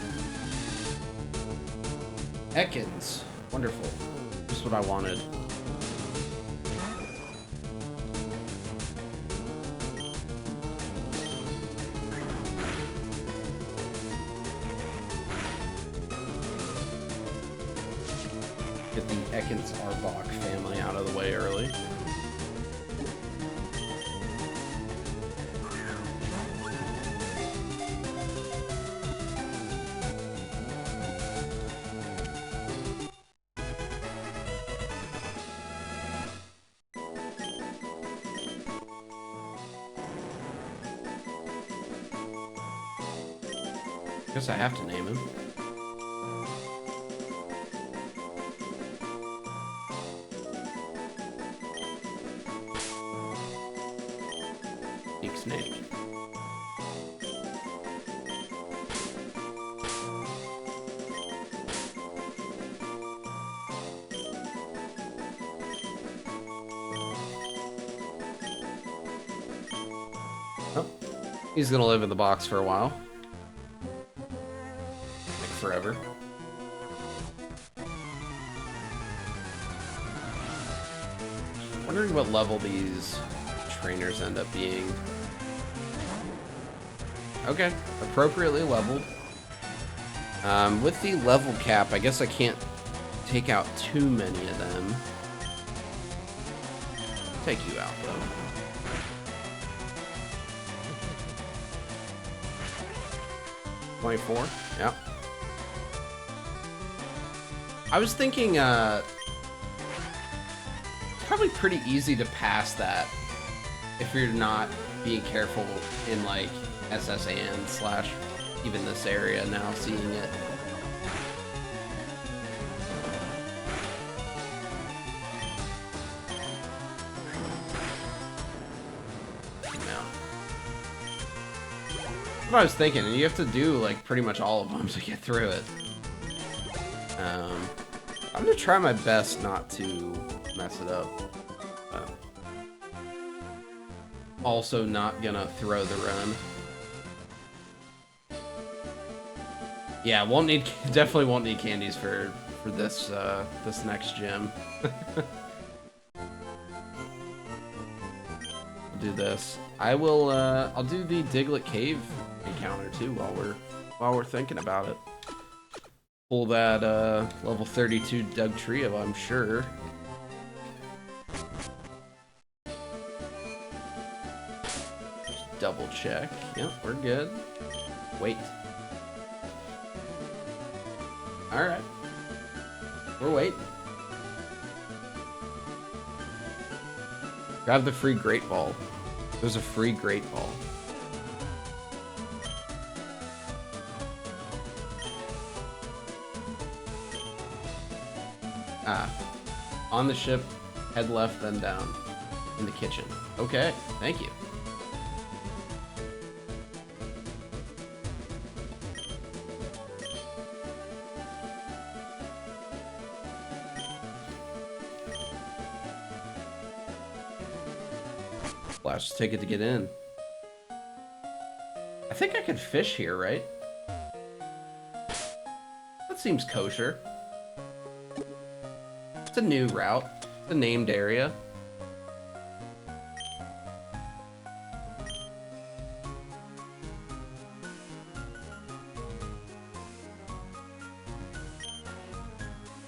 Ekans. Wonderful. Just what I wanted. Get the Ekans Arbok family out of the way early. Guess I have to name him. Big snake. Oh, he's gonna live in the box for a while. Forever. Wondering what level these trainers end up being. Okay, appropriately leveled. With the level cap, I guess I can't take out too many of them. Take you out, though. $24? Yep. I was thinking, probably pretty easy to pass that if you're not being careful in, like, SSAN / even this area now, seeing it. What I was thinking, and you have to do like pretty much all of them to get through it. I'm gonna try my best not to mess it up. Also not gonna throw the run. Yeah, won't need, definitely won't need candies for this this next gym. Do this. I will I'll do the Diglett Cave encounter too while we're thinking about it. Pull that level 32 Doug Trio, I'm sure. Just double check. Yep, we're good. Wait. Alright. We're waiting. Grab the free Great Ball. There's a free Great Ball. On the ship, head left, then down. In the kitchen. Okay, thank you. Flash ticket to get in. I think I could fish here, right? That seems kosher. It's a new route. It's a named area.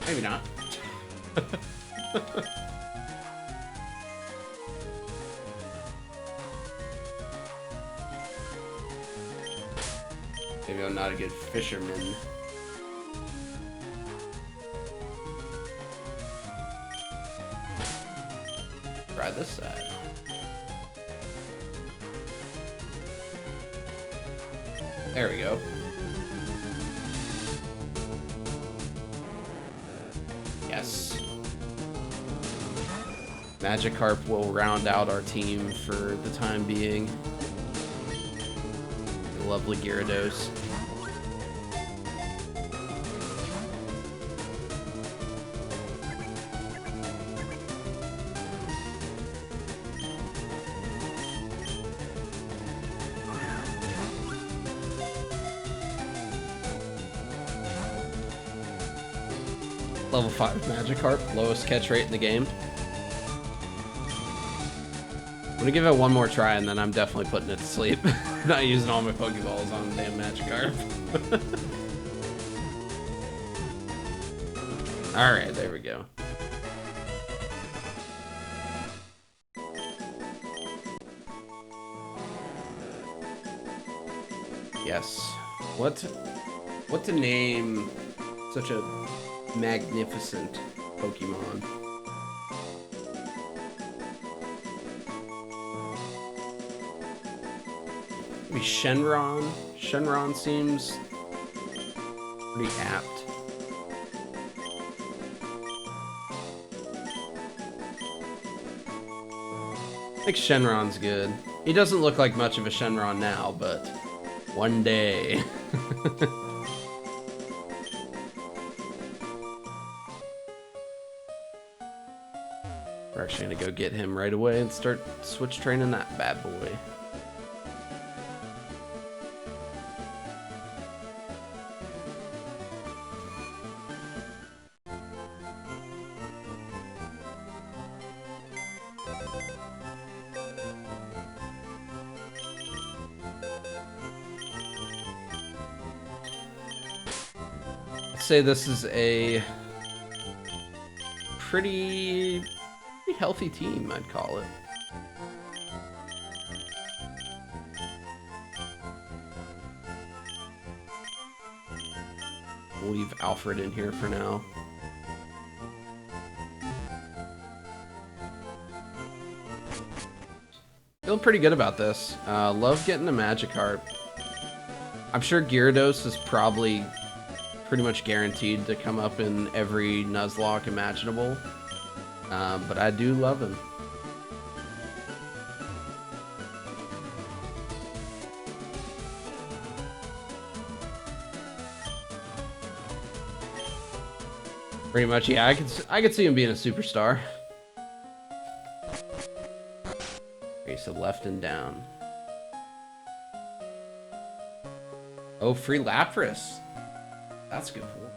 Maybe not. Maybe I'm not a good fisherman. Try this side. There we go. Yes. Magikarp will round out our team for the time being. The lovely Gyarados. Level 5 Magikarp, lowest catch rate in the game. I'm gonna give it one more try and then I'm definitely putting it to sleep. Not using all my Pokeballs on the damn Magikarp. Alright, there we go. Yes. What to name such a magnificent Pokemon? Maybe Shenron? Shenron seems pretty apt. I think Shenron's good. He doesn't look like much of a Shenron now, but one day. We're actually gonna go get him right away and start switch training that bad boy. say this is a pretty healthy team, I'd call it. We'll leave Alfred in here for now. Feeling pretty good about this. Love getting a Magikarp. I'm sure Gyarados is probably pretty much guaranteed to come up in every NuzLocke imaginable. But I do love him. Pretty much, yeah. I could see him being a superstar. Okay, so left and down. Oh, free Lapras. That's good for him.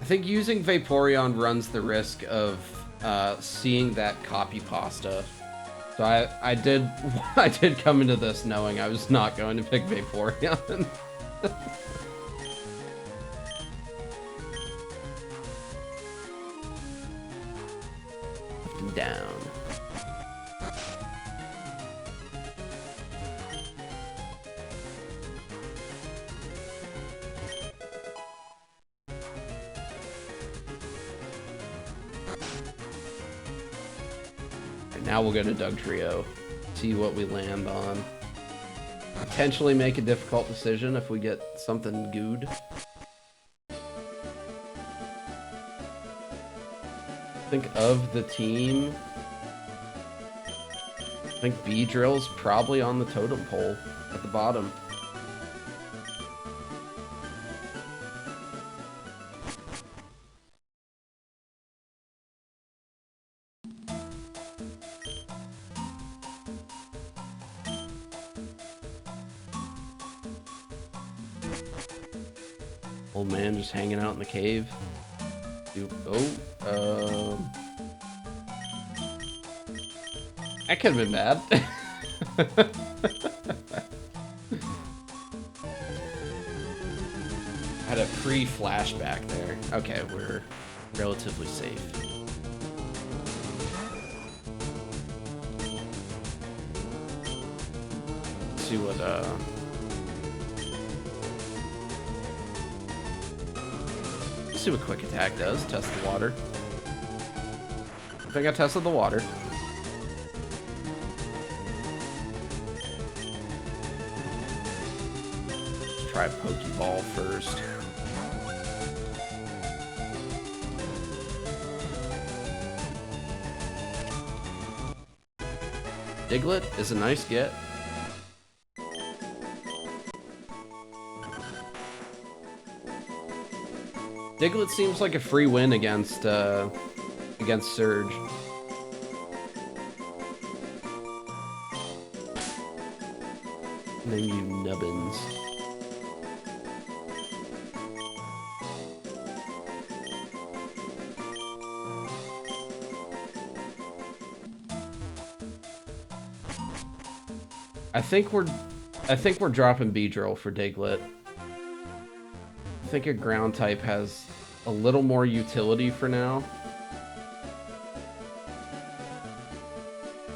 I think using Vaporeon runs the risk of seeing that copy pasta. So I did come into this knowing I was not going to pick Vaporeon. Up and down. Now we'll go to Dugtrio, see what we land on. Potentially make a difficult decision if we get something good. Think of the team. I think Beedrill's probably on the totem pole at the bottom. Old man just hanging out in the cave. That could have been bad. Had a pre-flashback there. Okay, we're relatively safe. Let's see what see what quick attack does. Test the water. I think I tested the water. Let's try Pokeball first. Diglett is a nice get. Diglett seems like a free win against Surge. Name you Nubbins. I think we're dropping Beedrill for Diglett. I think a ground type has a little more utility for now.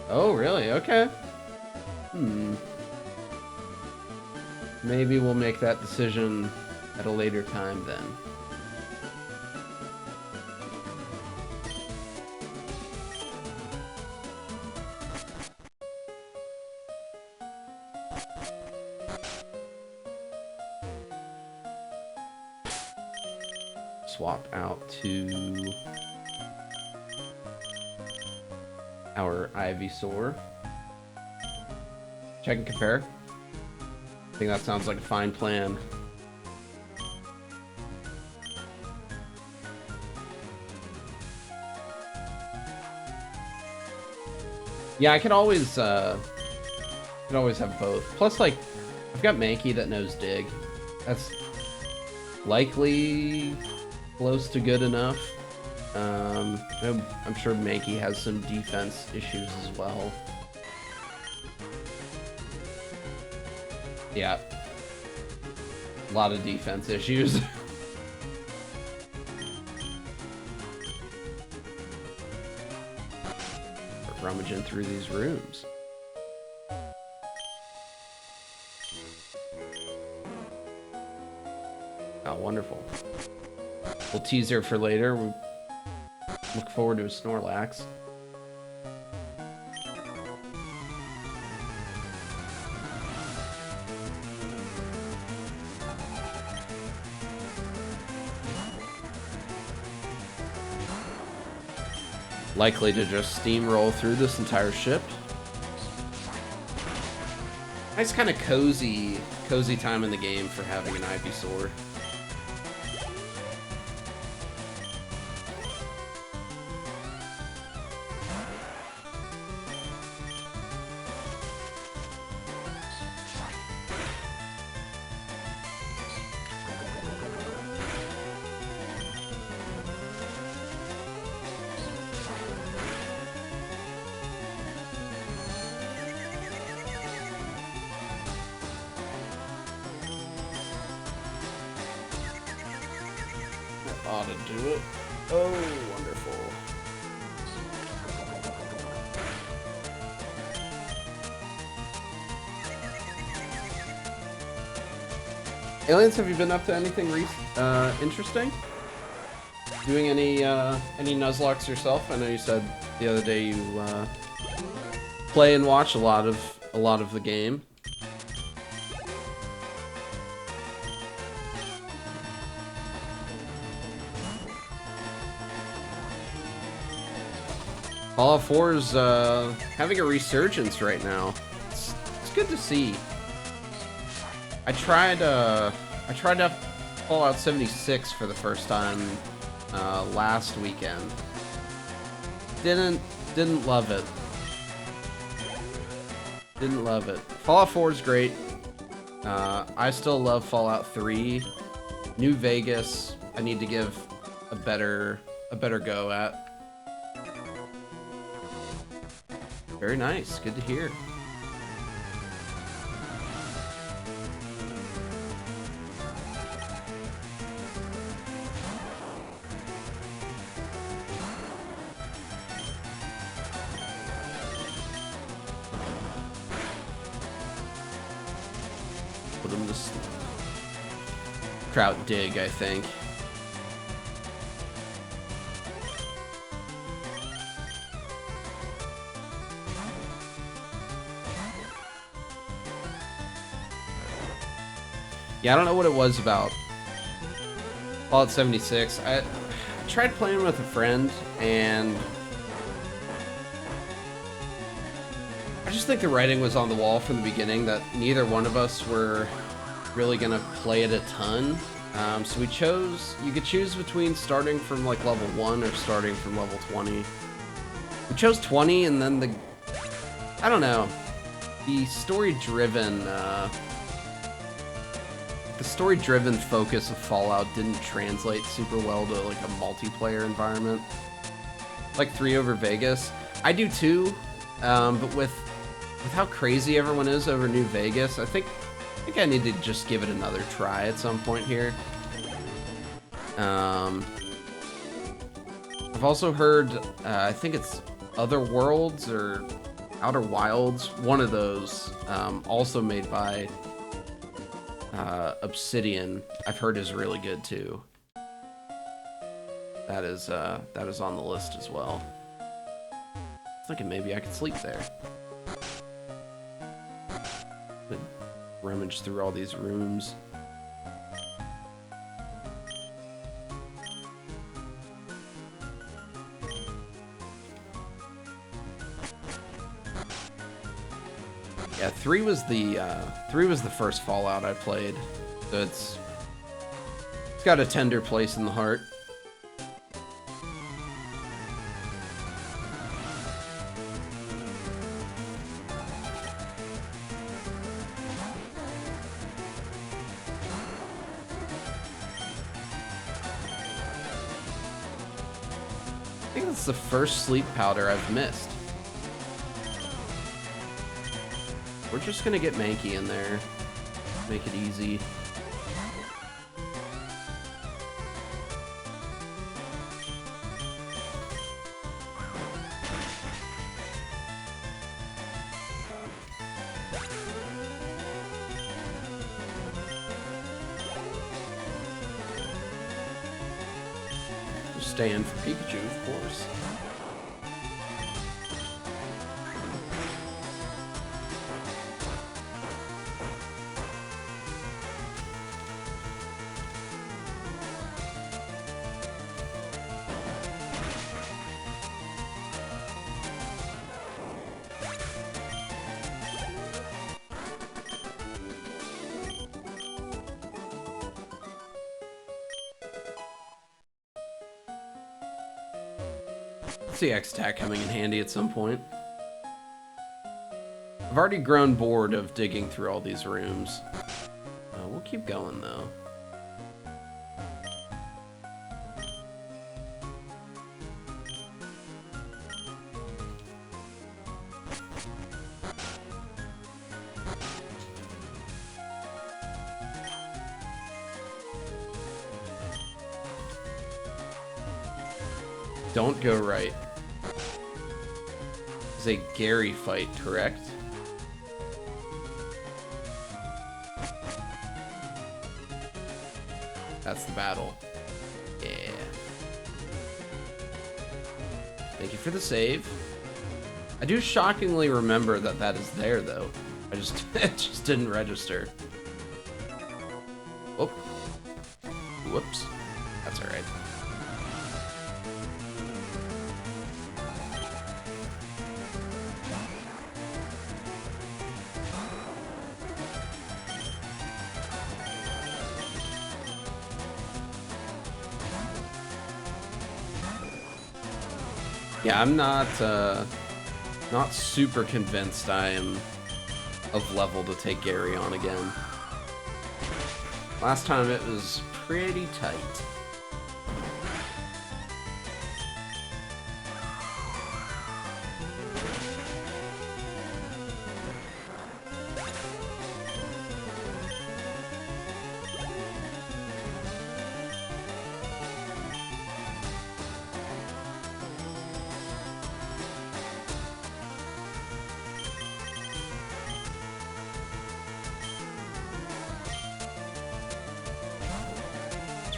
Oh, really? Okay. Maybe we'll make that decision at a later time then. Swap out to our Ivysaur. Check and compare. I think that sounds like a fine plan. Yeah, I could always have both. Plus, like, I've got Mankey that knows Dig. That's likely close to good enough. I'm sure Mankey has some defense issues as well. Yeah. A lot of defense issues. Rummaging through these rooms. Oh, wonderful. We'll teaser for later. We look forward to a Snorlax. Likely to just steamroll through this entire ship. Nice kind of cozy time in the game for having an Ivysaur. Ought to do it. Oh, wonderful. Aliens, have you been up to anything interesting? Doing any NuzLocks yourself? I know you said the other day you play and watch a lot of the game. Fallout 4 is having a resurgence right now. It's good to see. I tried out Fallout 76 for the first time last weekend. Didn't love it. Didn't love it. Fallout 4 is great. I still love Fallout 3. New Vegas, I need to give a better go at. Very nice. Good to hear. Put him to sleep. Trout dig, I think. Yeah, I don't know what it was about Fallout 76. I tried playing with a friend, and I just think the writing was on the wall from the beginning that neither one of us were really gonna play it a ton. So we chose, you could choose between starting from like level 1 or starting from level 20. We chose 20, and then I don't know, the story-driven focus of Fallout didn't translate super well to like a multiplayer environment. Like 3 over Vegas. I do too, but with how crazy everyone is over New Vegas, I think I need to just give it another try at some point here. I've also heard, I think it's Other Worlds or Outer Wilds, one of those, also made by Obsidian, I've heard is really good too. That is on the list as well. I was thinking maybe I could sleep there. But rummage through all these rooms. Yeah, 3 was the first Fallout I played, so it's got a tender place in the heart. I think it's the first sleep powder I've missed. We're just gonna get Mankey in there. make it easy. Stand for Pikachu, of course. See X-Tac coming in handy at some point. I've already grown bored of digging through all these rooms. We'll keep going though. Don't go right. It's a Gary fight, correct? That's the battle. Yeah. Thank you for the save. I do shockingly remember that that is there, though. It just didn't register. Oh. Whoops. That's alright. Yeah, I'm not super convinced I am of level to take Gary on again. Last time it was pretty tight.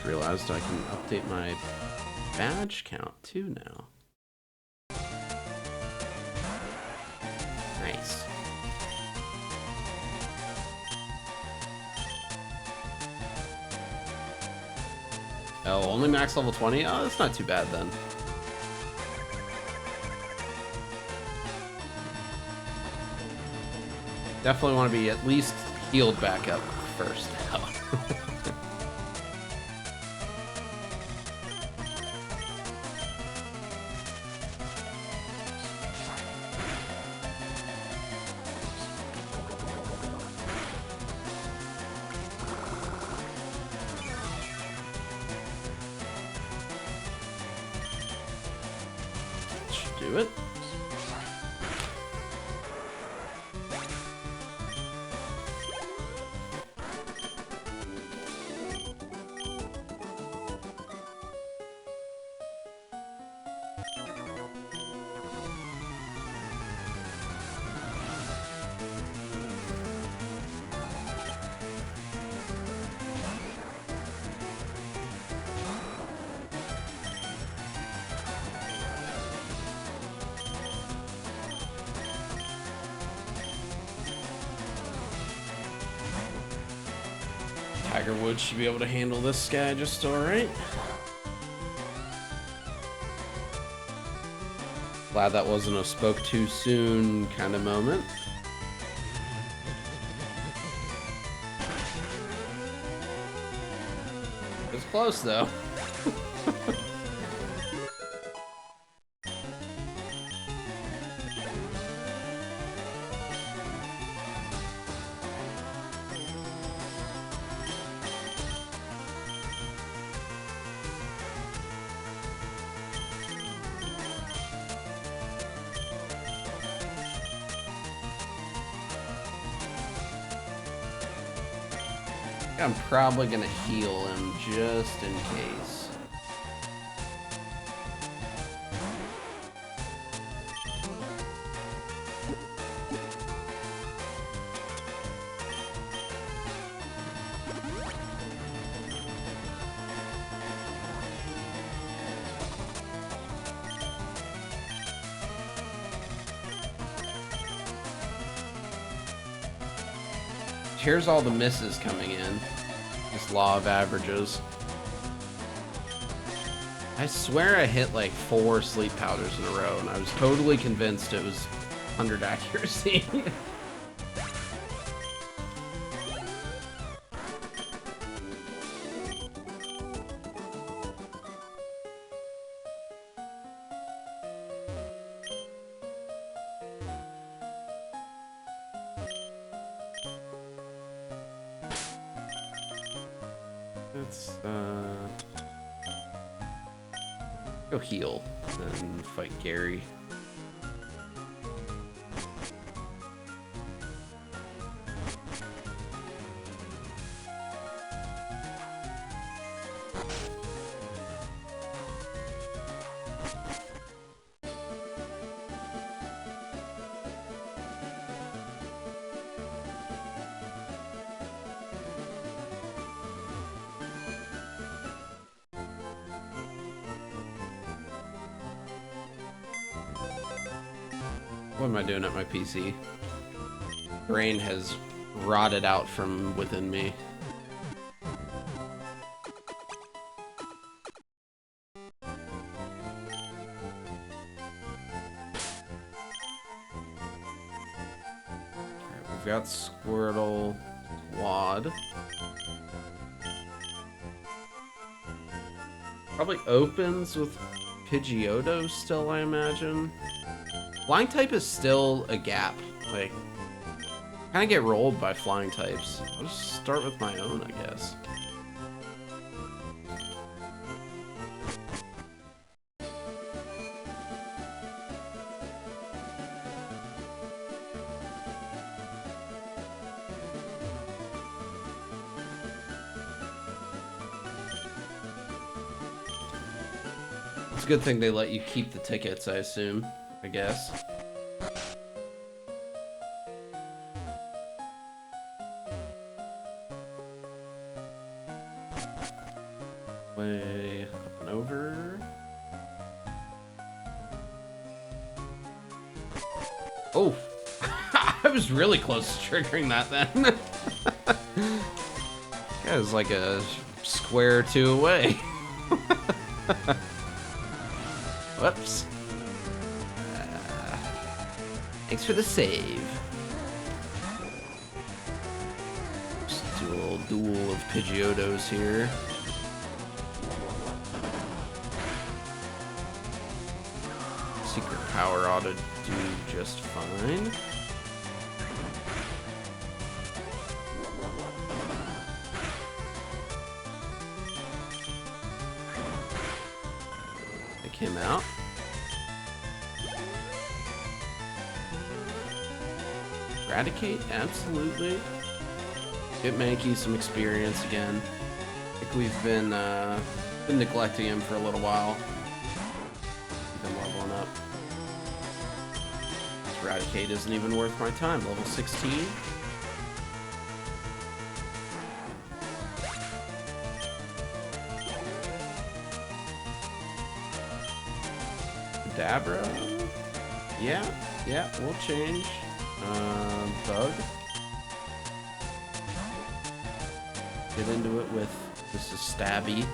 Realized I can update my badge count too now. Nice. Oh, only max level 20? Oh, that's not too bad then. Definitely want to be at least healed back up first. Do it. Tiger Woods should be able to handle this guy just alright. Glad that wasn't a spoke too soon kind of moment. It was close though. I'm probably gonna heal him just in case. Here's all the misses coming in. This law of averages. I swear I hit like 4 sleep powders in a row, and I was totally convinced it was 100 accuracy. Let's go heal and fight Gary. What am I doing at my PC? Brain has rotted out from within me. Alright, we've got Squirtle, Wad. Probably opens with Pidgeotto still, I imagine. Flying type is still a gap. Like, kind of get rolled by flying types. I'll just start with my own, I guess. It's a good thing they let you keep the tickets, I assume. I guess. Way up and over. Oh! I was really close to triggering that then. That was like a square or two away. Whoops. Thanks for the save. Just do a little duel of Pidgeottos here. Secret power ought to do just fine. Take him out. Eradicate, absolutely. Get Mankey some experience again. I think we've been neglecting him for a little while. Been leveling up. Eradicate isn't even worth my time. Level 16. Dabra. Yeah, we'll change. Bug. Get into it with this is Stabby.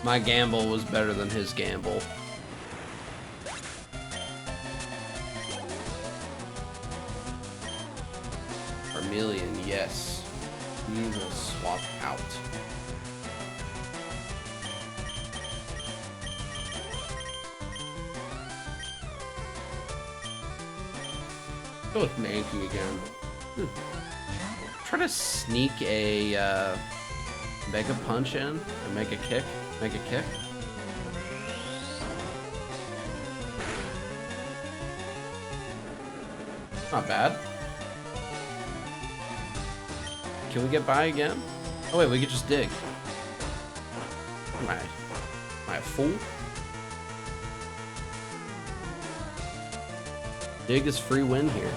My gamble was better than his gamble. Million, yes. We will swap out. Go with Mankey again. try to sneak a Mega Punch in or make a kick. Make a kick. Not bad. Can we get by again? Oh wait, we could just dig. Am I a fool? Dig is free win here.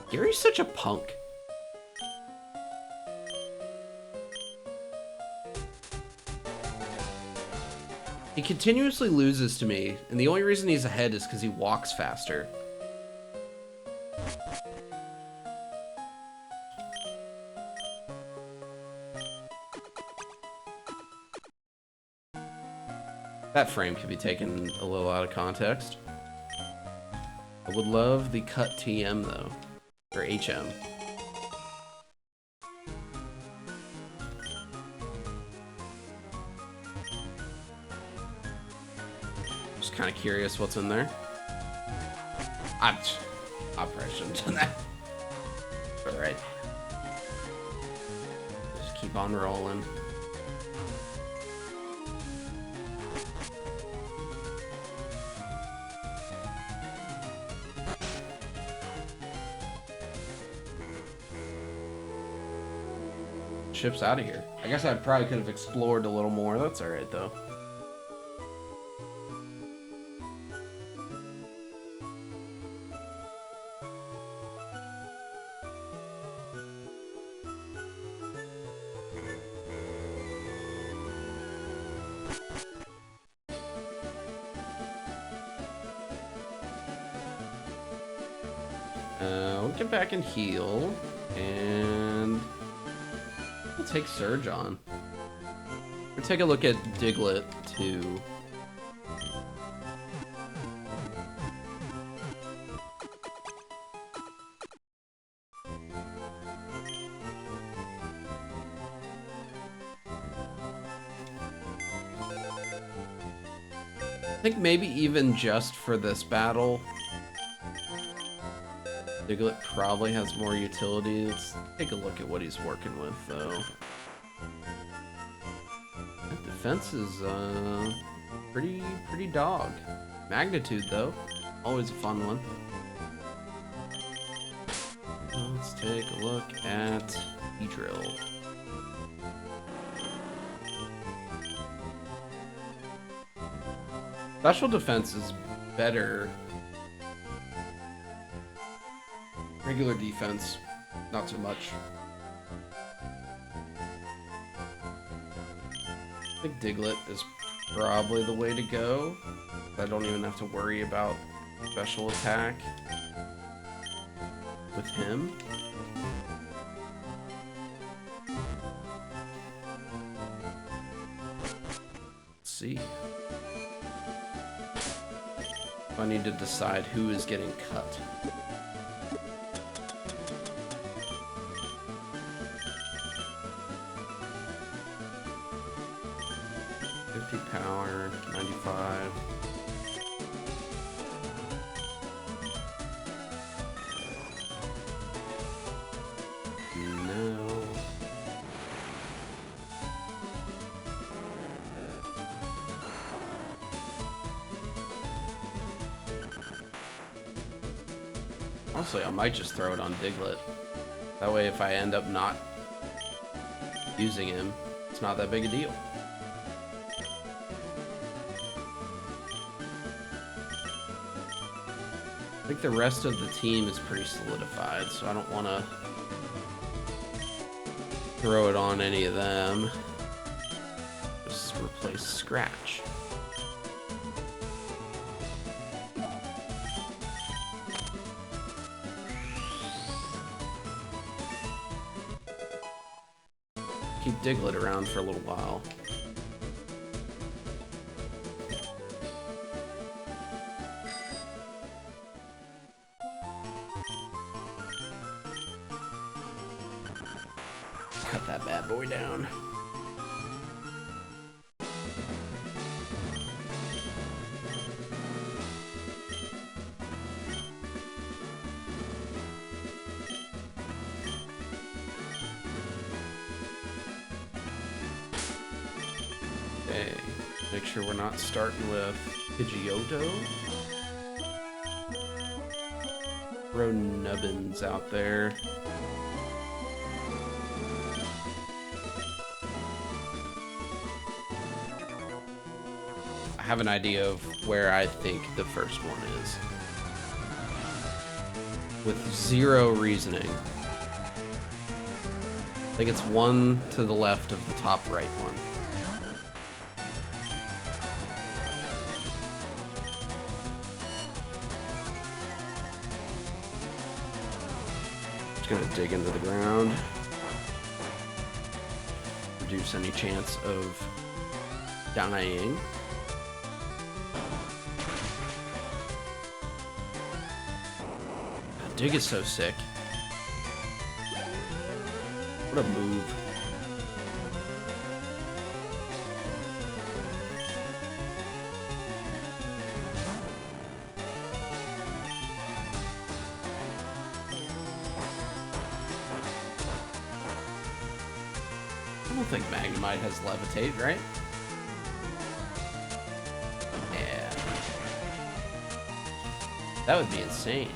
Gary's such a punk. He continuously loses to me, and the only reason he's ahead is because he walks faster. That frame could be taken a little out of context. I would love the cut TM though, or HM. Just kind of curious what's in there. I probably shouldn't have done that. All right. Just keep on rolling. Ship's out of here. I guess I probably could have explored a little more. That's all right though. We'll get back and heal, and we'll take Surge on. We'll take a look at Diglett too. I think maybe even just for this battle, Diglett probably has more utility. Let's take a look at what he's working with, though. That defense is pretty dog. Magnitude, though, always a fun one. Let's take a look at E-Drill. Special defense is better. Regular defense, not so much. I think Diglett is probably the way to go. I don't even have to worry about special attack with him. Let's see. I need to decide who is getting cut. Power, 95. No. Honestly, I might just throw it on Diglett. That way, if I end up not using him, it's not that big a deal. I think the rest of the team is pretty solidified, so I don't want to throw it on any of them. Just replace Scratch. Keep Diglett around for a little while. cut that bad boy down. Okay, make sure we're not starting with Pidgeotto. Throw nubbins out there. I have an idea of where I think the first one is. With zero reasoning. I think it's one to the left of the top right one. Just gonna dig into the ground. Reduce any chance of dying. Dig is so sick. What a move. I don't think Magnemite has levitate, right? Yeah. That would be insane.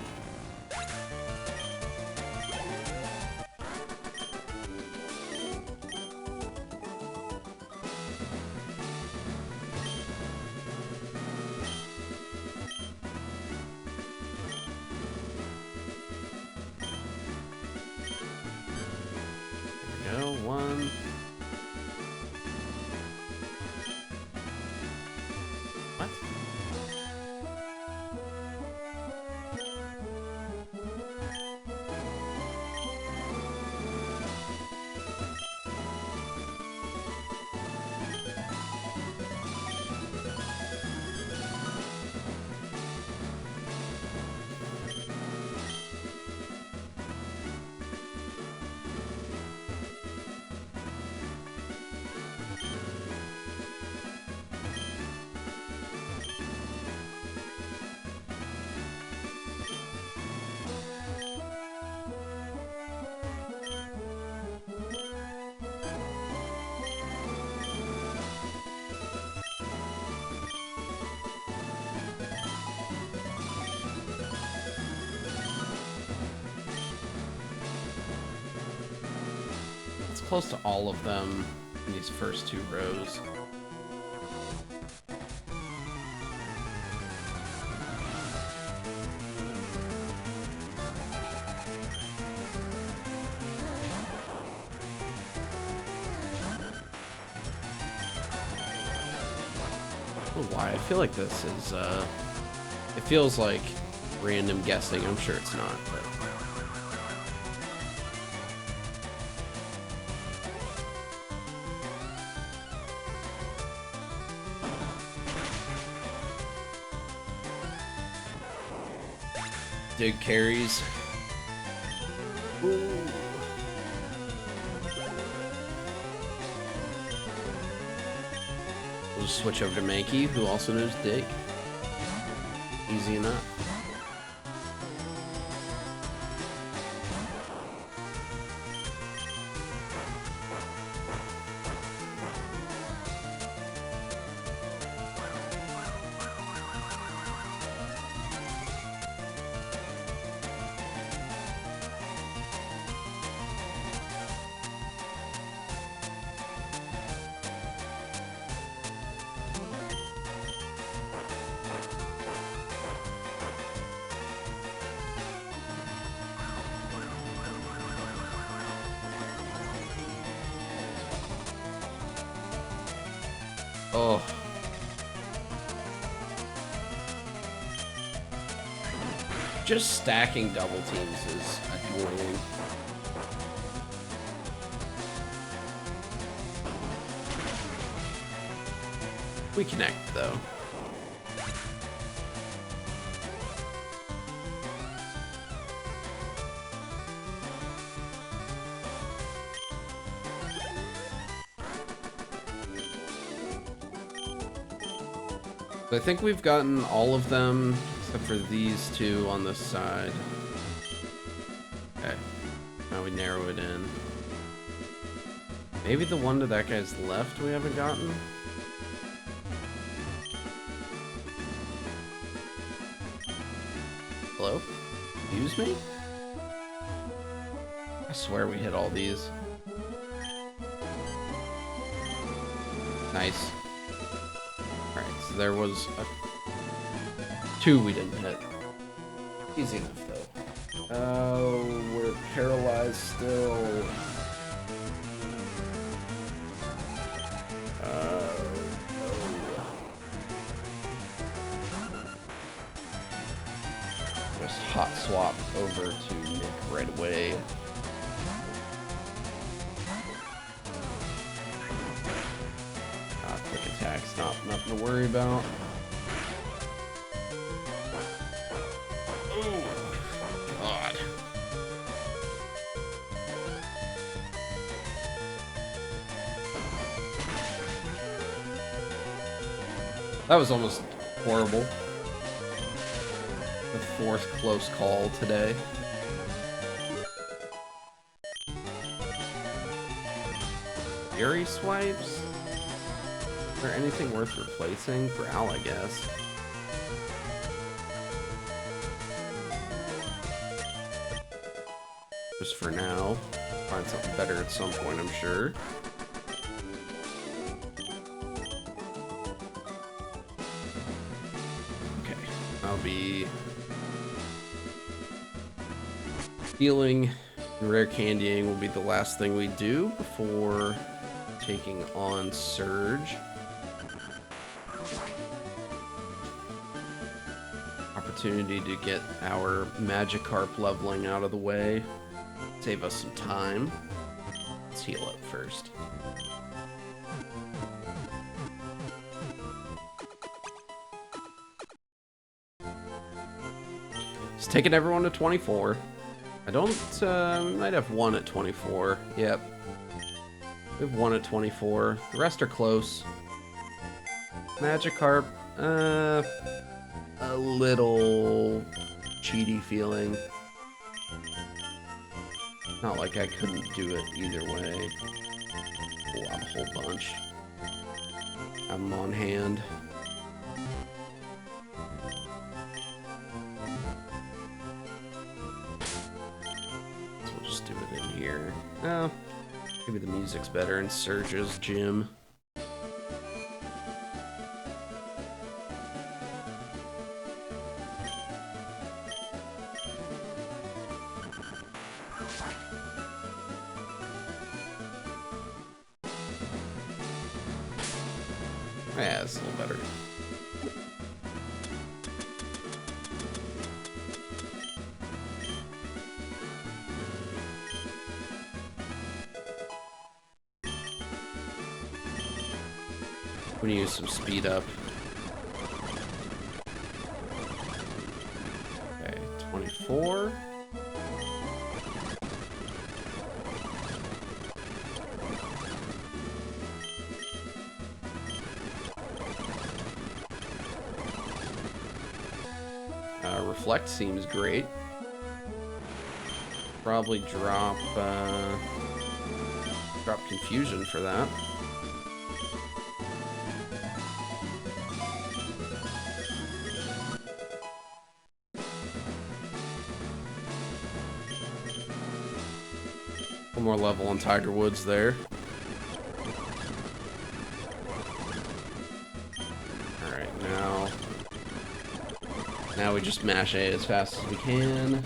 Close to all of them in these first two rows. Oh, why? I feel like this is, it feels like random guessing. I'm sure it's not, but... Dig carries. Ooh. We'll just switch over to Mankey, who also knows Dig. Easy enough. Oh. Just stacking double teams is annoying. We connect, though. I think we've gotten all of them, except for these two on this side. Okay, now we narrow it in. Maybe the one to that guy's left we haven't gotten? Hello? Excuse me? I swear we hit all these. Nice. Alright, so there was two we didn't hit. Easy enough, though. Oh, we're paralyzed still. Just hot swap over to Nick right away. Quick attacks, nothing to worry about. Oh, God. That was almost horrible. The fourth close call today. Fury swipes? Is there anything worth replacing? Growl, I guess. Just for now. Find something better at some point, I'm sure. Okay, I'll be healing and rare candying will be the last thing we do before taking on Surge. Opportunity to get our Magikarp leveling out of the way. Save us some time. Let's heal up first. Just taking everyone to 24. I don't, we might have one at 24. Yep. We have one at 24. The rest are close. Magikarp, a little cheaty feeling. Not like I couldn't do it either way. Oh, a whole bunch. Have them on hand. So we'll just do it in here. Oh, maybe the music's better in Surge's gym. Yeah, it's a little better. We need to use some speed up. Okay, 24. Reflect seems great. Probably drop Confusion for that. One more level on Tiger Woods there. Alright, now we just mash A as fast as we can.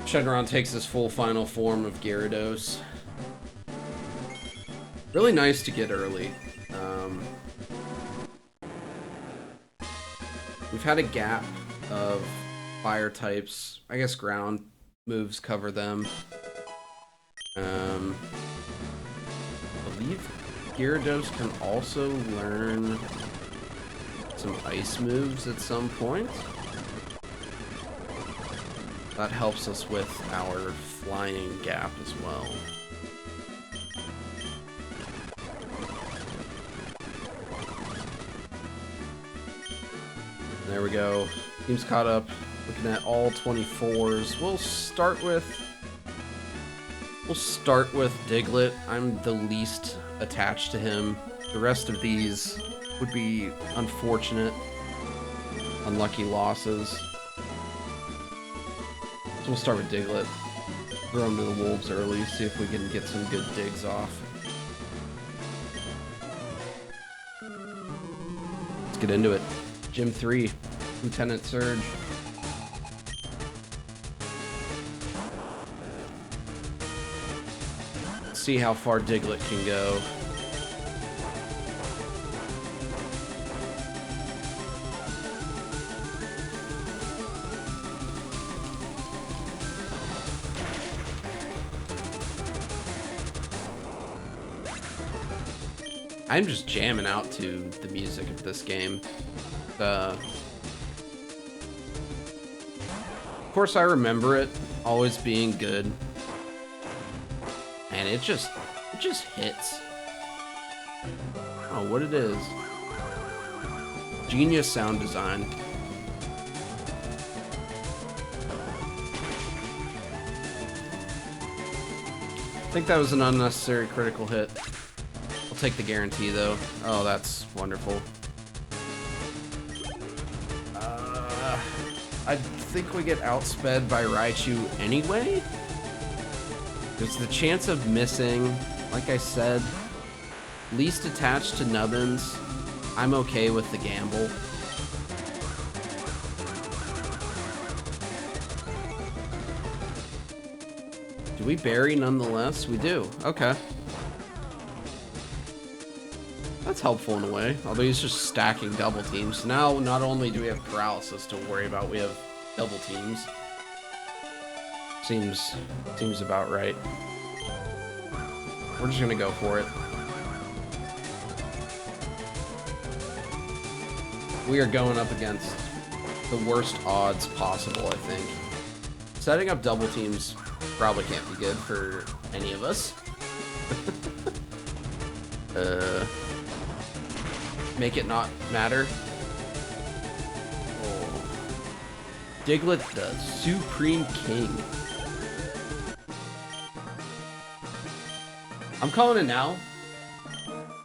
Shenron takes his full final form of Gyarados. Really nice to get early. We've had a gap of fire types. I guess ground moves cover them. I believe Gyarados can also learn some ice moves at some point. That helps us with our flying gap as well. There we go. Team's caught up. Looking at all 24s. We'll start with Diglett. I'm the least attached to him. The rest of these would be unfortunate, unlucky losses. So we'll start with Diglett. Throw him to the wolves early, see if we can get some good digs off. Let's get into it. Gym 3, Lieutenant Surge. Let's see how far Diglett can go. I'm just jamming out to the music of this game. Of course I remember it always being good. And it just hits. Oh, what it is. Genius sound design. I think that was an unnecessary critical hit. I'll take the guarantee though. Oh, that's wonderful. I think we get outsped by Raichu anyway. There's the chance of missing. Like I said, least attached to nubbins. I'm okay with the gamble. Do we bury nonetheless? We do. Okay. That's helpful in a way, although he's just stacking double teams. So now, not only do we have paralysis to worry about, we have double teams. Seems about right. We're just gonna go for it. We are going up against the worst odds possible, I think. Setting up double teams probably can't be good for any of us. Make it not matter. Oh. Diglett, the Supreme King. I'm calling it now.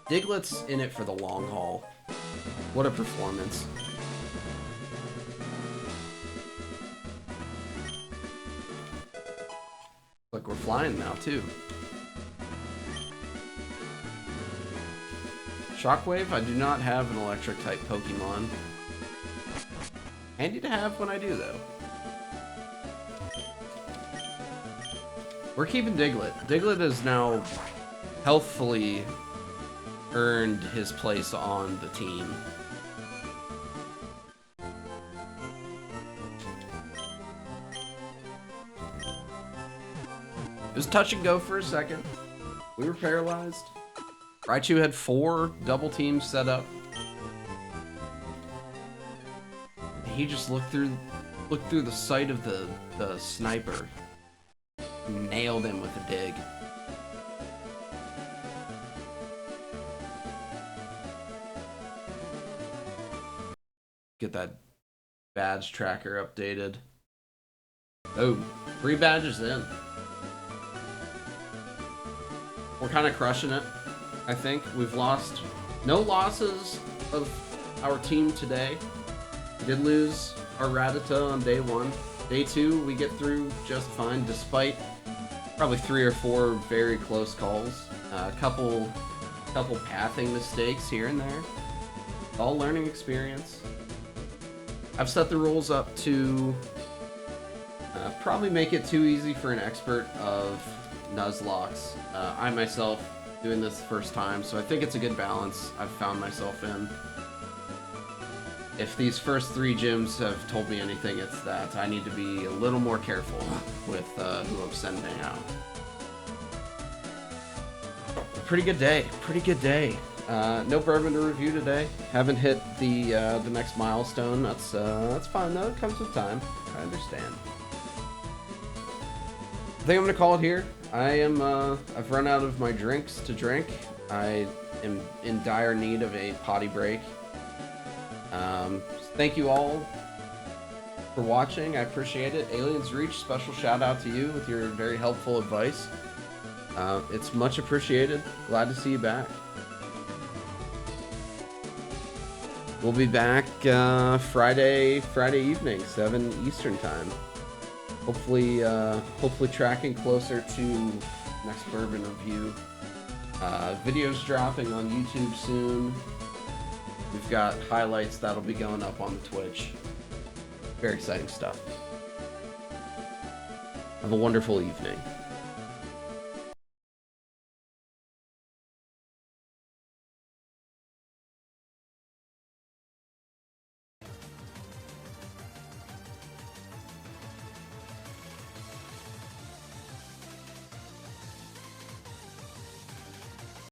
Diglett's in it for the long haul. What a performance. Look, we're flying now, too. Shockwave, I do not have an electric-type Pokemon. Handy to have when I do, though. We're keeping Diglett. Diglett has now healthfully earned his place on the team. It was touch and go for a second. We were paralyzed. Raichu had 4 double teams set up. He just looked through the sight of the sniper. Nailed him with a dig. Get that badge tracker updated. Oh, 3 badges in. We're kind of crushing it. I think we've lost no losses of our team today. We did lose our Rattata on day 1. Day 2, we get through just fine, despite probably 3 or 4 very close calls. A couple pathing mistakes here and there. All learning experience. I've set the rules up to probably make it too easy for an expert of NuzLocks. I myself doing this the first time, so I think it's a good balance I've found myself in. If these first 3 gyms have told me anything, it's that I need to be a little more careful with who I'm sending out. Pretty good day. Pretty good day. No bourbon to review today. Haven't hit the next milestone. That's fine though. It comes with time. I understand. think I'm gonna call it here. I've run out of my drinks to drink. I am in dire need of a potty break. Thank you all for watching. I appreciate it. Aliens Reach, special shout out to you with your very helpful advice. It's much appreciated. Glad to see you back. We'll be back Friday evening, 7 Eastern time. Hopefully tracking closer to next bourbon review. Videos dropping on YouTube soon. We've got highlights that'll be going up on the Twitch. Very exciting stuff. Have a wonderful evening.